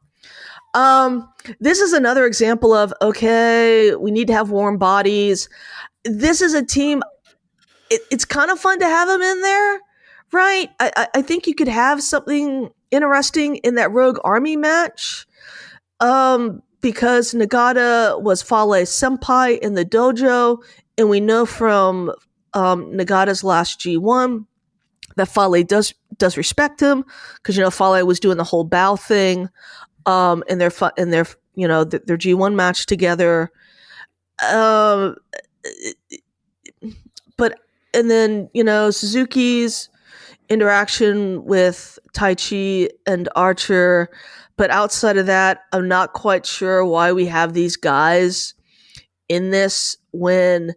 This is another example of, okay, we need to have warm bodies. This is a team. It's kind of fun to have them in there, right? I think you could have something interesting in that Rogue Army match, because Nagata was Fale's senpai in the dojo, and we know from Nagata's last G1 that Fale does respect him, because Fale was doing the whole bow thing in their G1 match together. But then Suzuki's interaction with Taichi and Archer, but outside of that, I'm not quite sure why we have these guys in this when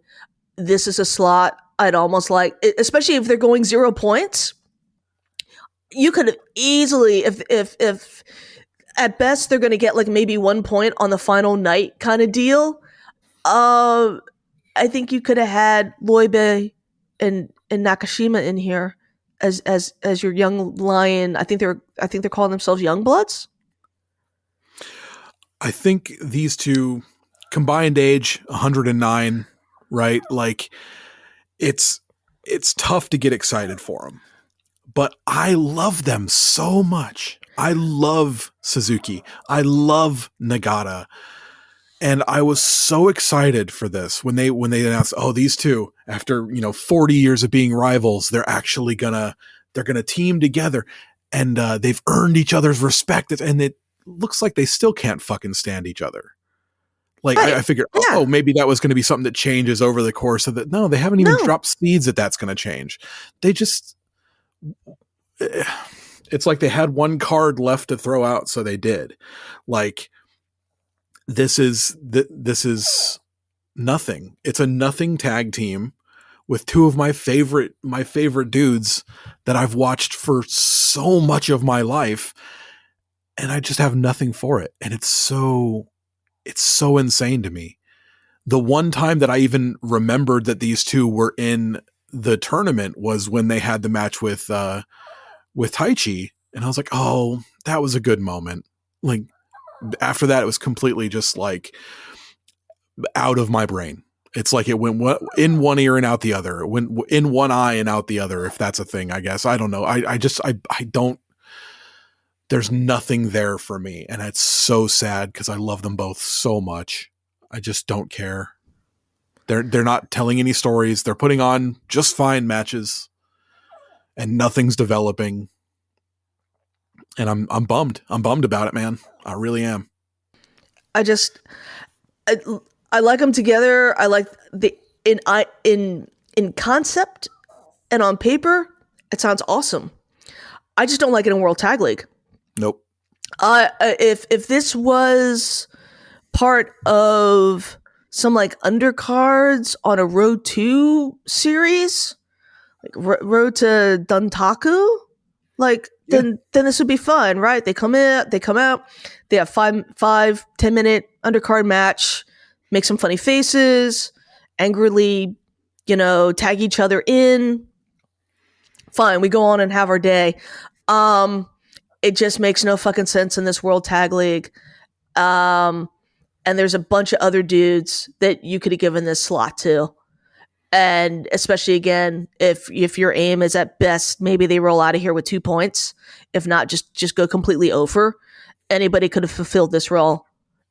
this is a slot I'd almost like, especially if they're going 0 points. You could have easily, if at best they're going to get like maybe 1 point on the final night kind of deal. I think you could have had Loibe and Nakashima in here as your young lion. I think they're calling themselves Young Bloods. I think these two combined age 109, right? Like it's tough to get excited for them, but I love them so much. I love Suzuki. I love Nagata. And I was so excited for this when they announced, oh, these two, after 40 years of being rivals, they're gonna team together, and they've earned each other's respect. And it looks like they still can't fucking stand each other. Like right. I figured, oh, maybe that was going to be something that changes over the course of it. No, they haven't even dropped seeds that's going to change. They just, it's like they had one card left to throw out, so they did. Like. This is nothing. It's a nothing tag team with two of my favorite dudes that I've watched for so much of my life, and I just have nothing for it. And it's so insane to me. The one time that I even remembered that these two were in the tournament was when they had the match with Taichi, and I was like, oh, that was a good moment. Like. After that, it was completely just like out of my brain. It's like it went in one ear and out the other. It went in one eye and out the other, if that's a thing, I guess. I don't know. I don't, there's nothing there for me. And it's so sad because I love them both so much. I just don't care. They're not telling any stories. They're putting on just fine matches and nothing's developing. And I'm bummed. I'm bummed about it, man. I really am. I like them together. I like in concept. and on paper, it sounds awesome. I just don't like it in World Tag League. Nope. If this was part of some like undercards on a Road 2 series, like Road to Duntaku, like then this would be fun, right? They come out, they have 5-10 minute undercard match, make some funny faces, angrily, tag each other in. Fine, we go on and have our day. It just makes no fucking sense in this World Tag League. And there's a bunch of other dudes that you could have given this slot to. And especially, again, if your aim is at best, maybe they roll out of here with 2 points. If not, just go completely over. Anybody could have fulfilled this role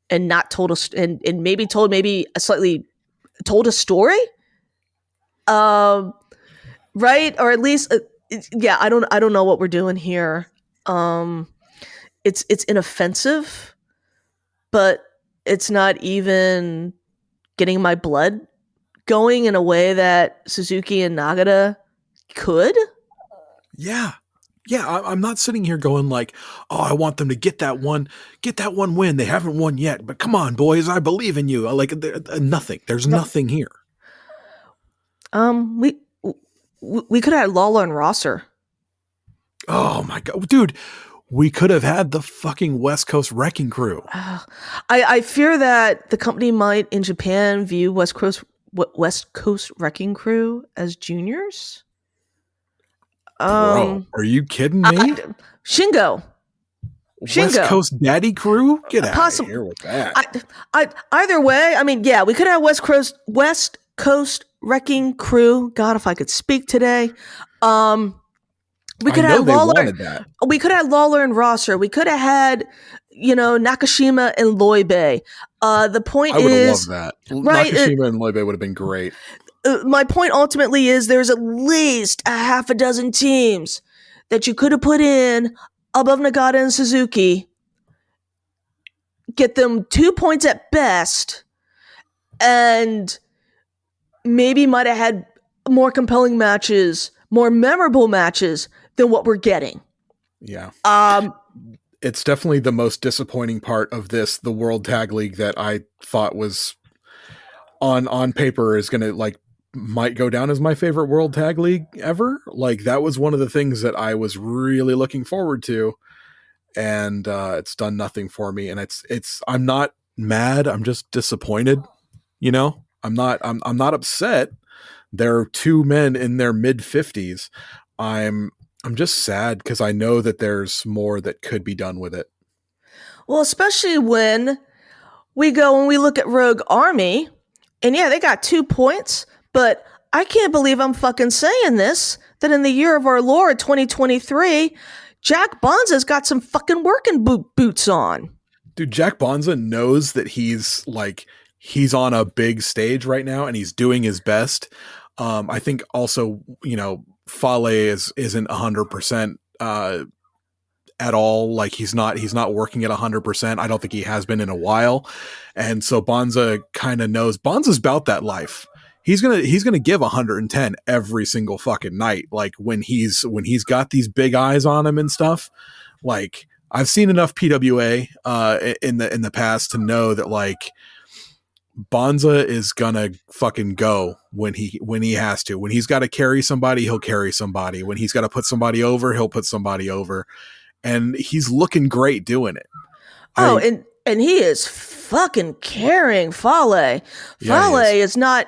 and not told us, and maybe told a story. Right? Or at least, I don't know what we're doing here. It's inoffensive, but it's not even getting my blood going in a way that Suzuki and Nagata could. Yeah. I'm not sitting here going like, oh, I want them to get that one win. They haven't won yet, but come on, boys, I believe in you. Like nothing. There's nothing here. We could have had Lawler and Rosser. Oh my God, dude. We could have had the fucking West Coast Wrecking Crew. I fear that the company might in Japan view West Coast Wrecking Crew as juniors. Bro, are you kidding me? Shingo. West Coast Daddy Crew? Get out of here with that. Either way, I mean, we could have West Coast Wrecking Crew. God, if I could speak today. We could have Lawler. We could have Lawler and Rosser. We could have had, Nakashima and Loibe. The point I would have is, loved that. Right, Nakashima and Loibe would have been great. My point ultimately is there's at least a half a dozen teams that you could have put in above Nagata and Suzuki, get them 2 points at best, and maybe might have had more compelling matches, more memorable matches than what we're getting. Yeah. It's definitely the most disappointing part of the World Tag League that I thought was on paper is going to might go down as my favorite World Tag League ever. Like that was one of the things that I was really looking forward to, and it's done nothing for me. And I'm not mad. I'm just disappointed. I'm not upset. There are 2 men in their mid 50s. I'm just sad because I know that there's more that could be done with it. Well, especially when we look at Rogue Army, and they got 2 points, but I can't believe I'm fucking saying this, that in the year of our Lord 2023, Jack Bonza's got some fucking working boots on. Dude, Jack Bonza knows that he's on a big stage right now and he's doing his best. I think also, Fale isn't 100% at all. Like he's not working at 100%. I don't think he has been in a while. And so Bonza kind of knows Bonza's about that life. He's going to give 110 every single fucking night. Like when he's got these big eyes on him and stuff. Like I've seen enough PWA in the past to know that like Bonza is gonna fucking go when he has to. When he's got to carry somebody, he'll carry somebody. When he's got to put somebody over, he'll put somebody over. And he's looking great doing it. And he is fucking carrying Fale. Fale is not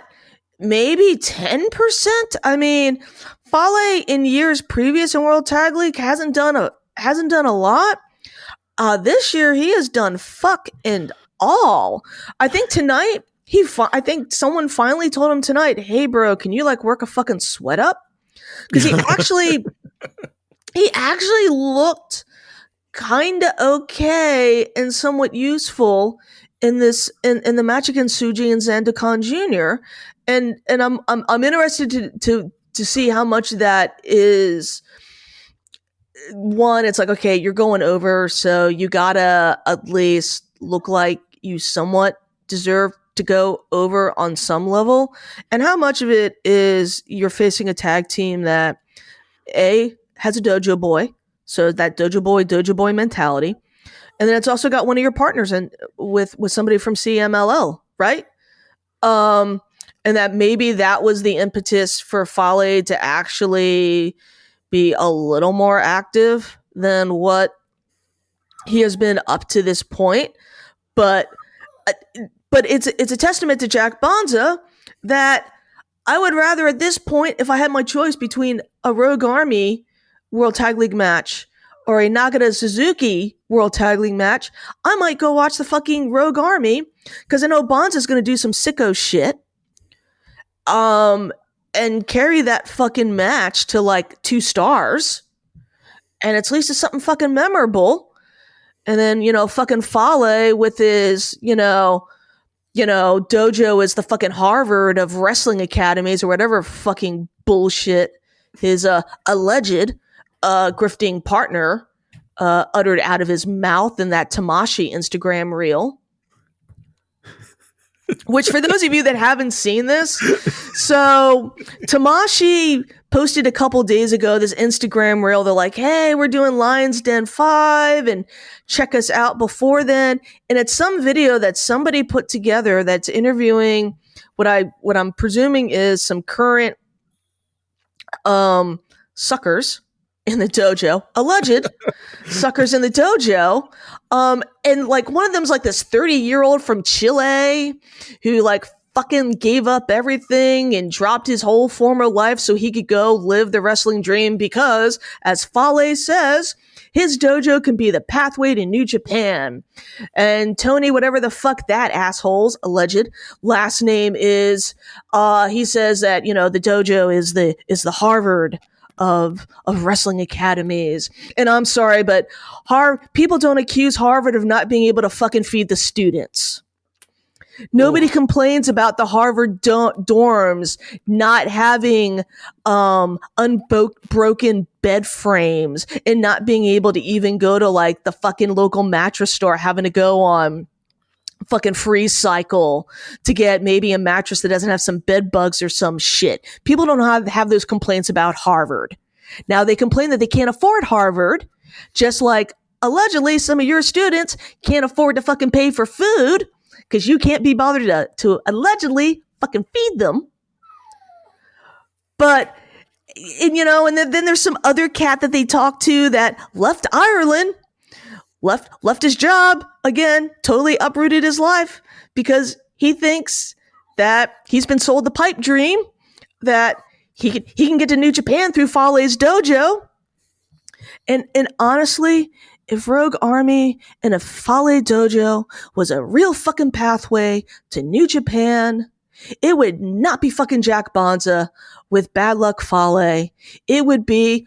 maybe 10%. I mean, Fale in years previous in World Tag League hasn't done a lot. This year he has done fuck and all. I think tonight I think someone finally told him tonight, "Hey bro, can you work a fucking sweat up?" Because he actually looked kind of okay and somewhat useful in the match against Suji and Zandakan Jr. And I'm interested to see how much that is. One, it's like, okay, you're going over, so you gotta at least look like you somewhat deserve to go over on some level, and how much of it is you're facing a tag team that has a dojo boy, so that dojo boy mentality, and then it's also got one of your partners and with somebody from CMLL, right? And that maybe that was the impetus for Fale to actually be a little more active than what he has been up to this point. But it's a testament to Jack Bonza that I would rather at this point, if I had my choice between a Rogue Army World Tag League match or a Nagata Suzuki World Tag League match, I might go watch the fucking Rogue Army because I know Bonza's going to do some sicko shit. And carry that fucking match to like 2 stars. And at least it's something fucking memorable. And then, fucking Fale with his, dojo is the fucking Harvard of wrestling academies or whatever fucking bullshit his alleged grifting partner uttered out of his mouth in that Tamashi Instagram reel. Which, for those of you that haven't seen this, so Tamashi posted a couple days ago this Instagram reel. They're like, hey, we're doing Lions Den 5 and check us out before then. And it's some video that somebody put together that's interviewing what I'm presuming is some current suckers in the dojo, alleged suckers in the dojo. And like one of them's like this 30-year-old from Chile who like fucking gave up everything and dropped his whole former life so he could go live the wrestling dream because, as Fale says, his dojo can be the pathway to New Japan. And Tony, whatever the fuck that asshole's alleged last name is, he says that, the dojo is the Harvard of wrestling academies. And I'm sorry, but people don't accuse Harvard of not being able to fucking feed the students. Nobody complains about the Harvard dorms not having unbroken bed frames and not being able to even go to like the fucking local mattress store, having to go on fucking Freeze Cycle to get maybe a mattress that doesn't have some bed bugs or some shit. People don't have those complaints about Harvard. Now they complain that they can't afford Harvard, just like allegedly some of your students can't afford to fucking pay for food because you can't be bothered to allegedly fucking feed them. But, and then there's some other cat that they talk to that left Ireland, left his job, again, totally uprooted his life because he thinks that he's been sold the pipe dream, that he can get to New Japan through Fale's dojo. And honestly, if Rogue Army and if Fale Dojo was a real fucking pathway to New Japan, it would not be fucking Jack Bonza with Bad Luck Fale. It would be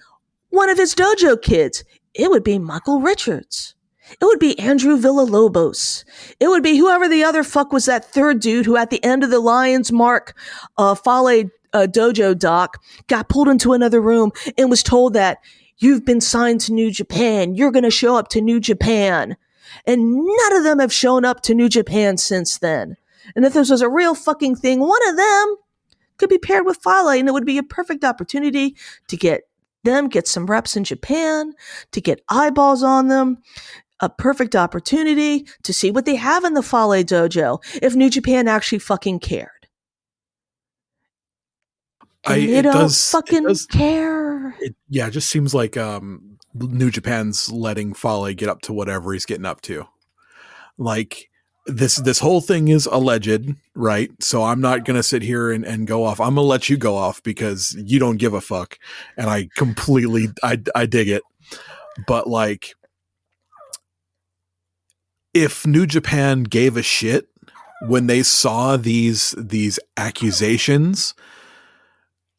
one of his dojo kids. It would be Michael Richards. It would be Andrew Villalobos. It would be whoever the other fuck was that third dude who at the end of the Lions Mark Fale dojo doc got pulled into another room and was told that you've been signed to New Japan. You're going to show up to New Japan. And none of them have shown up to New Japan since then. And if this was a real fucking thing, one of them could be paired with Fale, and it would be a perfect opportunity to get some reps in Japan, to get eyeballs on them, a perfect opportunity to see what they have in the Fale dojo if New Japan actually fucking cared. And they don't fucking care. It just seems like New Japan's letting Fale get up to whatever he's getting up to. Like, this whole thing is alleged, right? So I'm not going to sit here and go off. I'm going to let you go off because you don't give a fuck. And I completely, I dig it. But like, if New Japan gave a shit when they saw these accusations,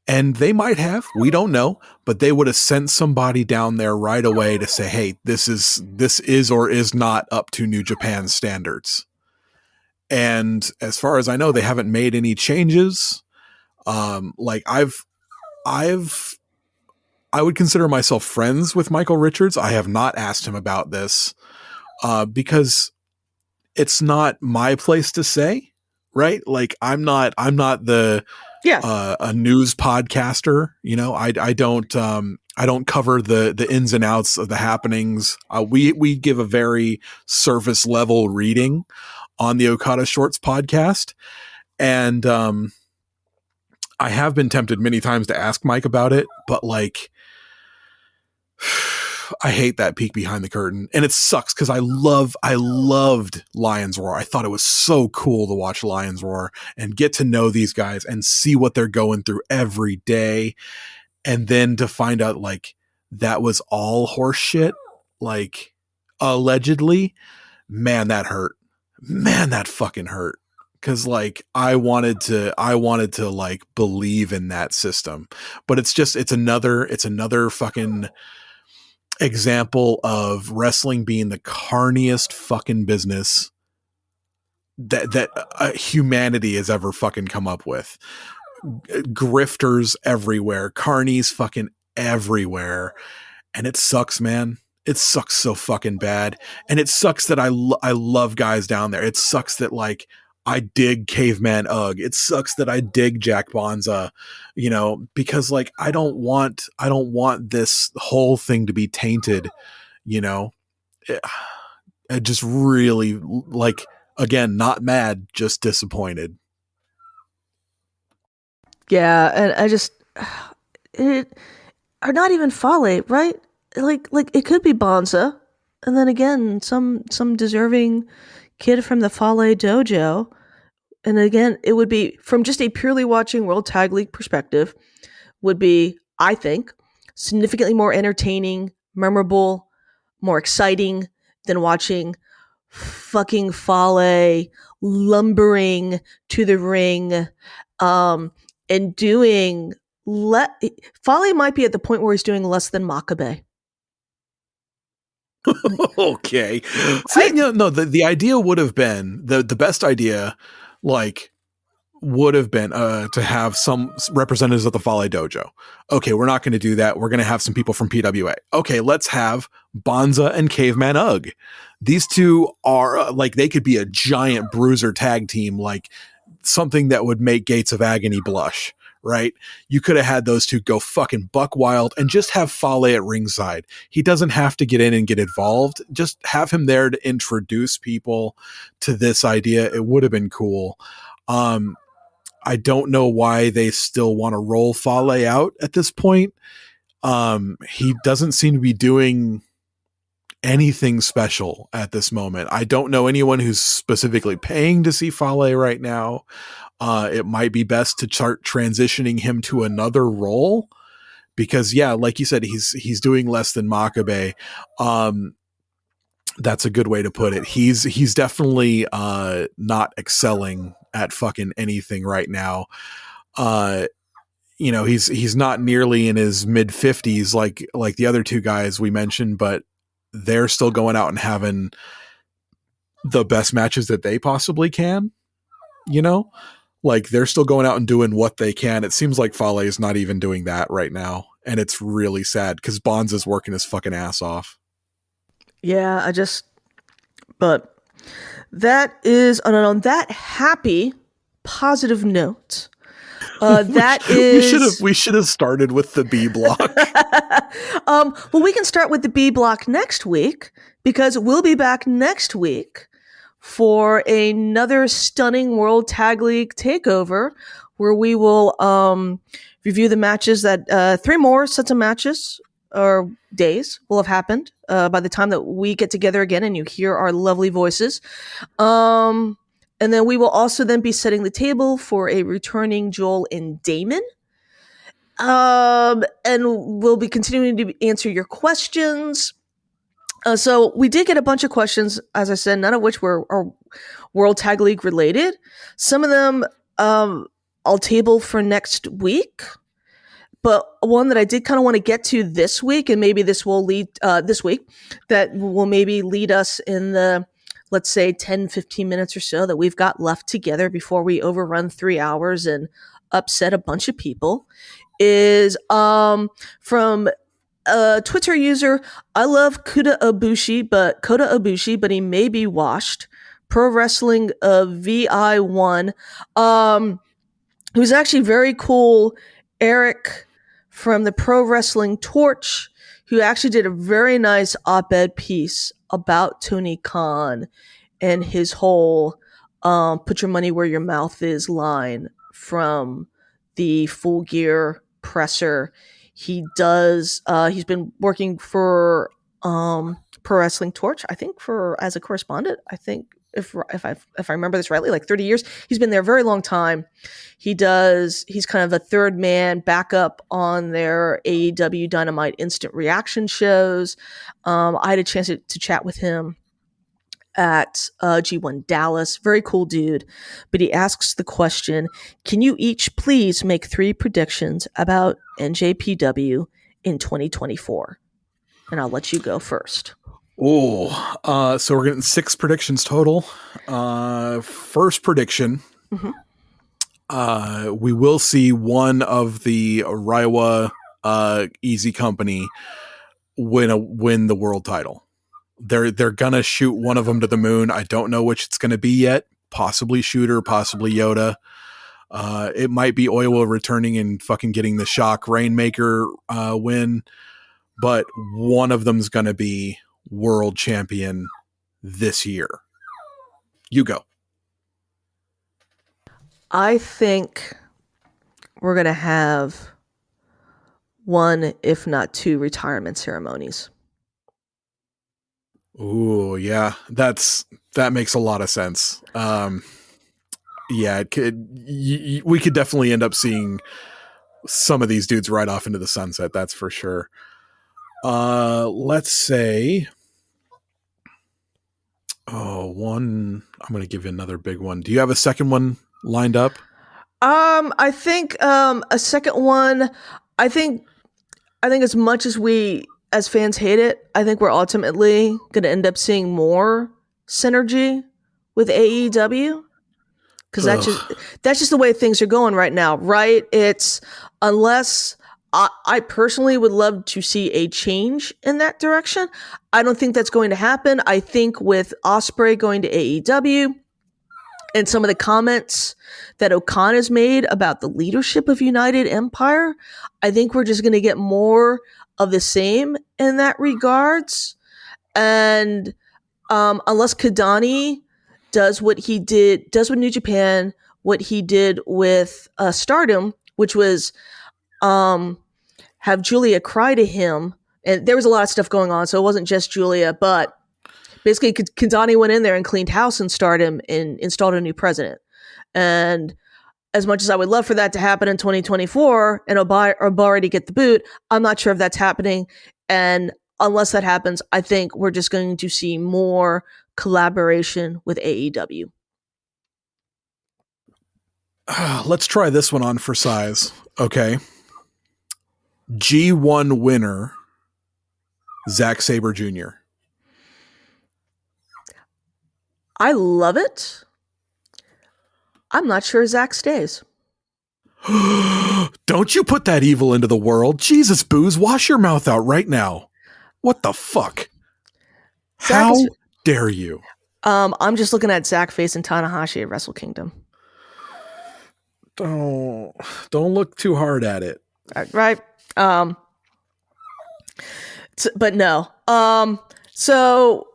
and they might have, we don't know, but they would have sent somebody down there right away to say, hey, this is or is not up to New Japan standards. And as far as I know, they haven't made any changes. Like I would consider myself friends with Michael Richards. I have not asked him about this because it's not my place to say, right? Like I'm not the a news podcaster, you know. I don't cover the ins and outs of the happenings. We give a very surface level reading on the Okada Shorts podcast, and I have been tempted many times to ask Mike about it, but like I hate that peek behind the curtain, and it sucks because I loved Lions Roar. I thought it was so cool to watch Lions Roar and get to know these guys and see what they're going through every day, and then to find out like that was all horse shit, like allegedly. Man, that hurt. Man, that fucking hurt. Cause like I wanted to like believe in that system, but it's another fucking example of wrestling being the carniest fucking business that humanity has ever fucking come up with. Grifters everywhere, carnies fucking everywhere, and it sucks, man. It sucks so fucking bad, and it sucks that I love guys down there. It sucks that like I dig Caveman Ugg. It sucks that I dig Jack Bonza, you know, because like I don't want this whole thing to be tainted, you know. I just really like, again, not mad, just disappointed. Yeah, and I just it are not even Fale, right? Like it could be Bonza, and then again some deserving kid from the Fale dojo. And again, it would be from just a purely watching World Tag League perspective, would be, I think, significantly more entertaining, memorable, more exciting than watching fucking Fale lumbering to the ring and doing Fale might be at the point where he's doing less than Makabe. Okay. See, no, the idea would have been the best idea, like, would have been to have some representatives of the Fale Dojo. Okay, we're not going to do that. We're going to have some people from PWA. Okay, let's have Bonza and Caveman Ugg. These two are like, they could be a giant bruiser tag team, like something that would make Gates of Agony blush. Right? You could have had those two go fucking buck wild and just have Fale at ringside. He doesn't have to get in and get involved. Just have him there to introduce people to this idea. It would have been cool. I don't know why they still want to roll Fale out at this point. He doesn't seem to be doing anything special at this moment. I don't know anyone who's specifically paying to see Fale right now. It might be best to start transitioning him to another role because, yeah, like you said, he's doing less than Makabe. That's a good way to put it. He's definitely not excelling at fucking anything right now. You know, he's not nearly in his mid 50s like the other two guys we mentioned, but they're still going out and having the best matches that they possibly can, you know? Like, they're still going out and doing what they can. It seems like Fale is not even doing that right now. And it's really sad because Bonza's working his fucking ass off. Yeah, but that is, on that happy, positive note, we should have started with the B block. Well, we can start with the B block next week because we'll be back next week for another stunning World Tag League takeover where we will review the matches that 3 more sets of matches or days will have happened by the time that we get together again and you hear our lovely voices. And then we will also then be setting the table for a returning Joel and Damon. And we'll be continuing to answer your questions. So we did get a bunch of questions, as I said, none of which are World Tag League related. Some of them I'll table for next week. But one that I did kind of want to get to this week, and maybe this will lead this week, that will maybe lead us in the, let's say, 10, 15 minutes or so that we've got left together before we overrun 3 hours and upset a bunch of people, is from a Twitter user. I love Kota Ibushi, but he may be washed. Pro Wrestling VI1. It was actually very cool. Eric from the Pro Wrestling Torch, who actually did a very nice op-ed piece about Tony Khan and his whole put your money where your mouth is line from the Full Gear presser. He's been working for Pro Wrestling Torch, I think, as a correspondent. I think if I remember this rightly, like 30 years. He's been there a very long time. He's kind of a third man backup on their AEW Dynamite instant reaction shows. I had a chance to chat with him at G1 Dallas. Very cool dude. But he asks the question, can you each please make 3 predictions about NJPW in 2024? And I'll let you go first. Oh, so we're getting 6 predictions total. First prediction. Mm-hmm. We will see one of the Raiwa Easy Company win the world title. They're gonna shoot one of them to the moon. I don't know which it's gonna be yet. Possibly Shooter, possibly Yoda. It might be Oiwa returning and fucking getting the Shock Rainmaker win, but one of them's gonna be world champion this year. You go. I think we're going to have 1, if not 2, retirement ceremonies. Ooh, yeah, that makes a lot of sense. Yeah, we could definitely end up seeing some of these dudes right off into the sunset. That's for sure. Let's say, one. I'm going to give you another big one. Do you have a second one lined up? I think a second one. I think as much as we as fans hate it, I think we're ultimately going to end up seeing more synergy with AEW, because that's just the way things are going right now, right? It's unless I personally would love to see a change in that direction. I don't think that's going to happen. I think with Ospreay going to AEW and some of the comments that Okada's made about the leadership of United Empire, I think we're just going to get more of the same in that regards. And unless Kadani does what New Japan, what he did with Stardom, which was have Julia cry to him. And there was a lot of stuff going on, so it wasn't just Julia, but basically Kadani went in there and cleaned house in Stardom and installed a new president. And as much as I would love for that to happen in 2024 and Obari to get the boot, I'm not sure if that's happening. And unless that happens, I think we're just going to see more collaboration with AEW. Let's try this one on for size. Okay. G1 winner, Zack Sabre Jr. I love it. I'm not sure Zack stays. Don't you put that evil into the world. Jesus, Booze, wash your mouth out right now. What the fuck? How dare you? I'm just looking at Zack facing Tanahashi at Wrestle Kingdom. Don't look too hard at it. Right. But no. So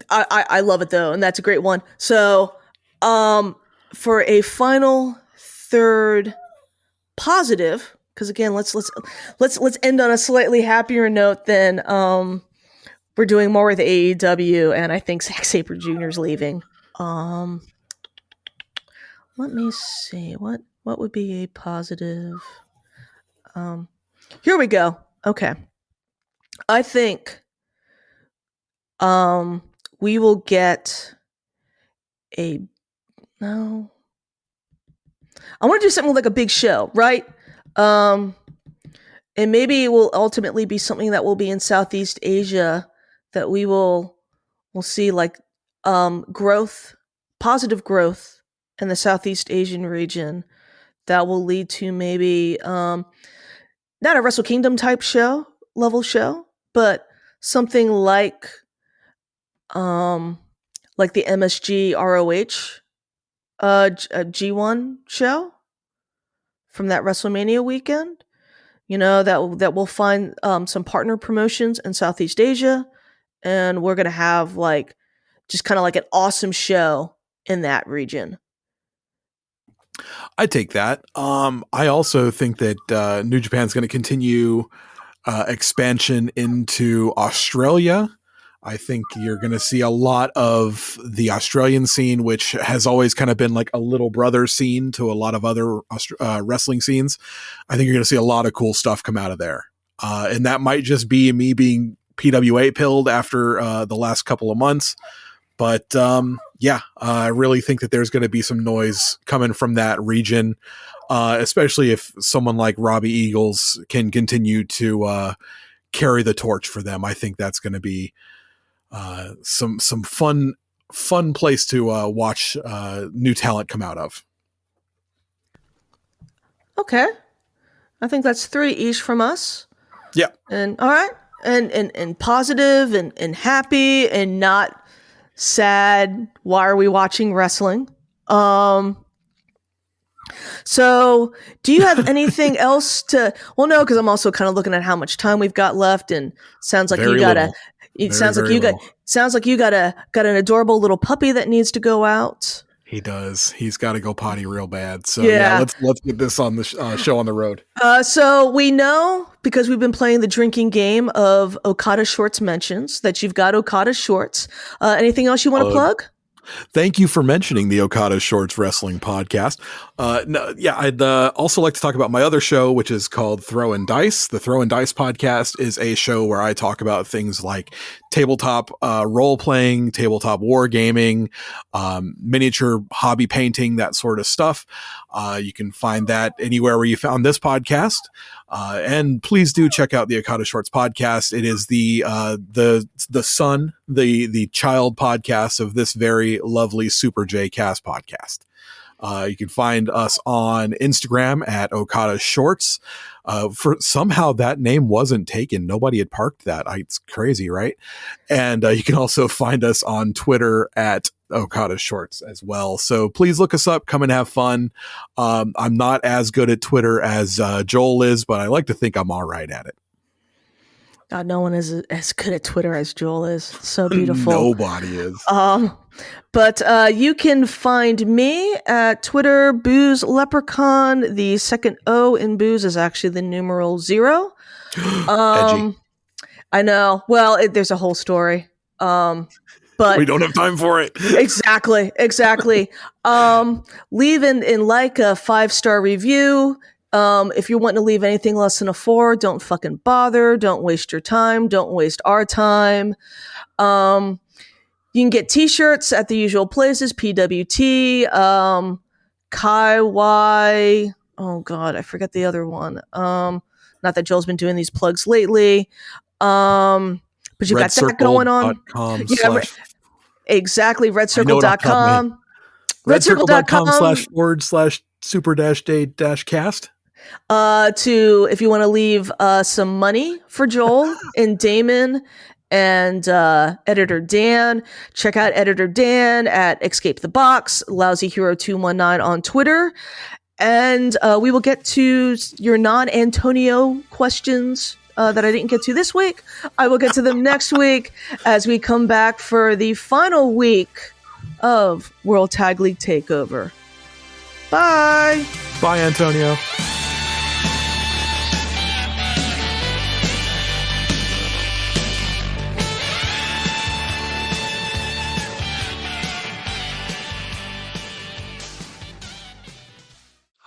I love it though, and that's a great one. So for a final third positive, because again, let's end on a slightly happier note than we're doing more with AEW, and I think Zack Sabre Jr. is leaving. Let me see what would be a positive. Here we go. Okay. I think we will get I want to do something like a big show, right? And maybe it will ultimately be something that will be in Southeast Asia that we'll see like positive growth in the Southeast Asian region that will lead to maybe not a Wrestle Kingdom type level show, but something like like the MSG ROH G1 show from that WrestleMania weekend. You know, that we'll find some partner promotions in Southeast Asia, and we're gonna have like just kind of like an awesome show in that region. I take that. I also think that New Japan's going to continue expansion into Australia. I think you're going to see a lot of the Australian scene, which has always kind of been like a little brother scene to a lot of other wrestling scenes. I think you're going to see a lot of cool stuff come out of there. And that might just be me being PWA pilled after the last couple of months. But I really think that there's going to be some noise coming from that region, especially if someone like Robbie Eagles can continue to carry the torch for them. I think that's going to be some fun place to watch new talent come out of. Okay, I think that's 3 each from us. Yeah, and all right, and positive and happy and not sad. Why are we watching wrestling? So do you have anything else to? Well, no, because I'm also kind of looking at how much time we've got left, and sounds like you got an adorable little puppy that needs to go out. He does. He's got to go potty real bad. So yeah, let's get this on the show on the road. So we know, because we've been playing the drinking game of Okada Shorts mentions, that you've got Okada Shorts. Anything else you want to plug? Thank you for mentioning the Okada Shorts Wrestling Podcast. I'd also like to talk about my other show, which is called Throw and Dice. The Throw and Dice Podcast is a show where I talk about things like tabletop role-playing, tabletop wargaming, miniature hobby painting, that sort of stuff. You can find that anywhere where you found this podcast. And please do check out the Okada Shorts Podcast. It is the son, the child podcast of this very lovely Super J Cast podcast. You can find us on Instagram at Okada Shorts. For somehow that name wasn't taken. Nobody had parked that. It's crazy, right? And you can also find us on Twitter at Okada Shorts as well. So please look us up, come and have fun. I'm not as good at Twitter as Joel is, but I like to think I'm all right at it. God, no one is as good at Twitter as Joel is. So beautiful. Nobody is. But you can find me at Twitter, Booze Leprechaun. The second O in Booze is actually the numeral 0. Edgy. I know. Well, there's a whole story. But we don't have time for it. Exactly. Leave in like a 5-star review. If you're wanting to leave anything less than a 4, don't fucking bother. Don't waste your time. Don't waste our time. You can get t-shirts at the usual places, PWT, Kai Y. Oh God, I forget the other one. Not that Joel's been doing these plugs lately. But you got that going on. Exactly, redcircle.com. redcircle.com//super-day-cast. If you want to leave some money for Joel and Damon and editor Dan, check out editor Dan at Escape the Box, LousyHero219 on Twitter, and we will get to your non-Antonio questions that I didn't get to this week. I will get to them next week as we come back for the final week of World Tag League Takeover. Bye. Bye, Antonio.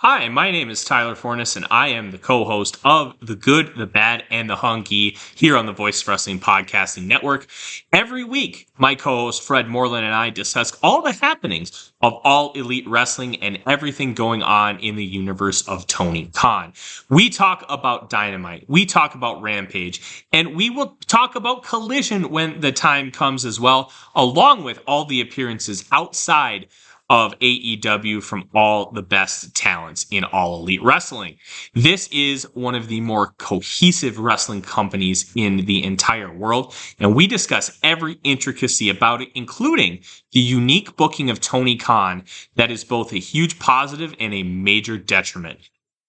Hi, my name is Tyler Fornes, and I am the co-host of The Good, the Bad, and the Hunky here on the Voice Wrestling Podcasting Network. Every week, my co-host Fred Moreland and I discuss all the happenings of All Elite Wrestling and everything going on in the universe of Tony Khan. We talk about Dynamite, we talk about Rampage, and we will talk about Collision when the time comes as well, along with all the appearances outside of AEW from all the best talents in All Elite Wrestling. This is one of the more cohesive wrestling companies in the entire world, and we discuss every intricacy about it, including the unique booking of Tony Khan that is both a huge positive and a major detriment.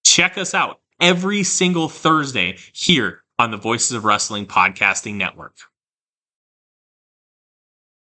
Check us out every single Thursday here on the Voices of Wrestling Podcasting Network.